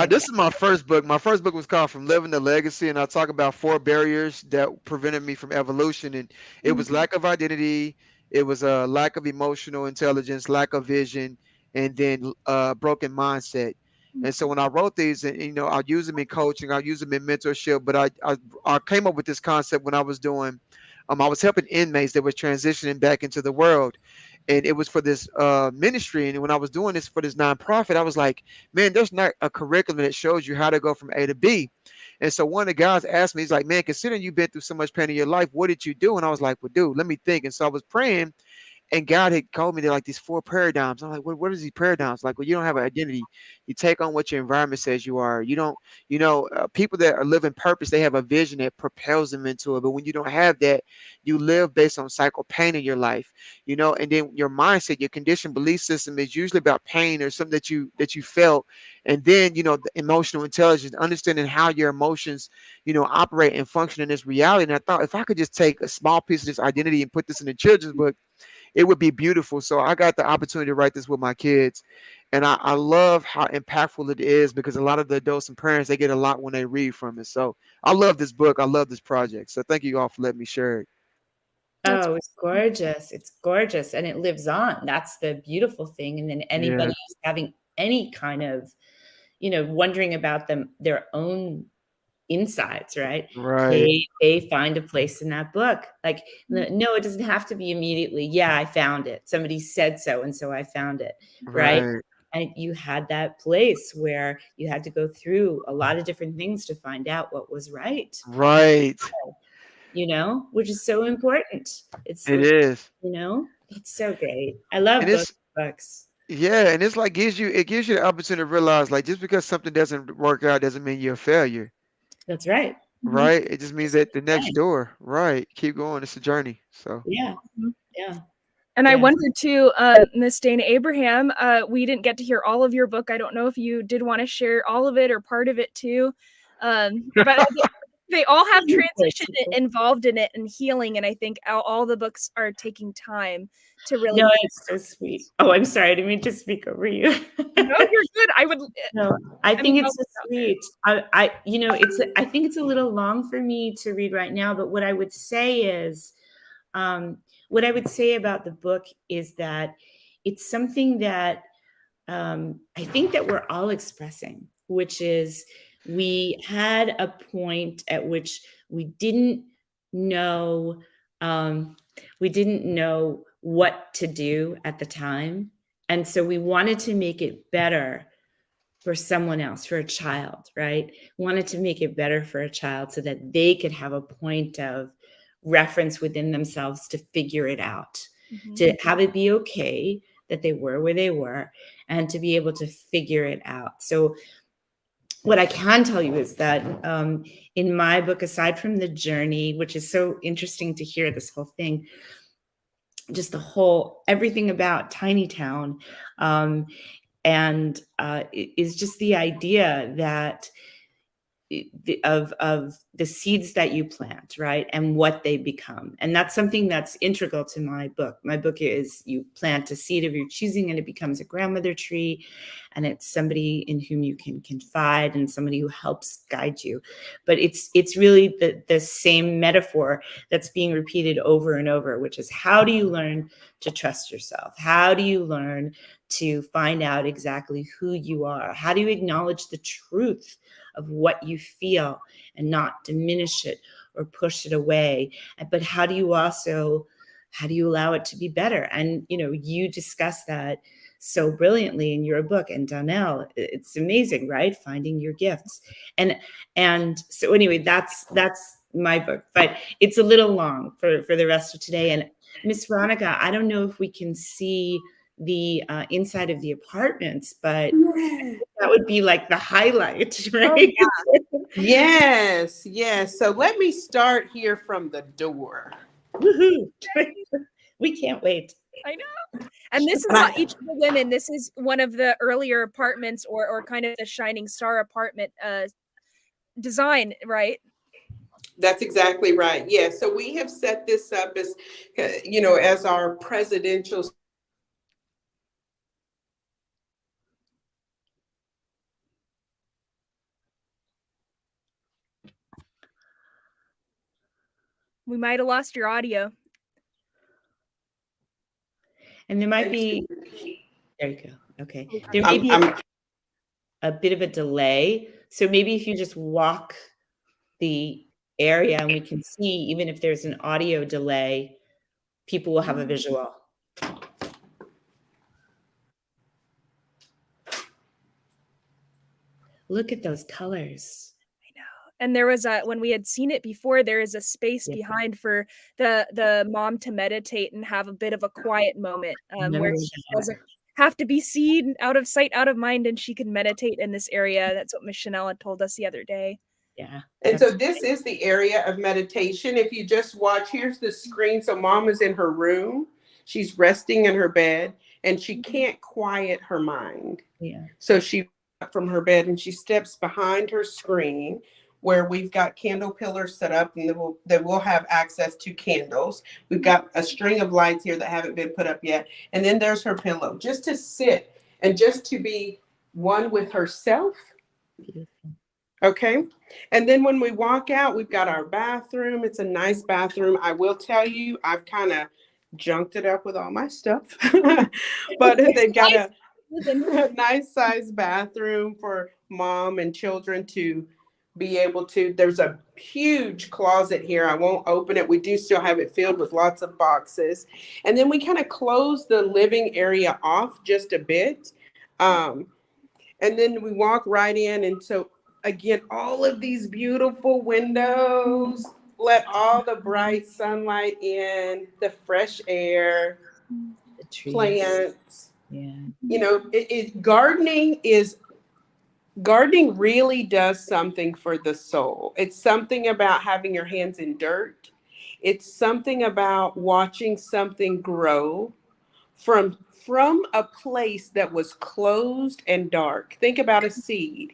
this is my first book. My first book was called From Living the Legacy, and I talk about 4 barriers that prevented me from evolution. And it was lack of identity, it was a lack of emotional intelligence, lack of vision, and then broken mindset. And so when I wrote these, and I'll use them in coaching, I'll use them in mentorship, but I came up with this concept when I was doing, I was helping inmates that was transitioning back into the world, and it was for this ministry. And when I was doing this for this nonprofit, I was like, man, there's not a curriculum that shows you how to go from A to B. And so one of the guys asked me, he's like, man, considering you've been through so much pain in your life, what did you do? And I was like, well, dude, let me think. And so I was praying, and God had told me they're like these four paradigms. I'm like, what is these paradigms? Like, well, you don't have an identity. You take on what your environment says you are. You don't, people that are living purpose, they have a vision that propels them into it. But when you don't have that, you live based on cycle pain in your life, and then your mindset, your conditioned belief system is usually about pain or something that you felt. And then, the emotional intelligence, understanding how your emotions, operate and function in this reality. And I thought if I could just take a small piece of this identity and put this in the children's book, it would be beautiful. So I got the opportunity to write this with my kids. And I love how impactful it is because a lot of the adults and parents, they get a lot when they read from it. So I love this book. I love this project. So thank you all for letting me share it. That's Oh, it's gorgeous. It's gorgeous. And it lives on. That's the beautiful thing. And then anybody Yeah. who's having any kind of, wondering about their own insides, right? Right. They find a place in that book. Like, no, it doesn't have to be immediately. Yeah, I found it. Somebody said so, and so I found it, right? Right. And you had that place where you had to go through a lot of different things to find out what was right, Right. which is so important. It is. It's so great. I love And both it's books. yeah, and it's like gives you the opportunity to realize like just because something doesn't work out doesn't mean you're a failure. That's right. Right? It just means Just that the next fine. door. Right. Keep going. It's a journey. So Yeah, Mhm. yeah, And I yeah. wonder too, Miss Dana Abraham, we didn't get to hear all of your book. I don't know if you did want to share all of it or part of it too. But they all have transition involved in it and healing. And I think all the books are taking time to really No, make. it's so sweet. Oh, I'm sorry. I didn't mean to speak over you. No, you're good. I would. No, I I'm think well it's so sweet. I think it's a little long for me to read right now, but what I would say is, what I would say about the book is that it's something that I think that we're all expressing, which is we had a point at which we didn't know um, we didn't know what to do at the time, and so we wanted to make it better for someone else, for a child, right? Wanted to make it better for a child so that they could have a point of reference within themselves to figure it out, to have it be okay that they were where they were and to be able to figure it out. So what I can tell you is that in my book, aside from the journey, which is so interesting to hear this whole thing, just everything about Tiny Town, and is just the idea that of the seeds that you plant, right, and what they become. And that's something that's integral to my book. My book is you plant a seed of your choosing and it becomes a grandmother tree, and it's somebody in whom you can confide and somebody who helps guide you. But it's really the same metaphor that's being repeated over and over, which is how do you learn to trust yourself? How do you learn to find out exactly who you are? How do you acknowledge the truth of what you feel and not diminish it or push it away? But how do you allow it to be better? And you discuss that so brilliantly in your book. And Donnell, it's amazing, right? Finding your gifts. And so anyway, that's my book, but it's a little long for the rest of today. And Miss Veronica, I don't know if we can see the inside of the apartments, but that would be like the highlight, right? Oh, Yes, yes. So let me start here from the door. Woohoo! We can't wait. I know. And this is not each of the women. This is one of the earlier apartments or kind of the shining star apartment design, right? That's exactly right. Yeah. So we have set this up as our presidential. We might have lost your audio. And there might be, there you go. Okay. There may be a bit of a delay. So maybe if you just walk the area and we can see, even if there's an audio delay, people will have a visual. Look at those colors. I know. and there was when we had seen it before, there is a space behind for the mom to meditate and have a bit of a quiet moment, where she doesn't have to be seen, out of sight, out of mind, and she can meditate in this area. That's what Miss Chanel had told us the other day. Yeah. And so this is the area of meditation. If you just watch, here's the screen. So mom is in her room. She's resting in her bed, and she can't quiet her mind. Yeah. So she up from her bed and she steps behind her screen where we've got candle pillars set up, and that will have access to candles. We've got a string of lights here that haven't been put up yet. And then there's her pillow, just to sit and just to be one with herself. Okay. And then when we walk out, we've got our bathroom. It's a nice bathroom. I will tell you, I've kind of junked it up with all my stuff, but they've got a nice sized bathroom for mom and children to be able to. There's a huge closet here. I won't open it. We do still have it filled with lots of boxes. And then we kind of close the living area off just a bit. And then we walk right in. And so again, all of these beautiful windows let all the bright sunlight in, the fresh air, the trees, plants. Yeah. You know, gardening really does something for the soul. It's something about having your hands in dirt. It's something about watching something grow from a place that was closed and dark. Think about a seed.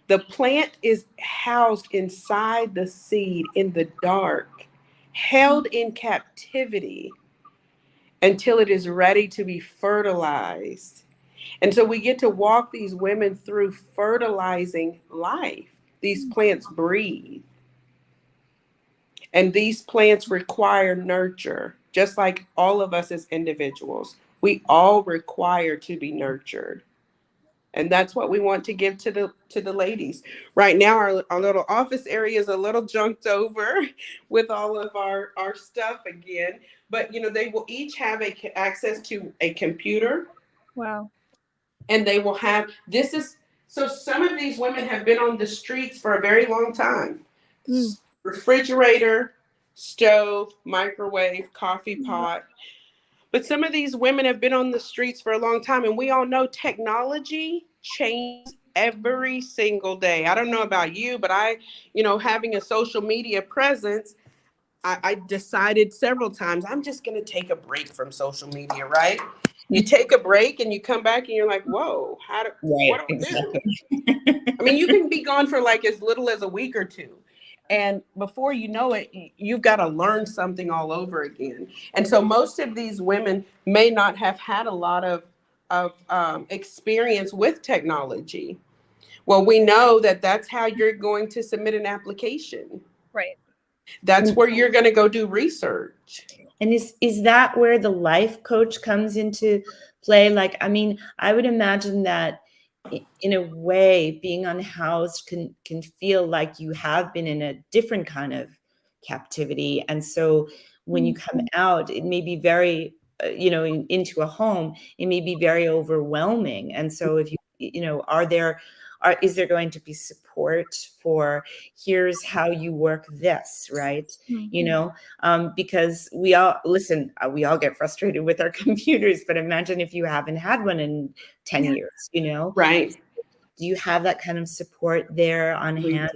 The plant is housed inside the seed in the dark, held in captivity until it is ready to be fertilized. And so we get to walk these women through fertilizing life. These plants breathe. And these plants require nurture, just like all of us as individuals. We all require to be nurtured. And that's what we want to give to the ladies. Right now, our little office area is a little junked over with all of our stuff again. But, you know, they will each have access to a computer. Wow. And they will have, so some of these women have been on the streets for a very long time. Refrigerator, stove, microwave, coffee pot. But some of these women have been on the streets for a long time, and we all know technology changes every single day. I don't know about you, but having a social media presence, I decided several times, I'm just going to take a break from social media, right? You take a break and you come back and you're like, whoa, what do we do? I mean, you can be gone for like as little as a week or two. And before you know it, you've got to learn something all over again. And so most of these women may not have had a lot of experience with technology. Well, we know that that's how you're going to submit an application. Right. That's where you're going to go do research. And is that where the life coach comes into play? Like, I mean, I would imagine that in a way, being unhoused can feel like you have been in a different kind of captivity. And so when you come out, it may be very, into a home, it may be very overwhelming. And so if is there going to be support for, here's how you work this, right? Because we all get frustrated with our computers, but imagine if you haven't had one in 10 years, Right. Do you have that kind of support there on hand?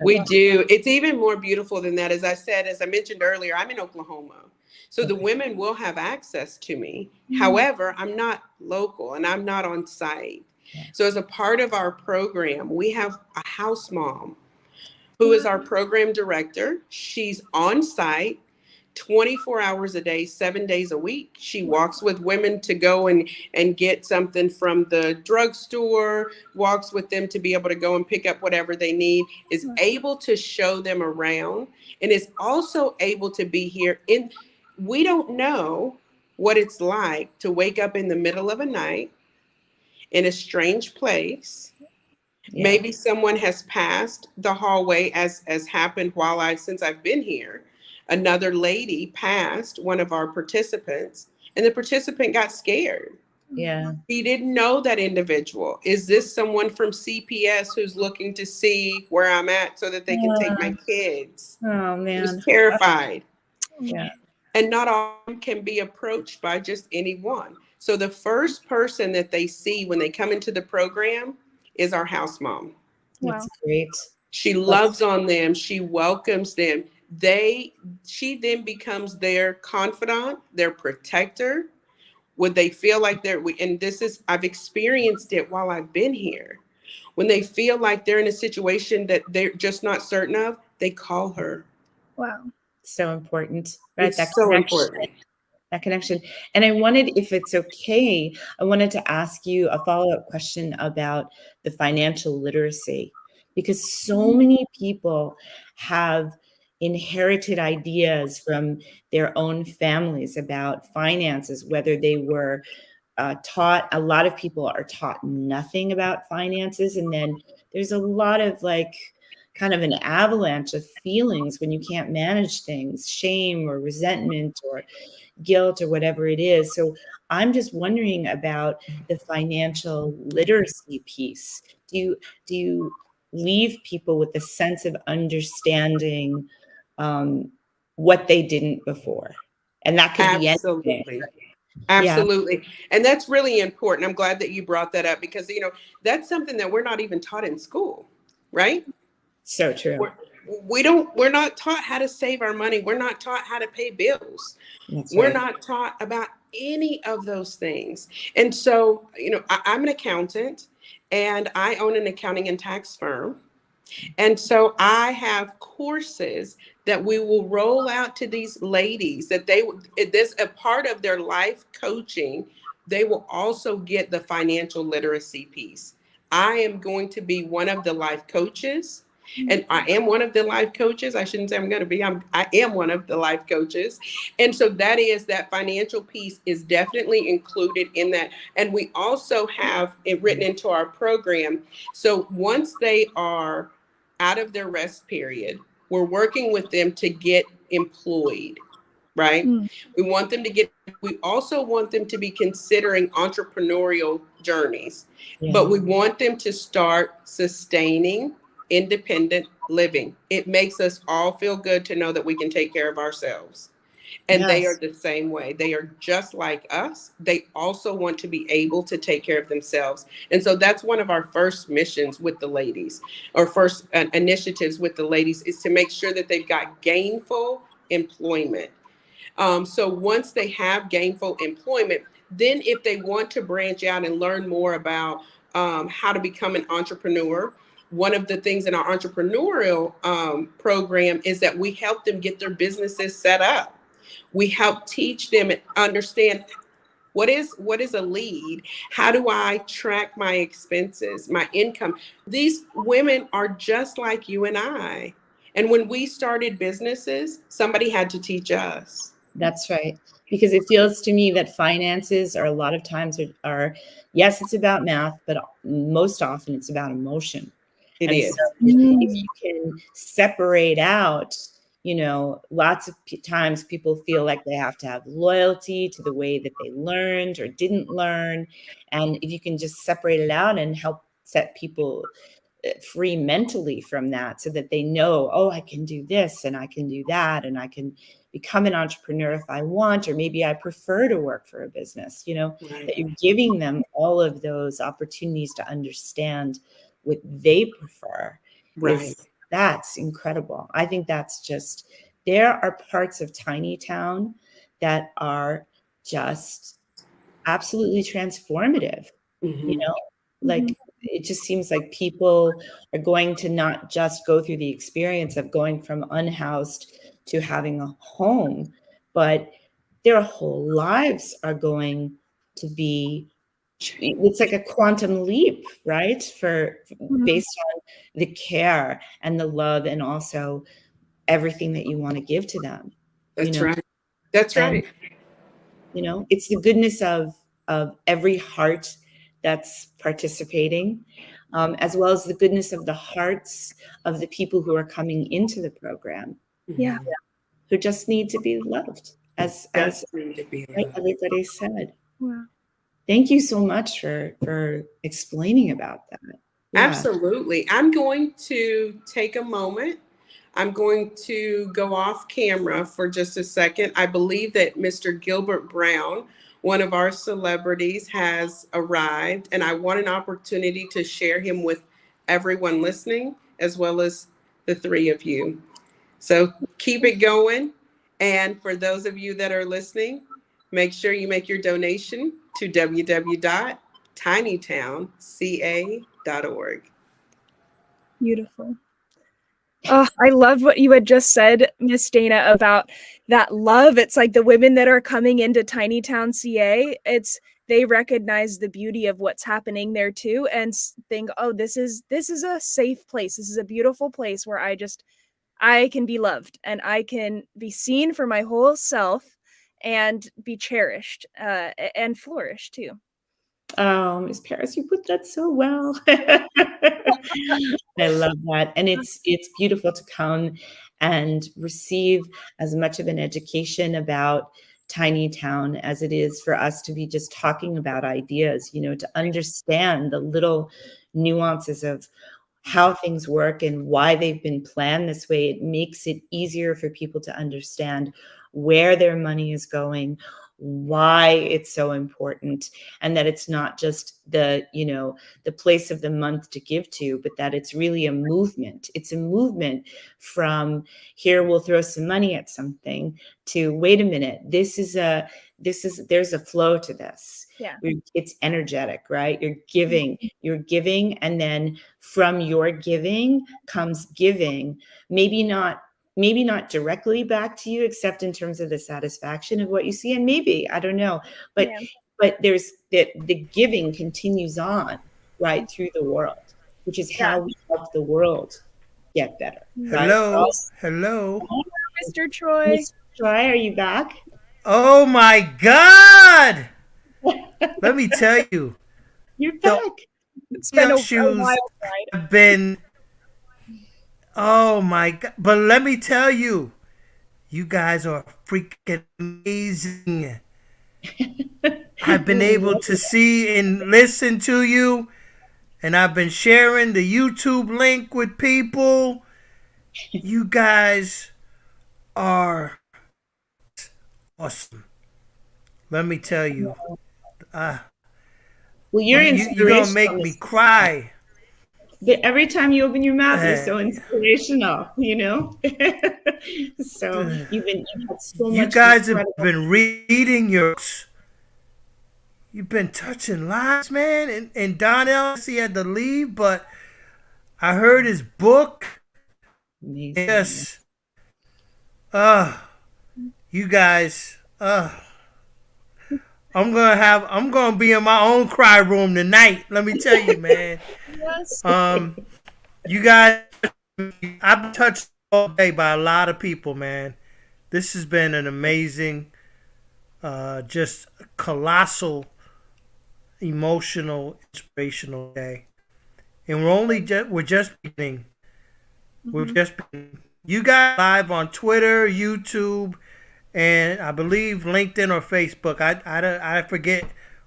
We do. It's even more beautiful than that. As I mentioned earlier, I'm in Oklahoma. So the women will have access to me. However, I'm not local and I'm not on site. So as a part of our program, we have a house mom who is our program director. She's on site 24 hours a day, 7 days a week. She walks with women to go and get something from the drugstore, walks with them to be able to go and pick up whatever they need, is able to show them around, and is also able to be here. We don't know what it's like to wake up in the middle of a night in a strange place. Yeah. Maybe someone has passed the hallway, as happened since I've been here. Another lady passed one of our participants, and the participant got scared. Yeah. He didn't know that individual. Is this someone from CPS who's looking to see where I'm at so that they can take my kids? Oh He was man. terrified. Yeah. And not all of them can be approached by just anyone. So the first person that they see when they come into the program is our house mom. That's great. She loves on them. She welcomes them. She then becomes their confidant, their protector. When they feel like and I've experienced it while I've been here. When they feel like they're in a situation that they're just not certain of, they call her. Wow. So important, right? It's so important. That connection. And I wanted, if it's okay, I wanted to ask you a follow-up question about the financial literacy, because so many people have inherited ideas from their own families about finances, whether they were taught. A lot of people are taught nothing about finances, and then there's a lot of kind of an avalanche of feelings when you can't manage things, shame or resentment or guilt or whatever it is. So I'm just wondering about the financial literacy piece. Do you leave people with a sense of understanding what they didn't before? And that could be anything. Absolutely. Absolutely. And that's really important. I'm glad that you brought that up because, that's something that we're not even taught in school, right? So true. We're not taught how to save our money. We're not taught how to pay bills. We're not taught about any of those things. And so, I'm an accountant and I own an accounting and tax firm. And so I have courses that we will roll out to these ladies that this a part of their life coaching. They will also get the financial literacy piece. I am going to be one of the life coaches. And I am one of the life coaches. I shouldn't say I'm going to be. I am one of the life coaches. And so that financial piece is definitely included in that. And we also have it written into our program. So once they are out of their rest period, we're working with them to get employed, right? We also want them to be considering entrepreneurial journeys, but we want them to start sustaining independent living. It makes us all feel good to know that we can take care of ourselves. And they are the same way. They are just like us. They also want to be able to take care of themselves. And so that's one of our first missions with the ladies, or first initiatives with the ladies, is to make sure that they've got gainful employment. So once they have gainful employment, then if they want to branch out and learn more about how to become an entrepreneur, one of the things in our entrepreneurial program is that we help them get their businesses set up. We help teach them and understand what is a lead? How do I track my expenses, my income? These women are just like you and I. And when we started businesses, somebody had to teach us. That's right. Because it feels to me that finances are a lot of times are yes, it's about math, but most often it's about emotion. It is. So if you can separate out, lots of times people feel like they have to have loyalty to the way that they learned or didn't learn. And if you can just separate it out and help set people free mentally from that so that they know, oh, I can do this and I can do that and I can become an entrepreneur if I want, or maybe I prefer to work for a business, that you're giving them all of those opportunities to understand what they prefer. That's incredible. I think there are parts of Tiny Town that are just absolutely transformative, it just seems like people are going to not just go through the experience of going from unhoused to having a home, but their whole lives are going to be, it's like a quantum leap, right? Based on the care and the love and also everything that you want to give to them. That's right. That's right. It's the goodness of every heart that's participating, as well as the goodness of the hearts of the people who are coming into the program. Yeah. Who just need to be loved, as everybody said. Wow. Thank you so much for explaining about that. Yeah. Absolutely. I'm going to take a moment. I'm going to go off camera for just a second. I believe that Mr. Gilbert Brown, one of our celebrities, has arrived, and I want an opportunity to share him with everyone listening, as well as the three of you. So keep it going. And for those of you that are listening, make sure you make your donation to www.tinytownca.org. Beautiful. Oh, I love what you had just said, Miss Dana, about that love. It's like the women that are coming into Tiny Town, CA. They recognize the beauty of what's happening there too, and think, oh, this is a safe place. This is a beautiful place where I can be loved and I can be seen for my whole self and be cherished and flourish too. Oh, Miss Paris, you put that so well. I love that. And it's beautiful to come and receive as much of an education about Tiny Town as it is for us to be just talking about ideas, to understand the little nuances of how things work and why they've been planned this way. It makes it easier for people to understand where their money is going, why it's so important, and that it's not just the place of the month to give to, but that it's really a movement. It's a movement from here we'll throw some money at something to wait a minute, there's a flow to this. Yeah. It's energetic, right? You're giving, and then from your giving comes giving, maybe not directly back to you, except in terms of the satisfaction of what you see. And maybe, I don't know, but there's the giving continues on right through the world, which is how we help the world get better. Hello. Right? Hello. Mr. Troy. Mr. Troy, are you back? Oh my God. Let me tell you. You're back. It's been a shoes wild ride. have been, oh my God. But let me tell you, you guys are freaking amazing. I've been able to see and listen to you, and I've been sharing the YouTube link with people. You guys are awesome. Let me tell you. Well, you're You're going to make me cry. But every time you open your mouth, you're so inspirational, So you've had so much. You guys have been reading you've been touching lives, man. And Donnell, he had to leave, but I heard his book. Amazing. Yes. You guys, I'm gonna be in my own cry room tonight. Let me tell you, man. Yes. You guys, I've been touched all day by a lot of people, man. This has been an amazing, just colossal, emotional, inspirational day. And we're just beginning. We're just beginning. You guys live on Twitter, YouTube, and I believe LinkedIn or Facebook. I forget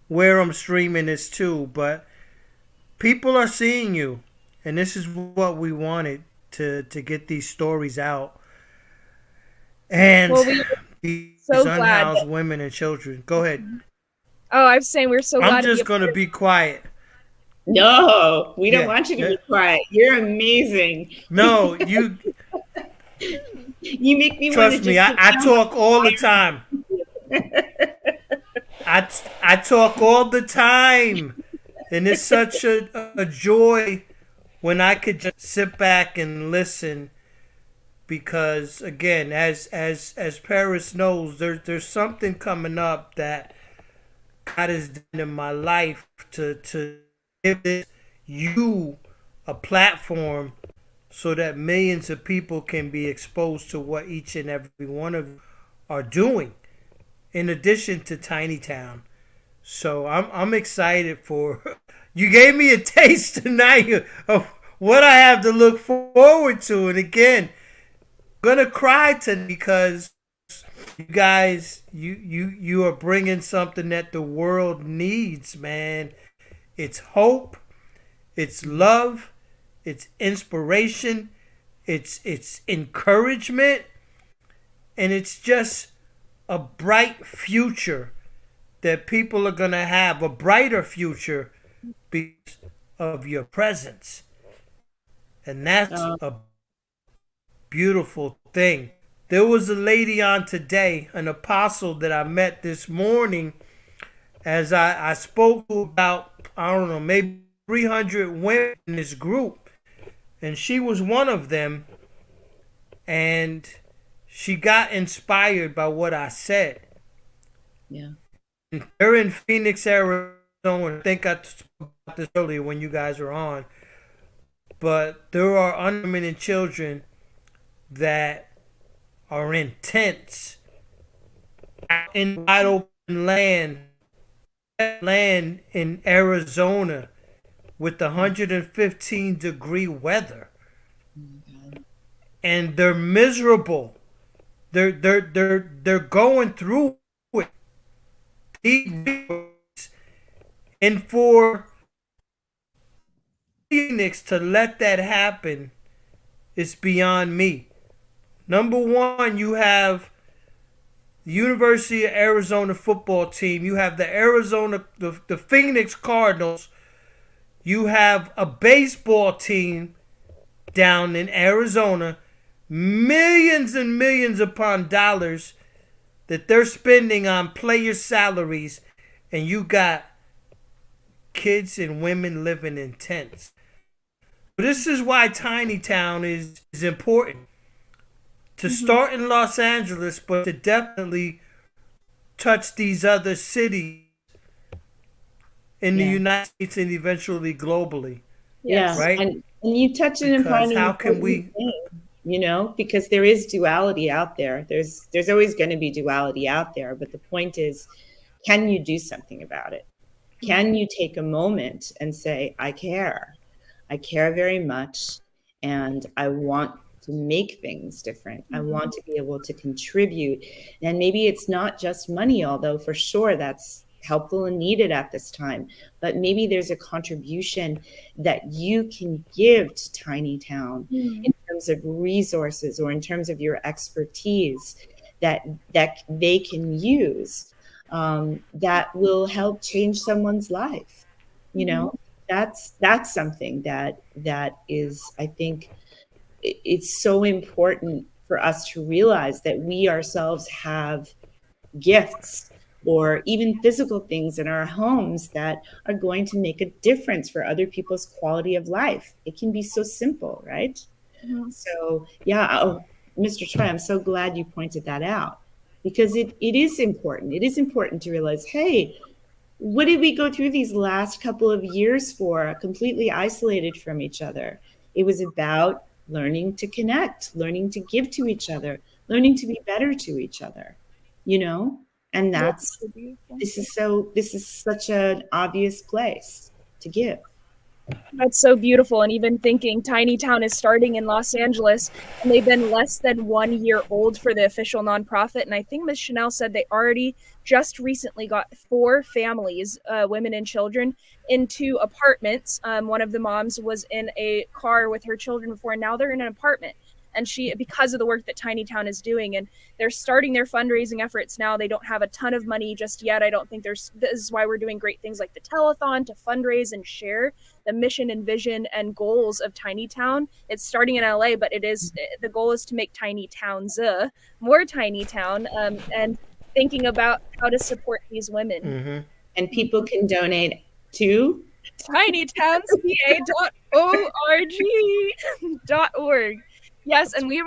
where I'm streaming this to, but people are seeing you, and this is what we wanted to get these stories out. And these unhoused women and children. Go ahead. Oh, I was saying we're so glad. I'm just going to be quiet. No, we don't want you to be quiet. You're amazing. No, you. You make me trust me. I talk all the time. I talk all the time, and it's such a joy when I could just sit back and listen. Because again, as Paris knows, there's something coming up that God has done in my life to give you a platform so that millions of people can be exposed to what each and every one of you are doing, in addition to Tiny Town. So I'm excited for. You gave me a taste tonight of what I have to look forward to, and again, I'm gonna cry tonight because You guys, you are bringing something that the world needs, man. It's hope, it's love, it's inspiration, it's encouragement, and it's just a bright future that people are going to have, a brighter future because of your presence. And that's a beautiful thing. There was a lady on today, an apostle that I met this morning, as I spoke to about, I don't know, maybe 300 women in this group. And she was one of them. And she got inspired by what I said. Yeah. They're in Phoenix, Arizona. I think I spoke about this earlier when you guys were on. But there are women and children that are in tents out in wide open land in Arizona with 115-degree weather. And they're miserable. They're going through it. And for Phoenix to let that happen is beyond me. Number one, you have the University of Arizona football team. You have the Phoenix Cardinals. You have a baseball team down in Arizona. Millions and millions upon dollars that they're spending on player salaries. And you got kids and women living in tents. This is why Tiny Town is important. To start in Los Angeles, but to definitely touch these other cities in the United States and eventually globally. Yeah, right. And you touch on Because an how can we? thing, because there is duality out there. There's always going to be duality out there, but the point is, can you do something about it? Can you take a moment and say, I care very much, and I want to make things different. I want to be able to contribute. And maybe it's not just money, although for sure that's helpful and needed at this time, but maybe there's a contribution that you can give to Tiny Town in terms of resources or in terms of your expertise that they can use, that will help change someone's life. That's something that is, I think, it's so important for us to realize that we ourselves have gifts or even physical things in our homes that are going to make a difference for other people's quality of life. It can be so simple, right? So Mr. Troy, I'm so glad you pointed that out, because it is important. It is important to realize, hey, what did we go through these last couple of years for, completely isolated from each other? It was about learning to connect, learning to give to each other, learning to be better to each other, and this is such an obvious place to give. That's so beautiful. And even thinking Tiny Town is starting in Los Angeles, and they've been less than 1 year old for the official nonprofit. And I think Ms. Chanel said they already just recently got 4 families, women and children, into apartments. One of the moms was in a car with her children before, and now they're in an apartment. And because of the work that Tiny Town is doing, and they're starting their fundraising efforts now. They don't have a ton of money just yet. I don't think this is why we're doing great things like the telethon to fundraise and share the mission and vision and goals of Tiny Town. It's starting in LA, but the goal is to make Tiny Towns more Tiny Town, and thinking about how to support these women. And people can donate to tinytownspa.org. Yes, and we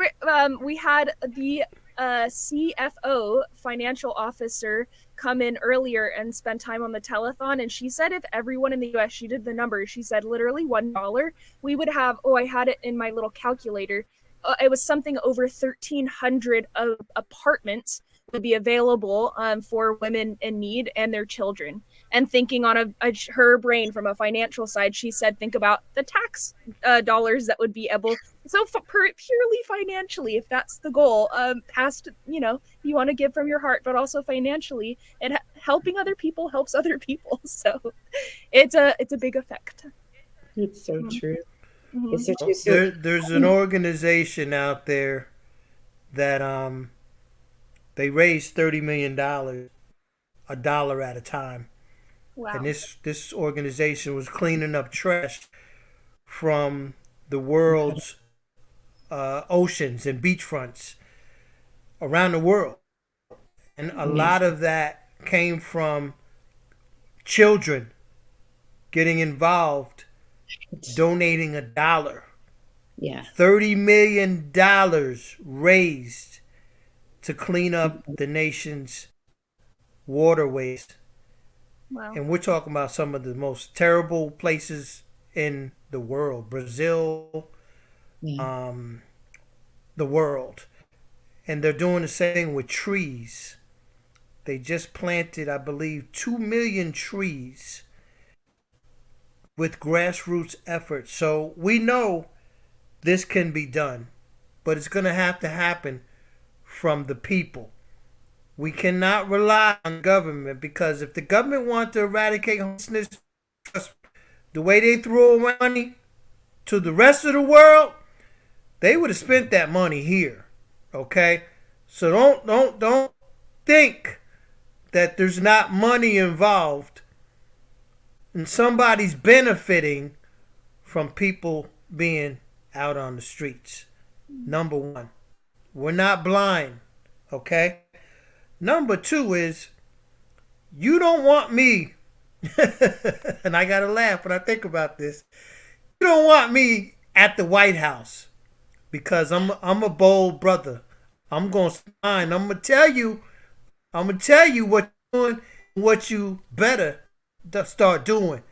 had the CFO, financial officer, come in earlier and spend time on the telethon, and she said if everyone in the US, she did the numbers, she said literally $1, we would have, I had it in my little calculator, it was something over 1,300 apartments would be available for women in need and their children. And thinking on her brain from a financial side, she said, think about the tax dollars that would be able So purely financially, if that's the goal, past, you want to give from your heart, but also financially, and helping other people helps other people. So it's a big effect. It's so Mhm. true. Mhm. It's so true. So There's an organization out there that they raise $30 million a dollar at a time, and Wow. this organization was cleaning up trash from the incredible. world's oceans and beachfronts around the world, and a lot Amazing. of that came from children getting involved, donating a dollar. Yeah. $30 million raised to clean up the nation's waterways. Wow. And we're talking about some of the most terrible places in the world, Brazil, Yeah. the world. And they're doing the same thing with trees. They just planted, I believe, 2 million trees with grassroots efforts. So we know this can be done, but it's going to have to happen from the people. We cannot rely on government, because if the government wants to eradicate homelessness, the way they throw money to the rest of the world, they would have spent that money here. Okay? So don't think that there's not money involved and somebody's benefiting from people being out on the streets. Number one, we're not blind. Okay? Number two is, you don't want me, and I gotta laugh when I think about this. You don't want me at the White House, because I'm a bold brother. I'm gonna sign. I'm gonna tell you what you're doing, what you better start doing.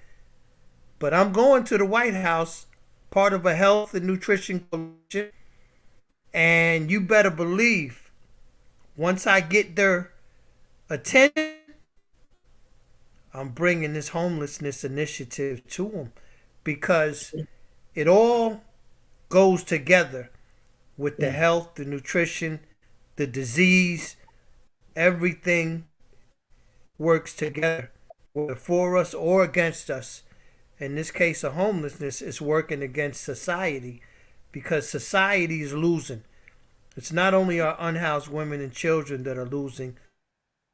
But I'm going to the White House, part of a health and nutrition coalition, and you better believe, once I get their attention, I'm bringing this homelessness initiative to them, because it all goes together with the Yeah. health, the nutrition, the disease. Everything works together, whether for us or against us. In this case of homelessness, is working against society, because society is losing. It's not only our unhoused women and children that are losing,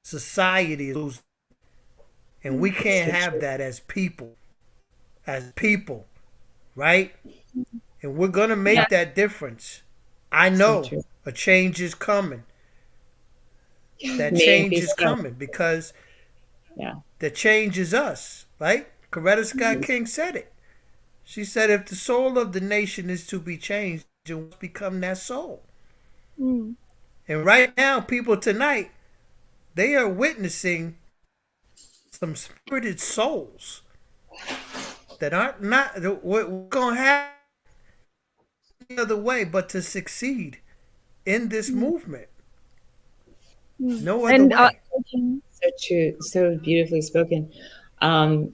society is losing. And we can't So have true. that as people, right? And we're going to Yeah. make that difference. I So know true. a change is coming. That May it change be is so. coming, because Yeah. the change is us, right? Coretta Scott Yes. King said it. She said, if the soul of the nation is to be changed, it must become that soul. Mm. And right now, people tonight, they are witnessing some spirited souls that aren't not we're going to have any other way but to succeed in this Mm. movement. Mm. No other And way. So true. So beautifully spoken. Um,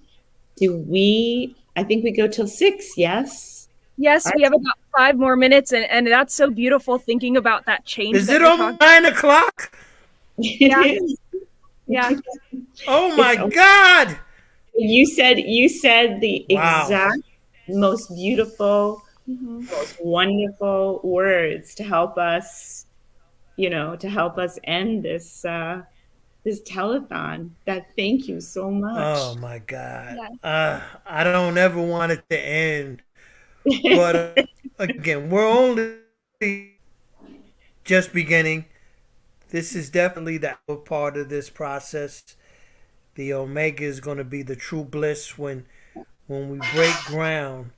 I think we go till 6, yes? yes, we have about 5 more minutes, and that's so beautiful thinking about that change Is that it you're almost talking. 9 o'clock? It Yeah. is. Yeah. Oh It's my God! you said the Wow. exact most beautiful, Mhm. most wonderful words to help us, end this telethon. That thank you so Oh much. my God. Yeah. I don't ever want it to end. But again, we're only just beginning. This is definitely the upper part of this process. The Omega is going to be the true bliss when we break ground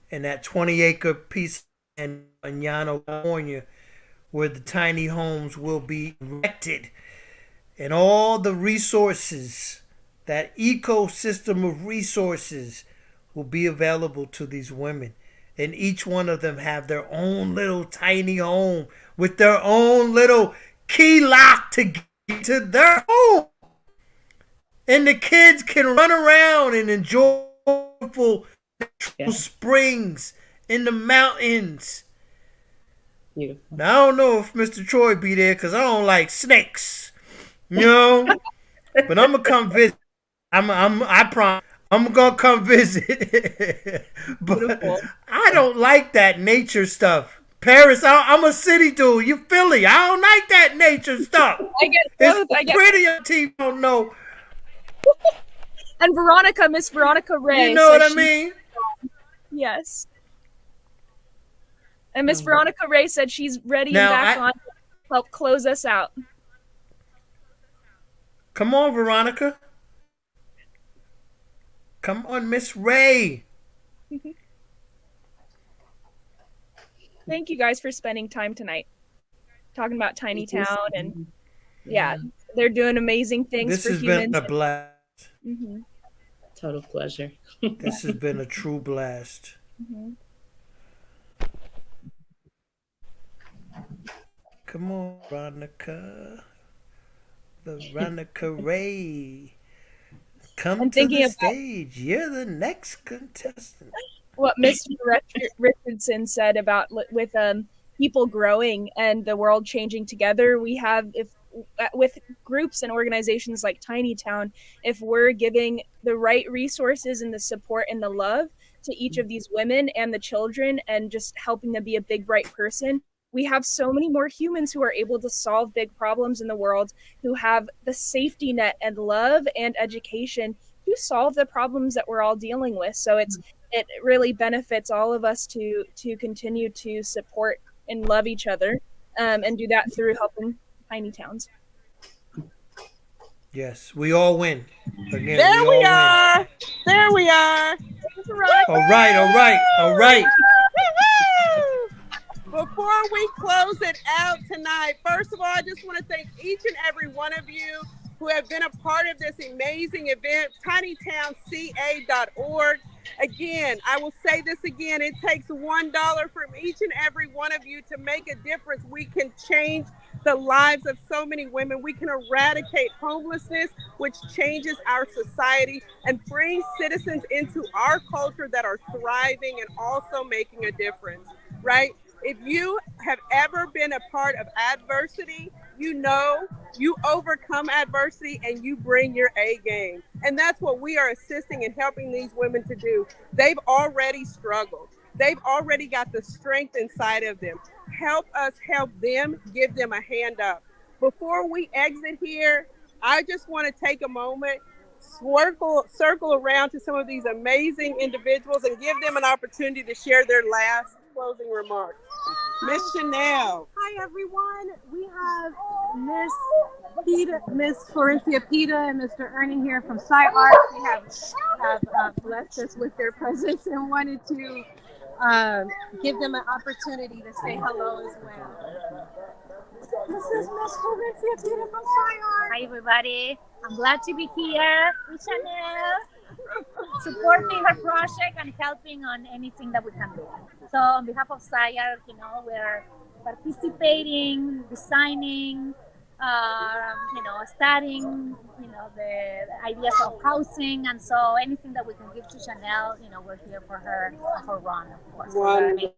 in that 20-acre piece in Llano, California, where the tiny homes will be erected, and all the resources, that ecosystem of resources, will be available to these women. And each one of them have their own little tiny home with their own little key lock to get to their home. And the kids can run around and enjoy beautiful Yeah. springs in the mountains. Beautiful. Now I don't know if Mr. Troy be there because I don't like snakes, you know. But I'm gonna come visit. I promise. I'm gonna come visit. But Beautiful. I don't like that nature stuff. Paris, I'm a city dude. You Philly. I don't like that nature stuff. I get It's both. I get pretty on TV. Don't know. And Veronica, Miss Veronica Ray, You know what says I mean? yes. And Miss Veronica Ray said she's ready Now, and back on to help close us out. Come on, Veronica. Come on, Miss Ray. Thank you guys for spending time tonight talking about Tiny Town, and yeah, they're doing amazing things This for has humans. been a blast. Mm-hmm. Total pleasure. This has been a true blast. Mm-hmm. Come on, Veronica. Veronica Ray. Come to the stage. You're the next contestant. What Mr. Richardson said about with people growing and the world changing together. We have, if with groups and organizations like Tiny Town, if we're giving the right resources and the support and the love to each of these women and the children and just helping them be a big bright person, we have so many more humans who are able to solve big problems in the world, who have the safety net and love and education to solve the problems that we're all dealing with. So it really benefits all of us to continue to support and love each other, and do that through helping tiny towns. Yes, we all win. Again, there we are. Win. There we are. All right. Before we close it out tonight, first of all, I just want to thank each and every one of you who have been a part of this amazing event, tinytownca.org. Again, I will say this again, it takes $1 from each and every one of you to make a difference. We can change the lives of so many women. We can eradicate homelessness, which changes our society and brings citizens into our culture that are thriving and also making a difference, right? If you have ever been a part of adversity, you know you overcome adversity and you bring your A game. And that's what we are assisting and helping these women to do. They've already struggled. They've already got the strength inside of them. Help us help them, give them a hand up. Before we exit here, I just want to take a moment, circle around to some of these amazing individuals and give them an opportunity to share their last closing remarks. Miss Chanel. Hi, everyone. We have Miss Florencia Pita and Mr. Ernie here from SciArt. They have blessed us with their presence and wanted to give them an opportunity to say hello as well. This is Miss Florencia Pita from SciArt. Hi, everybody. I'm glad to be here with Chanel, supporting her project and helping on anything that we can do. So on behalf of SciArt, we're participating, designing, studying, the ideas of housing. And so anything that we can give to Chanel, we're here for her run, of course. Wonderful.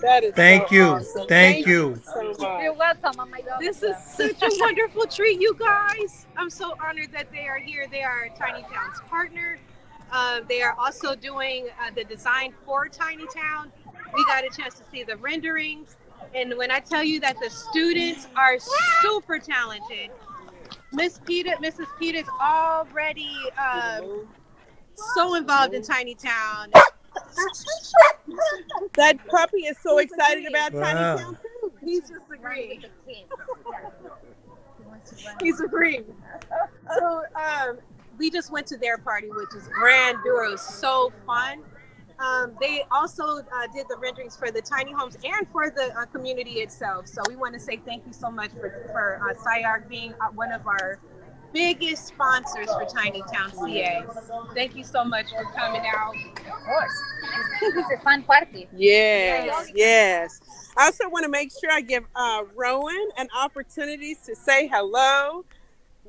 That is Thank you. Awesome. Thank you So much. You're welcome. Oh my God. This is such a wonderful treat, you guys. I'm so honored that they are here. They are Tiny Town's partner. They are also doing the design for Tiny Town. We got a chance to see the renderings. And when I tell you that the students are super talented, Mrs. Pita is already so involved in Tiny Town. That puppy is so excited about Tiny Town too. He's just agreeing. He's agreeing. So we just went to their party, which is grand. It was so fun. They also did the renderings for the tiny homes and for the community itself. So we want to say thank you so much for SciArt being one of our biggest sponsors for Tiny Town CA. Thank you so much for coming out. Of course. It's a fun party. Yes. I also want to make sure I give Rowan an opportunity to say hello.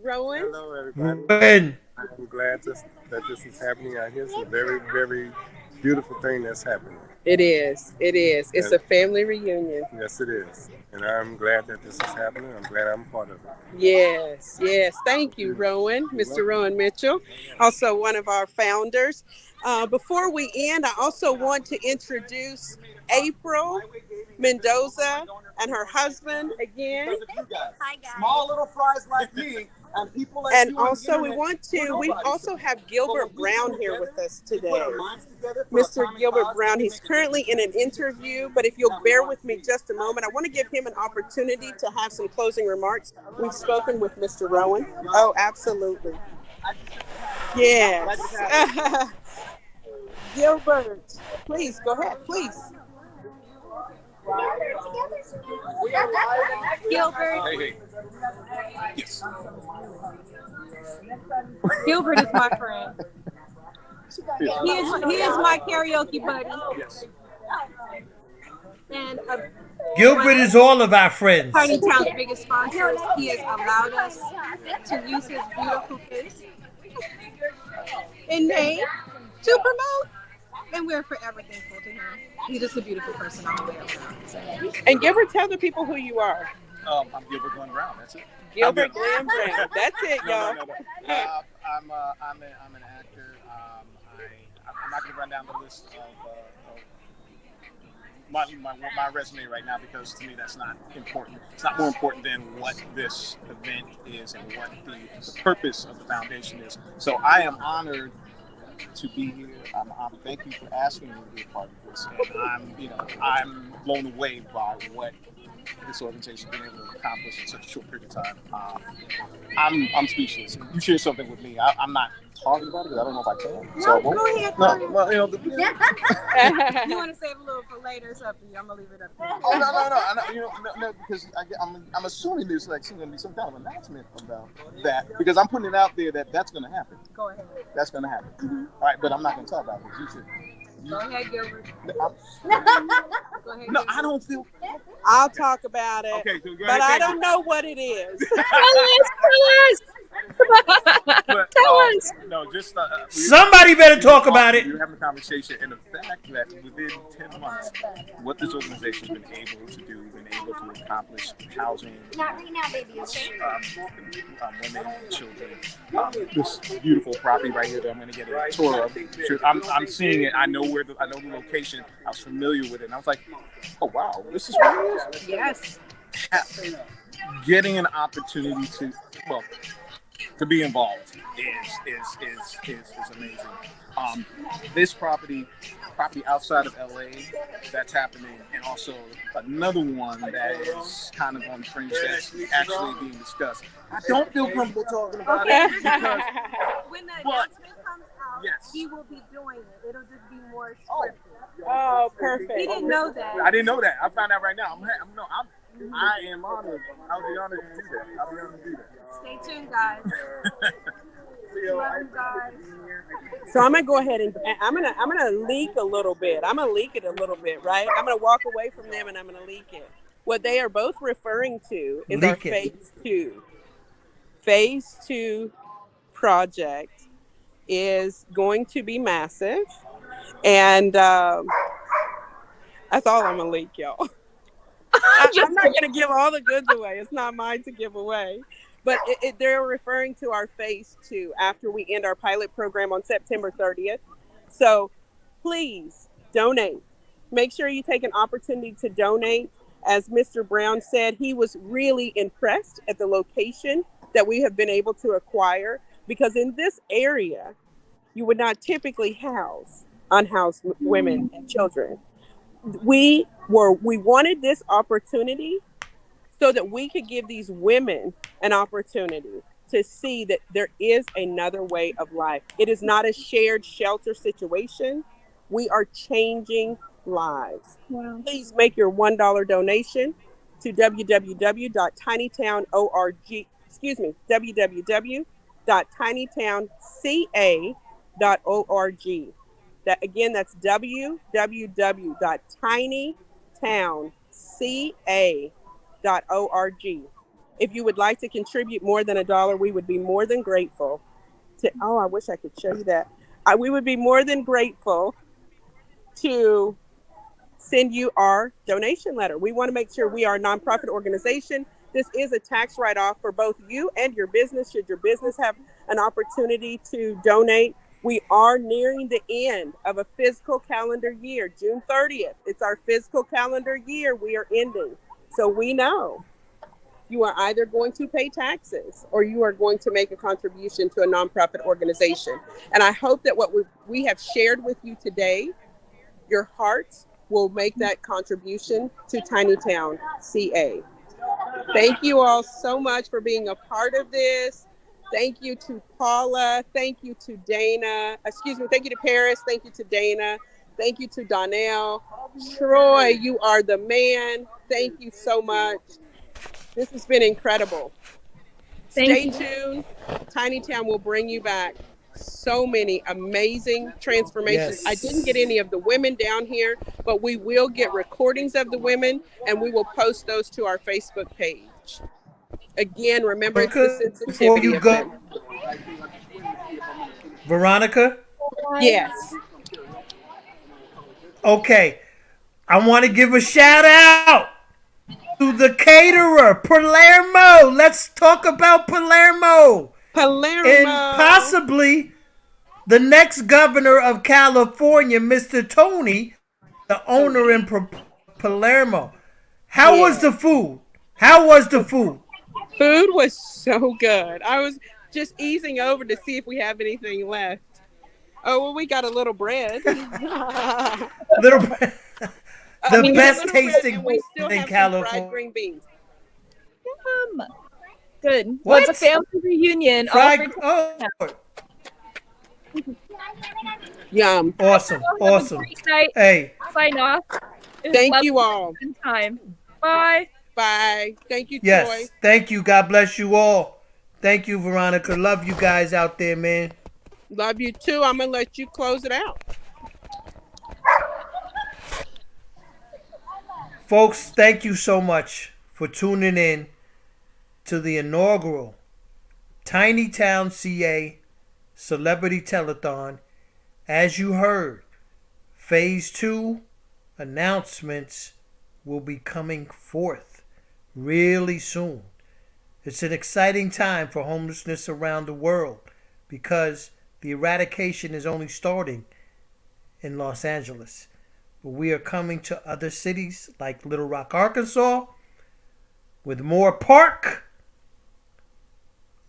Rowan. Hello, everybody. I'm glad that this is happening out here. It's a very, very beautiful thing that's happening. It is. It is. It's And a family reunion. yes, it is. And I'm glad that this is happening. I'm glad I'm part of it. Yes, yes. Thank you, Rowan, Mr. Rowan Mitchell, also one of our founders. Before we end, I also want to introduce April Mendoza and her husband again. Hi, guys. Small little fries like me and people like And you on the also internet, we nobody also said. have But Gilbert when we Brown come here together, with us we put today. our minds together for a Mr. common Gilbert cause, Brown, we he's make a currently in an difference. interview, but if you'll bear with me just a moment, I want to give him an opportunity to have some closing remarks. We've spoken with Mr. Rowan. Oh, absolutely. Yes. Gilbert, please go ahead, please. Gilbert. Hey, hey. Yes. Gilbert is my friend. He is my karaoke buddy. Yes. And Gilbert is all of our friends. Tiny Town's biggest sponsors. He has allowed us to use his beautiful face and name to promote. And we're forever thankful to him. He's just a beautiful person all the way around. And Gilbert, tell the people who you are. I'm Gilbert Glenn Brown. That's it. Gilbert Glenn Brown. That's it, y'all. No. I'm an actor. I'm not going to run down the list of my resume right now because to me that's not important. It's not more important than what this event is and what the purpose of the foundation is. So I am honored to be here. Thank you for asking me to be a part of this, and I'm blown away by what this organization has been able to accomplish in such a short period of time. I'm speechless. You share something with me. I'm not talking about it because I don't know if I can. So Go ahead. no, well, You want to save a little for later or something? I'm gonna leave it up to you. Oh no, because I'm assuming there's like going to be some kind of announcement about that because I'm putting it out there that that's going to happen. Go ahead. That's going to happen. Mm-hmm. All right, but I'm not going to talk about this. You should. Go ahead, Gilbert. Go ahead, no, I don't feel. I'll talk about it. Okay, so go but ahead, I don't know what it is. Tell us. But, Tell us. No, just Somebody better talk about it. We're having a conversation, and the fact that within 10 months, what this organization's been able to do, been able to accomplish housing, Not right now, baby. Okay. women and children. This beautiful property right here that I'm going to get a tour of. I'm seeing it. I know the location. I was familiar with it, and I was like, oh wow, this is what it is. Yes. Getting an opportunity to be involved is amazing. This property outside of LA that's happening, and also another one that is kind of on the fringe that's actually being discussed. I don't feel comfortable talking about it because When the announcement comes out, yes. he will be doing it. It'll just be more scripted. Oh, perfect. He didn't know that. I didn't know that. I found out right now. I am honored. I'll be honored to do that. Stay tuned, guys. Love you guys. So I'm gonna go ahead and I'm gonna leak a little bit. I'm gonna leak it a little bit, right? I'm gonna walk away from them and I'm gonna leak it. What they are both referring to is our phase 2. Phase 2 project is going to be massive, and that's all I'm gonna leak, y'all. I'm not gonna give all the goods away. It's not mine to give away. But they're referring to our phase 2 after we end our pilot program on September 30th. So please donate. Make sure you take an opportunity to donate. As Mr. Brown said, he was really impressed at the location that we have been able to acquire, because in this area, you would not typically house unhoused women and children. We wanted this opportunity so that we could give these women an opportunity to see that there is another way of life. It is not a shared shelter situation. We are changing lives. Wow. Please make your $1 donation to www.tinytownca.org. That's www.tinytownca.org. If you would like to contribute more than $1, we would be more than grateful to. Oh, I wish I could show you that. We would be more than grateful to send you our donation letter. We want to make sure we are a nonprofit organization. This is a tax write off for both you and your business, should your business have an opportunity to donate. We are nearing the end of a fiscal calendar year, June 30th. It's our fiscal calendar year we are ending. So we know you are either going to pay taxes or you are going to make a contribution to a nonprofit organization. And I hope that what we have shared with you today, your hearts will make that contribution to Tiny Town CA. Thank you all so much for being a part of this. Thank you to Paula. Thank you to Dana. Excuse me. Thank you to Paris. Thank you to Dana. Thank you to Donnell. Troy, you are the man. Thank you so much. This has been incredible. Stay tuned. Tiny Town will bring you back so many amazing transformations. I didn't get any of the women down here, but we will get recordings of the women and we will post those to our Facebook page. Again, remember it's the Before sensitivity you of go, men. Veronica. Yes. Okay, I want to give a shout out to the caterer, Palermo. Let's talk about Palermo. And possibly the next governor of California, Mr. Tony, the owner in Palermo. How was the food? How was the food? Food was so good. I was just easing over to see if we have anything left. Oh, well, we got a little bread. Little bread. The best tasting we still in have California. some fried green beans. Good. What? Well, it's a family reunion. Fried. Oh. Yum. Awesome. Awesome. Hey. Sign off. Thank you all. Time. Bye. Bye. Thank you, Yes. Troy. Thank you. God bless you all. Thank you, Veronica. Love you guys out there, man. Love you too. I'm going to let you close it out. Folks, thank you so much for tuning in to the inaugural Tiny Town CA Celebrity Telethon. As you heard, Phase 2 announcements will be coming forth really soon. It's an exciting time for homelessness around the world because the eradication is only starting in Los Angeles. But we are coming to other cities like Little Rock, Arkansas, with Moore Park,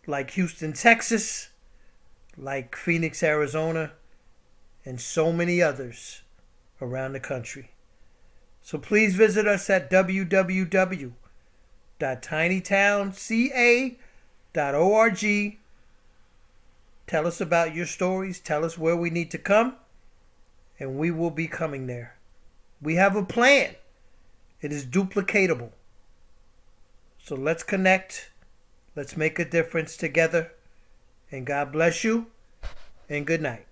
like Houston, Texas, like Phoenix, Arizona, and so many others around the country. So please visit us at www.tinytownca.org. Tell us about your stories. Tell us where we need to come, and we will be coming there. We have a plan. It is duplicatable. So let's connect. Let's make a difference together. And God bless you. And good night.